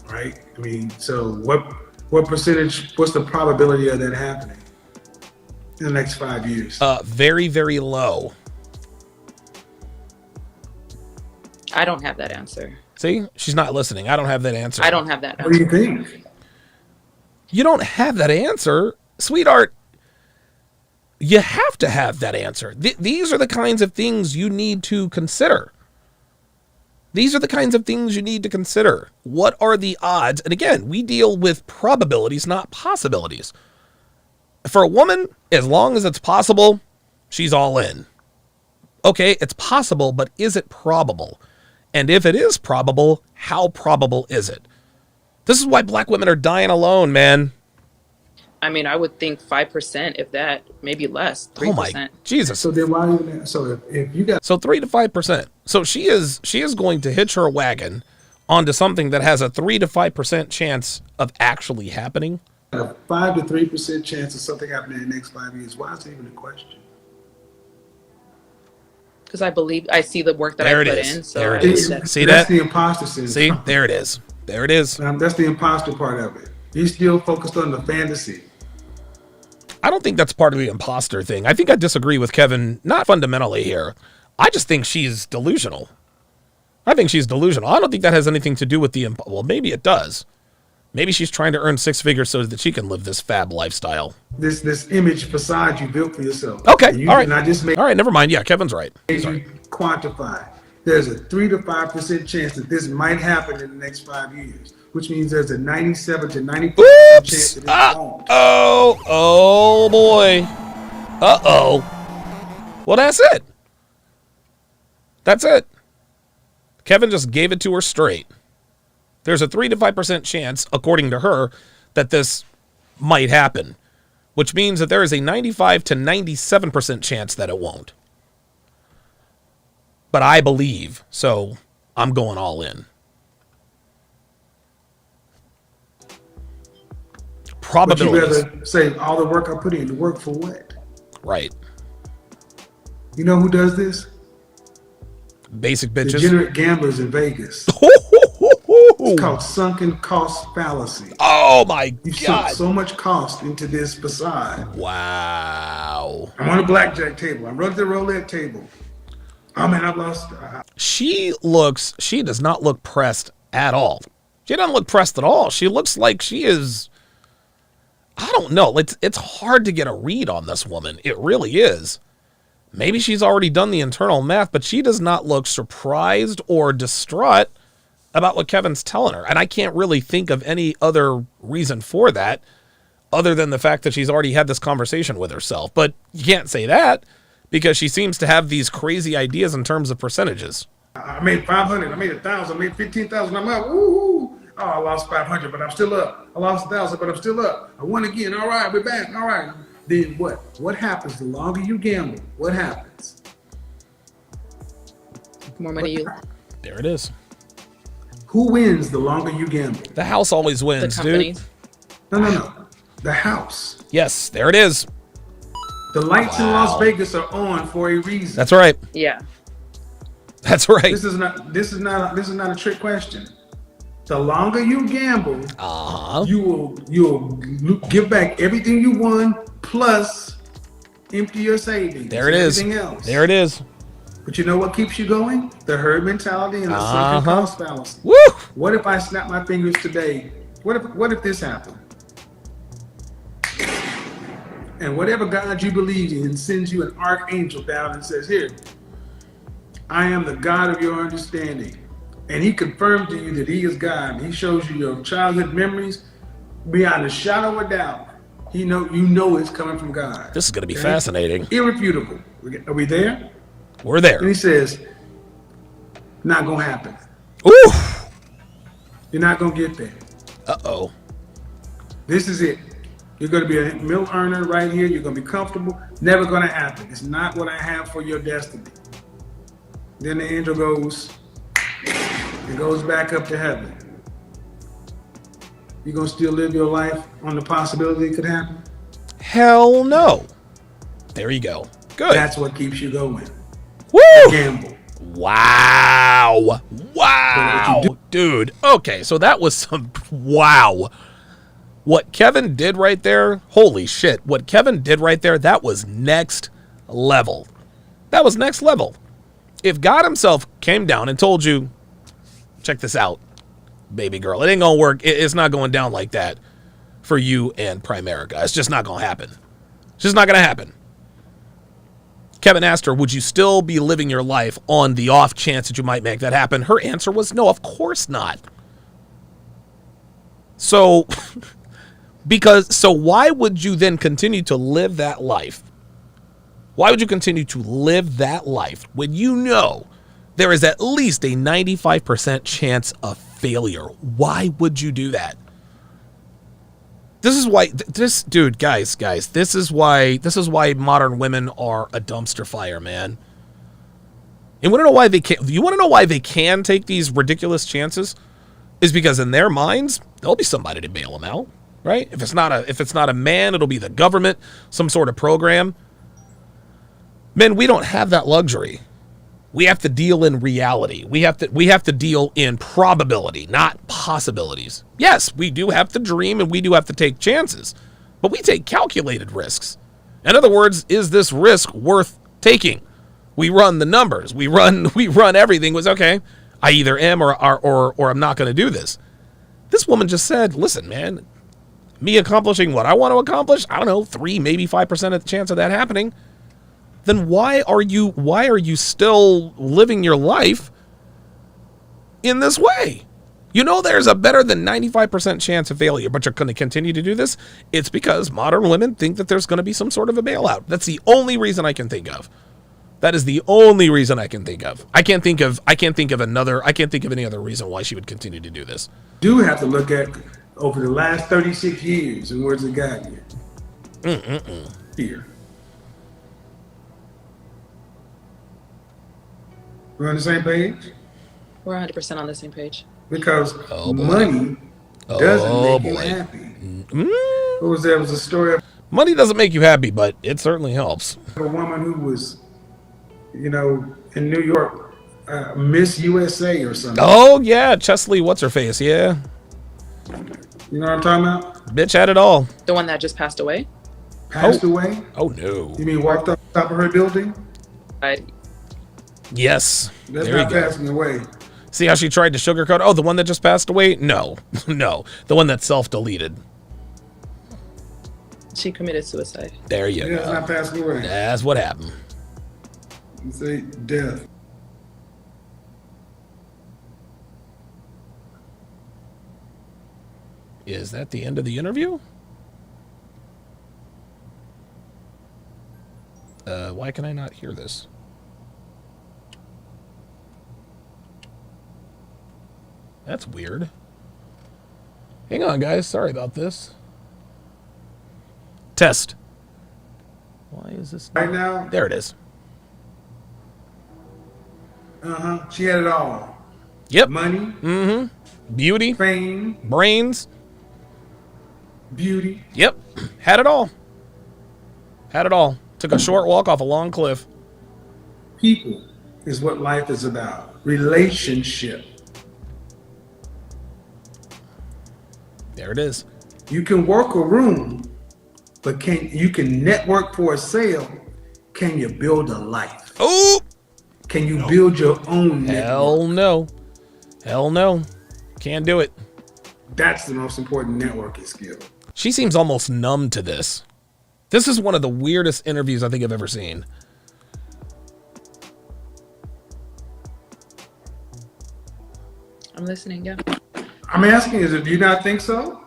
right? I mean, so what percentage, what's the probability of that happening in the next 5 years? Very, very low. I don't have that answer. See, she's not listening. I don't have that answer. I don't have that answer. What do you think? You don't have that answer, sweetheart. You have to have that answer. These are the kinds of things you need to consider. These are the kinds of things you need to consider. What are the odds? And again, we deal with probabilities, not possibilities. For a woman, as long as it's possible, she's all in. Okay, it's possible, but is it probable? And if it is probable, how probable is it? This is why black women are dying alone, man. I mean, I would think 5%, if that, maybe less. 3%. Oh my Jesus! So then why even? So if you got 3 to 5%, so she is going to hitch her wagon onto something that has a 3 to 5% chance of actually happening. A 5 to 3% chance of something happening in the next 5 years. Why is it even a question? Because I see the work that I put in. So there it is. See that's that? The imposter syndrome. See, there it is. There it is. That's the imposter part of it. He's still focused on the fantasy. I don't think that's part of the imposter thing. I think I disagree with Kevin, not fundamentally here. I just think she's delusional. I think she's delusional. I don't think that has anything to do with the well, maybe it does. Maybe she's trying to earn 6 figures so that she can live this fab lifestyle. This image facade you built for yourself. Okay, all right. All right, never mind. Yeah, Kevin's right. He's right. Quantify. There's a 3 to 5% chance that this might happen in the next 5 years, which means there's a 97 to 95% chance that it won't. Oh boy. Well, that's it. That's it. Kevin just gave it to her straight. There's a 3 to 5% chance, according to her, that this might happen, which means that there is a 95 to 97% chance that it won't. But I believe, so I'm going all in. Probabilities. But you rather say all the work I put in, to work for what? Right. You know who does this? Basic bitches. Degenerate gamblers in Vegas. It's called sunken cost fallacy. Oh my You've God. sunk so much cost into this facade. Wow. I'm on a blackjack table. I'm running the roulette table. Oh man, I've lost. She does not look pressed at all. She doesn't look pressed at all. She looks like she is, I don't know. It's hard to get a read on this woman. It really is. Maybe she's already done the internal math, but she does not look surprised or distraught about what Kevin's telling her. And I can't really think of any other reason for that other than the fact that she's already had this conversation with herself. But you can't say that because she seems to have these crazy ideas in terms of percentages. I made 500. I made 1,000. I made 15,000. I'm up. Woo! Oh, I lost 500, but I'm still up. I lost 1,000, but I'm still up. I won again. All right, we're back. All right. Then what? What happens the longer you gamble? What happens? More money you. There it is. Who wins the longer you gamble? The house always wins, dude. No. The house. Yes, there it is. The lights in Las Vegas are on for a reason. That's right. Yeah. That's right. This is not a trick question. The longer you gamble, you'll give back everything you won plus empty your savings. There it is. Everything else. There it is. But you know what keeps you going? The herd mentality and the sunken cost fallacy. Woo! What if I snap my fingers today? What if this happened? and whatever God you believe in sends you an archangel down and says, here, I am the God of your understanding. And he confirms to you that he is God. He shows you your childhood memories beyond a shadow of a doubt. You know it's coming from God. This is going to be fascinating. Irrefutable. Are we there? We're there. And he says, not going to happen. Ooh. You're not going to get there. Uh-oh. This is it. You're going to be a mill earner right here. You're going to be comfortable. Never going to happen. It's not what I have for your destiny. Then the angel goes back up to heaven. You going to still live your life on the possibility it could happen? Hell no. There you go. Good. That's what keeps you going. Woo! Gamble. Wow. Wow. Dude. Okay, so that was some wow. What Kevin did right there, holy shit. What Kevin did right there, that was next level. That was next level. If God himself came down and told you, check this out, baby girl, it ain't gonna work. It's not going down like that for you and Primerica. It's just not gonna happen. It's just not gonna happen. Kevin asked her, would you still be living your life on the off chance that you might make that happen? Her answer was no, of course not. So, so why would you then continue to live that life? Why would you continue to live that life when you know there is at least a 95% chance of failure? Why would you do that? This is why dude, guys, this is why modern women are a dumpster fire, man. And you want to know why they can take these ridiculous chances? Is because in their minds, there'll be somebody to bail them out, right? If it's not a man, it'll be the government, some sort of program. Men, we don't have that luxury. We have to deal in reality. We have to deal in probability, not possibilities. Yes, we do have to dream and we do have to take chances, but we take calculated risks. In other words, is this risk worth taking? We run the numbers. We run everything. Was okay. I either am or I'm not going to do this. This woman just said, listen, man, me accomplishing what I want to accomplish, I don't know, 3, maybe 5% of the chance of that happening. Then why are you still living your life in this way? You know there's a better than 95% chance of failure, but you're going to continue to do this? It's because modern women think that there's going to be some sort of a bailout. That's the only reason I can think of. That is the only reason I can think of. I can't think of any other reason why she would continue to do this. Do have to look at over the last 36 years and where's it got you? Here. We're on the same page? We're 100% on the same page. Because money doesn't make you happy. What was there? Was a story of money doesn't make you happy, but it certainly helps. a woman who was, in New York, Miss USA or something. Oh, yeah, Chesley, what's her face, yeah. You know what I'm talking about? Bitch had it all. The one that just passed away? Passed away? Oh, no. You mean walked off the top of her building? Yes. That's there not you go. passing away. See how she tried to sugarcoat? Oh, the one that just passed away? No. No. The one that self-deleted. She committed suicide. There you go. That's not passing away. That's what happened. You say death. Is that the end of the interview? Why can I not hear this? That's weird. Hang on, guys. Sorry about this. Test. Why is this Right now? There it is. She had it all. Yep. Money. Beauty. Fame. Brains. Beauty. Yep. Had it all. Had it all. Took a short walk off a long cliff. People is what life is about. Relationship. There it is. You can work a room, but you can network for a sale. Can you build a life? Oh! Can you build your own network? Hell no. Hell no. Can't do it. That's the most important networking skill. She seems almost numb to this. This is one of the weirdest interviews I think I've ever seen. I'm listening, yeah. I'm asking, do you not think so?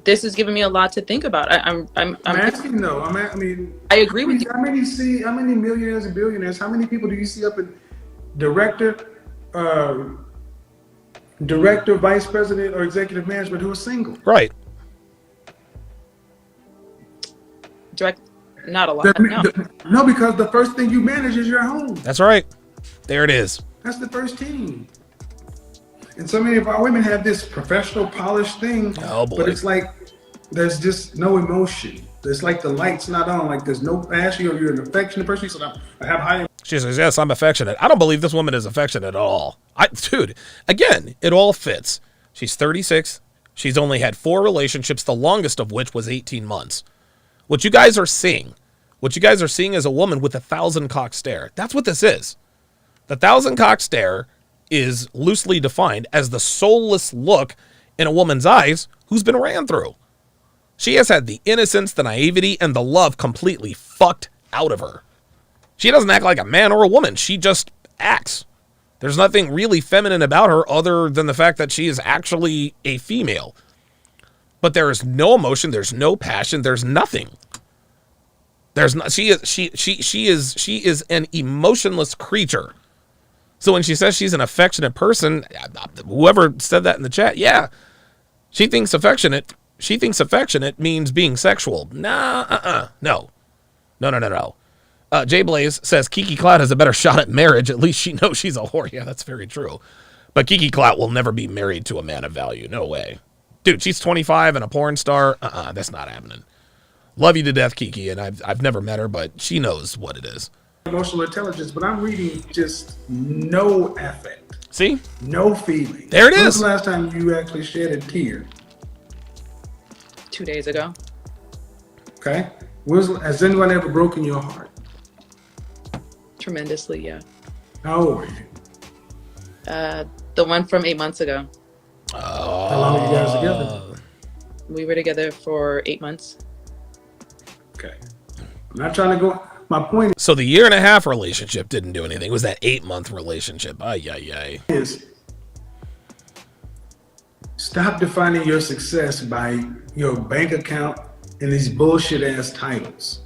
This is giving me a lot to think about. I'm asking though. I mean, I agree with you. How many millionaires and billionaires? How many people do you see up in director, vice president, or executive management who are single? Right. Not a lot. No, because the first thing you manage is your home. That's right. There it is. That's the first team. And so many of our women have this professional, polished thing. Oh boy. But it's like there's just no emotion. It's like the light's not on. Like there's no passion. Or you're an affectionate person. So I have high. She says, yes, I'm affectionate. I don't believe this woman is affectionate at all. Dude, again, it all fits. She's 36. She's only had 4 relationships, the longest of which was 18 months. What you guys are seeing is a woman with a 1,000-cock stare. That's what this is. The 1,000-cock stare is loosely defined as the soulless look in a woman's eyes who's been ran through. She has had the innocence, the naivety, and the love completely fucked out of her. She doesn't act like a man or a woman. She just acts. There's nothing really feminine about her other than the fact that she is actually a female. But there is no emotion, there's no passion, there's nothing. There's not. She is an emotionless creature. So when she says she's an affectionate person, whoever said that in the chat, yeah, she thinks affectionate means being sexual. No. Jay Blaze says Kiki Clout has a better shot at marriage. At least she knows she's a whore. Yeah, that's very true. But Kiki Clout will never be married to a man of value. No way. Dude, she's 25 and a porn star. That's not happening. Love you to death, Kiki, and I've never met her, but she knows what it is. Emotional intelligence, but I'm reading just no affect. See? No feeling. There it When is. was the last time you actually shed a tear? 2 days ago. Okay. Has anyone ever broken your heart? Tremendously, yeah. How old were you? The one from 8 months ago. How long were you guys together? We were together for 8 months. Okay. I'm not trying to go. My point So the 1.5-year relationship didn't do anything. It was that 8-month relationship. is stop defining your success by your bank account and these bullshit ass titles.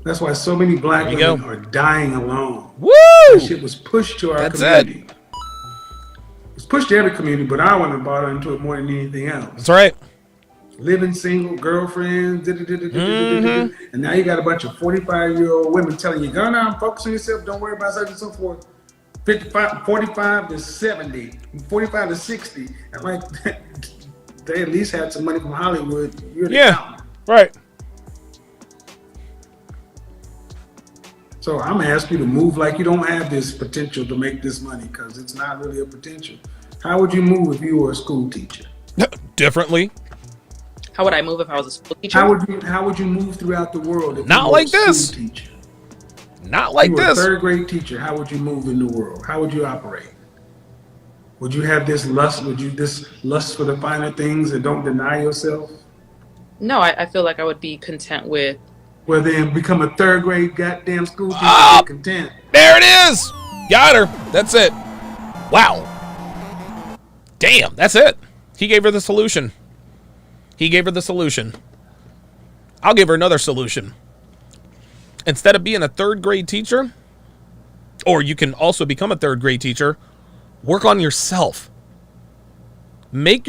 That's why so many black women are dying alone. Woo! That shit was pushed to our community. It's pushed to every community, but our women bought into it more than anything else. That's right. Living single, girlfriends, and now you got a bunch of 45-year-old women telling you, go now, focus on yourself, don't worry about such and so forth. 45 to 70, 45 to 60. And like, they at least had some money from Hollywood. You're an accountant. Right. So I'm asking you to move like you don't have this potential to make this money, because it's not really a potential. How would you move if you were a school teacher? Differently. How would I move if I was a school teacher? How would you move throughout the world if Not you were like a school this. teacher? Not like you were this. a third grade teacher. How would you move in the world? How would you operate? Would you have this lust? This lust for the finer things and don't deny yourself? No, I feel like I would be content with. Well, then become a third grade goddamn school teacher and be content. There it is. Got her. That's it. Wow. Damn, that's it. He gave her the solution. I'll give her another solution. Instead of being a third grade teacher, or you can also become a third grade teacher, work on yourself. Turn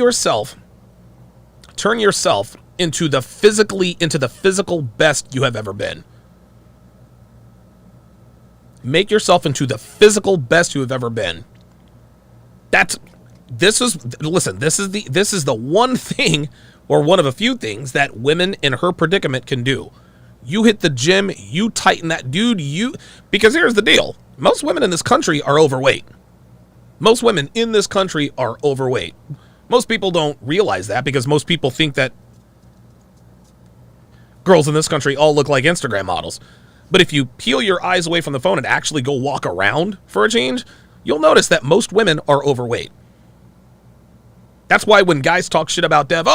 yourself into the physical best you have ever been. Make yourself into the physical best you have ever been. This is the one thing, or one of a few things, that women in her predicament can do. You hit the gym, you tighten that, dude, because here's the deal. Most women in this country are overweight. Most people don't realize that, because most people think that girls in this country all look like Instagram models. But if you peel your eyes away from the phone and actually go walk around for a change, you'll notice that most women are overweight. That's why when guys talk shit about Dev,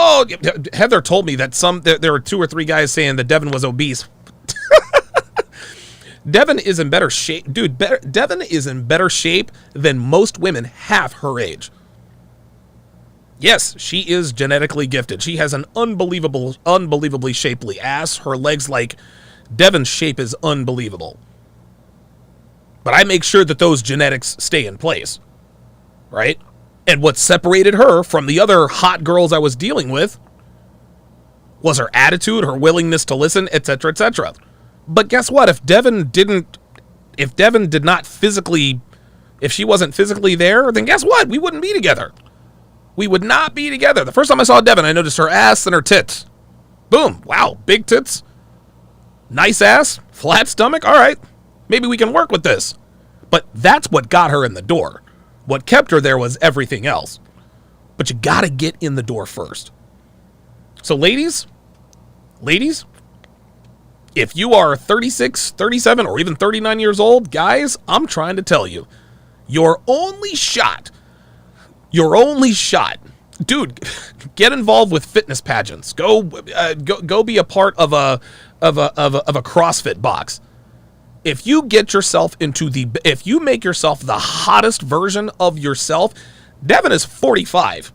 Heather told me that there were 2 or 3 guys saying that Devin was obese. Devin is in better shape. Dude, Devin is in better shape than most women half her age. Yes, she is genetically gifted. She has an unbelievably shapely ass. Her legs, like, Devin's shape is unbelievable. But I make sure that those genetics stay in place, right? And what separated her from the other hot girls I was dealing with was her attitude, her willingness to listen, etc., etc. But guess what? If she wasn't physically there, then guess what? We wouldn't be together. We would not be together. The first time I saw Devin, I noticed her ass and her tits. Boom. Wow. Big tits. Nice ass. Flat stomach. All right. Maybe we can work with this. But that's what got her in the door. What kept her there was everything else. But you got to get in the door first. So ladies, if you are 36, 37, or even 39 years old, guys, I'm trying to tell you, your only shot, dude, get involved with fitness pageants. Go be a part of a CrossFit box. If you get yourself if you make yourself the hottest version of yourself, Devin is 45.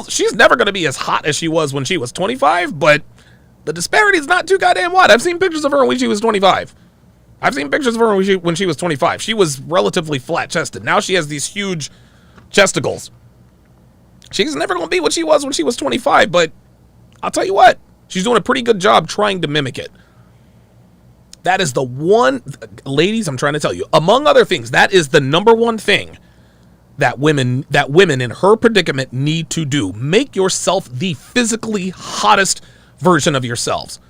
She's never going to be as hot as she was when she was 25, but the disparity is not too goddamn wide. I've seen pictures of her when she was 25. When she was 25. She was relatively flat-chested. Now she has these huge chesticles. She's never going to be what she was when she was 25, but I'll tell you what, she's doing a pretty good job trying to mimic it. That is the one, ladies, I'm trying to tell you, among other things, that is the number one thing that women in her predicament need to do. Make yourself the physically hottest version of yourselves.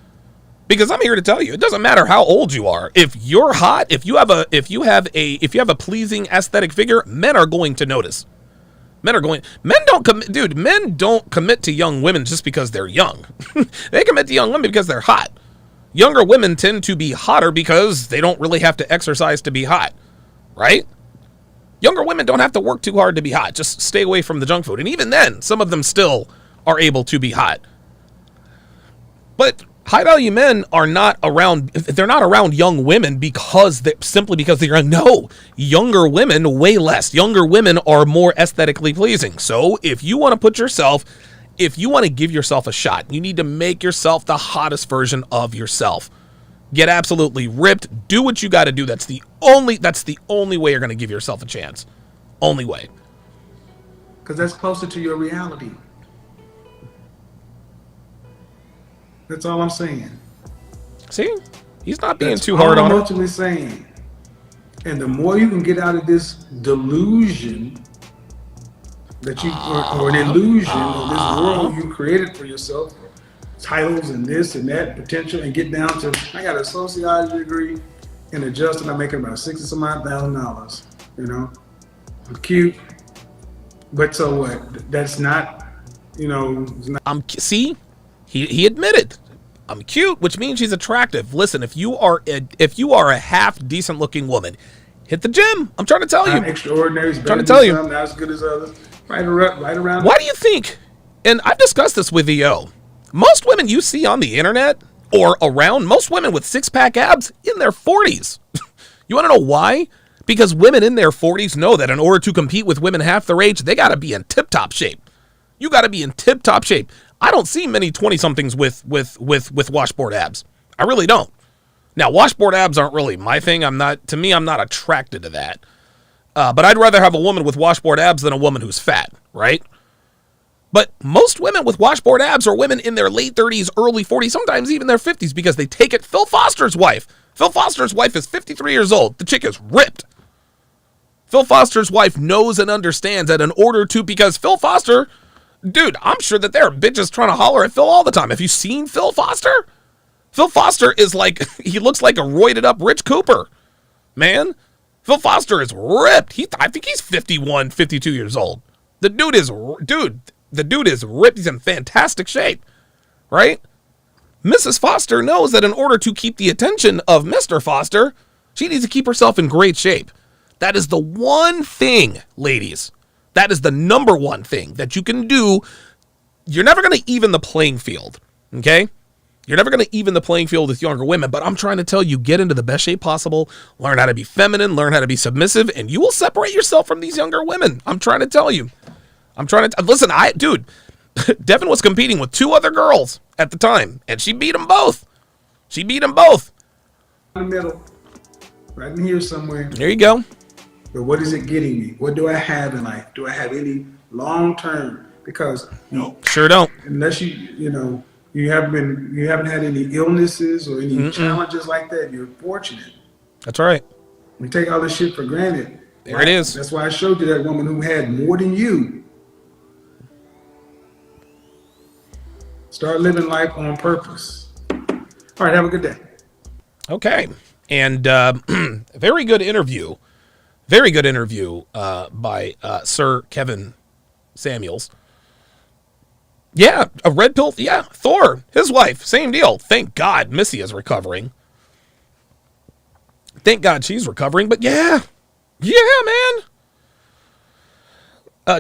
Because I'm here to tell you, it doesn't matter how old you are. If you're hot, if you have a pleasing aesthetic figure, men are going to notice. Men don't commit to young women just because they're young. They commit to young women because they're hot. Younger women tend to be hotter because they don't really have to exercise to be hot, right? Younger women don't have to work too hard to be hot. Just stay away from the junk food. And even then, some of them still are able to be hot. But high value men are not around, they're not around young women simply because they're young. No, younger women, way less. Younger women are more aesthetically pleasing. So if you want to give yourself a shot, you need to make yourself the hottest version of yourself. Get absolutely ripped. Do what you got to do. That's the only way you're going to give yourself a chance. Only way. Because that's closer to your reality. That's all I'm saying. See? He's not being too hard on her. That's all I'm ultimately saying. And the more you can get out of this delusion that you, or an illusion of this world you created for yourself, titles and this and that potential, and get down to, I got a sociology degree and adjusted, I'm making about $60,000. You know, I'm cute, but so what? That's not, it's not. See, he admitted, I'm cute, which means she's attractive. Listen, if you are a half decent looking woman, hit the gym. I'm trying to tell you. Extraordinary. I'm trying to tell you. Not as good as others. Right around. Why do you think? And I've discussed this with EO. Most women you see on the internet or around, most women with six-pack abs in their 40s. You want to know why? Because women in their 40s know that in order to compete with women half their age, they got to be in tip-top shape. You got to be in tip-top shape. I don't see many 20-somethings with washboard abs. I really don't. Now, washboard abs aren't really my thing. I'm not attracted to that. But I'd rather have a woman with washboard abs than a woman who's fat, right? But most women with washboard abs are women in their late 30s, early 40s, sometimes even their 50s, because they take it. Phil Foster's wife is 53 years old. The chick is ripped. Phil Foster's wife knows and understands that in order to, because Phil Foster, dude, I'm sure that there are bitches trying to holler at Phil all the time. Have you seen Phil Foster? Phil Foster is like, he looks like a roided up Rich Cooper, man. Phil Foster is ripped. I think he's 51, 52 years old. The dude is ripped. He's in fantastic shape, right? Mrs. Foster knows that in order to keep the attention of Mr. Foster, she needs to keep herself in great shape. That is the one thing, ladies, That is the number one thing that you can do. You're never going to even the playing field, okay? You're never going to even the playing field with younger women, but I'm trying to tell you, get into the best shape possible, learn how to be feminine, learn how to be submissive, and you will separate yourself from these younger women. I'm trying to tell you. Listen, dude, Devin was competing with 2 other girls at the time, and she beat them both. In the middle, right in here somewhere. There you go. But what is it getting me? What do I have in life? Do I have any long term? Because sure don't. Unless you haven't had any illnesses or any challenges like that, you're fortunate. That's right. We take all this shit for granted. There it is. That's why I showed you that woman who had more than you. Start living life on purpose. All right, have a good day. Okay. And very good interview. Very good interview by Sir Kevin Samuels. Yeah, a red pill. Yeah, Thor, his wife, same deal. Thank God Missy is recovering. Thank God she's recovering. But yeah, man.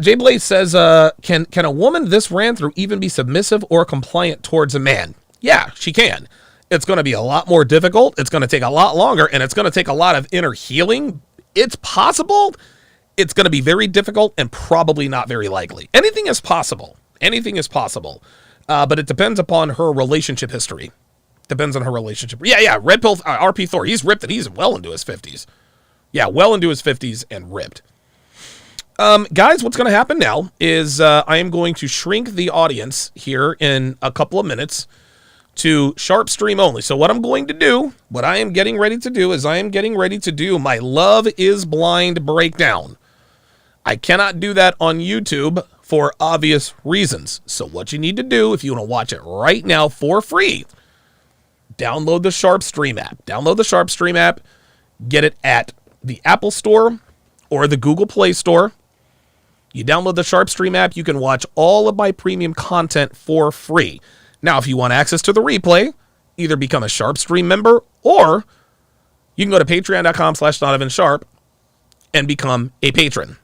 Jay Blaze says, can a woman this ran through even be submissive or compliant towards a man? Yeah, she can. It's going to be a lot more difficult. It's going to take a lot longer, and it's going to take a lot of inner healing. It's possible. It's going to be very difficult and probably not very likely. Anything is possible. But it depends upon her relationship history. Depends on her relationship. Yeah. Red Pill, RP Thor, he's ripped and he's well into his 50s. Yeah, well into his 50s and ripped. Guys, what's going to happen now is I am going to shrink the audience here in a couple of minutes to Sharpe stream only. So what I am getting ready to do is I am getting ready to do my Love is Blind breakdown. I cannot do that on YouTube for obvious reasons. So what you need to do, if you want to watch it right now for free, download the Sharpe Stream app. Get it at the Apple Store or the Google Play Store. You download the Sharpe Stream app, you can watch all of my premium content for free. Now, if you want access to the replay, either become a Sharpe Stream member or you can go to patreon.com/Donovan Sharpe and become a patron.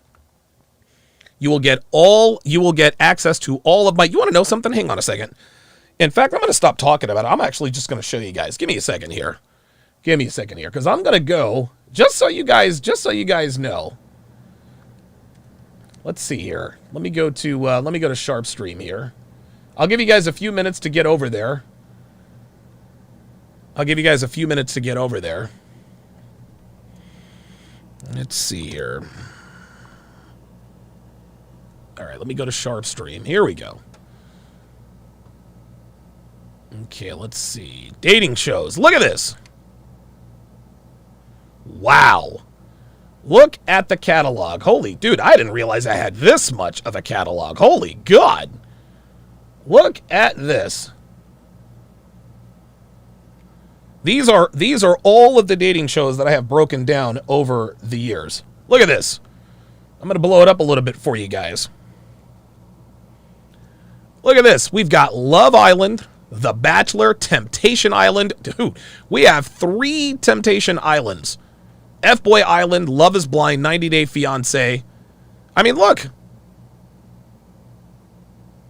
You will get access to all of my, you want to know something? Hang on a second. In fact, I'm going to stop talking about it. I'm actually just going to show you guys. Give me a second here. Because I'm going to go, just so you guys know. Let's see here. Let me go to Sharpe Stream here. I'll give you guys a few minutes to get over there. Let's see here. All right, let me go to Sharpe Stream. Here we go. Okay, let's see. Dating shows. Look at this. Wow. Look at the catalog. Holy, dude, I didn't realize I had this much of a catalog. Holy God. Look at this. These are all of the dating shows that I have broken down over the years. Look at this. I'm going to blow it up a little bit for you guys. Look at this. We've got Love Island, The Bachelor, Temptation Island. Dude, we have 3 Temptation Islands. F-Boy Island, Love is Blind, 90 Day Fiancé. I mean, look.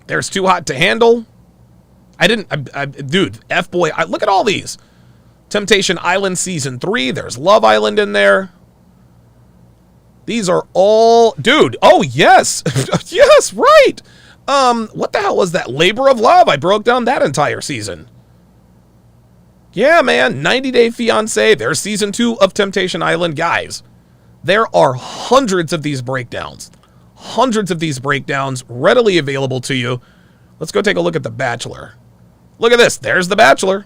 There's Too Hot to Handle. Dude, F-Boy, look at all these. Temptation Island Season 3. There's Love Island in there. These are all... Dude, oh, yes. Yes, right. What the hell was that? Labor of Love. I broke down that entire season. Yeah, man. 90 Day Fiancé. There's Season 2 of Temptation Island. Guys, there are hundreds of these breakdowns. Readily available to you. Let's go take a look at The Bachelor. Look at this. There's The Bachelor.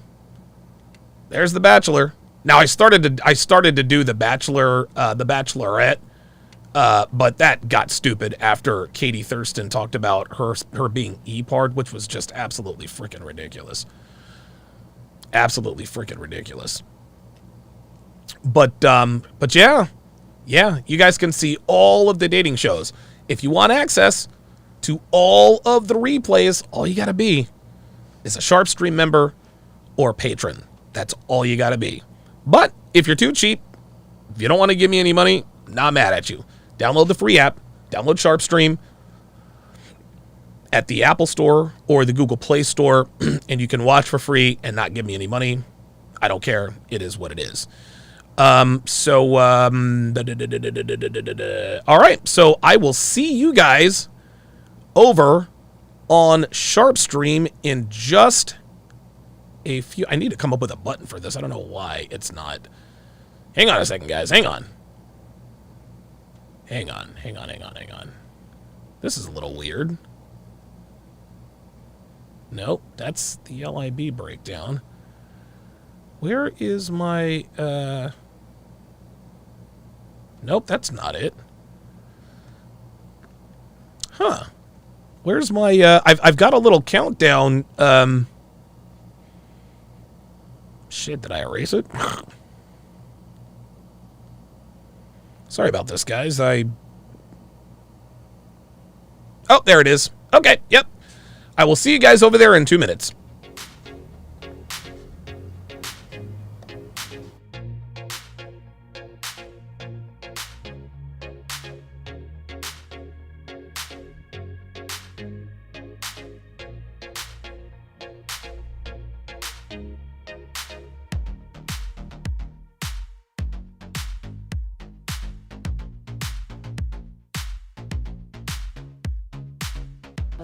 Now, I started to do The Bachelor, The Bachelorette. But that got stupid after Katie Thurston talked about her being E-Part, which was just absolutely freaking ridiculous. But yeah, you guys can see all of the dating shows. If you want access to all of the replays, all you gotta be is a Sharpe Stream member or patron. That's all you gotta be. But if you're too cheap, if you don't want to give me any money, not mad at you. Download the free app, Download SharpStream at the Apple Store or the Google Play Store, and you can watch for free and not give me any money. I don't care. It is what it is. All right. So I will see you guys over on SharpStream in just a few. I need to come up with a button for this. I don't know why it's not. Hang on a second, guys. Hang on. This is a little weird. Nope, that's the LIB breakdown. Where is my, Nope, that's not it. Huh. Where's my, I've got a little countdown, Shit, did I erase it? Sorry about this, guys. Oh, there it is. Okay, yep. I will see you guys over there in 2 minutes.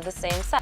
The same size.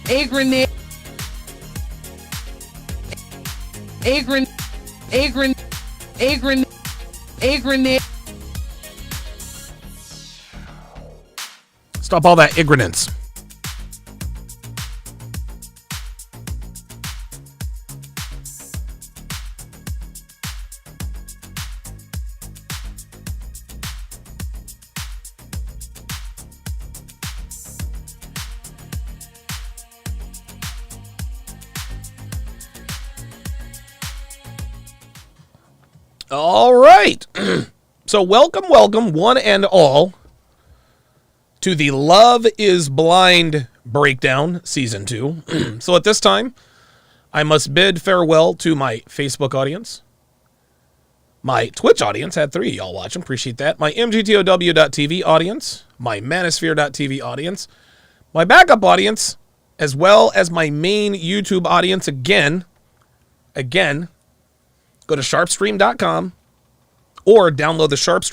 A grenade. A grenade. A grenade. A grenade. A grenade. Stop all that ignorance. All right. So welcome, one and all, to the Love is Blind Breakdown Season 2. So at this time, I must bid farewell to my Facebook audience. My Twitch audience, had 3 of y'all watching, appreciate that. My MGTOW.TV audience, my Manosphere.tv audience, my backup audience, as well as my main YouTube audience. Again, go to sharpstream.com or download the SharpStream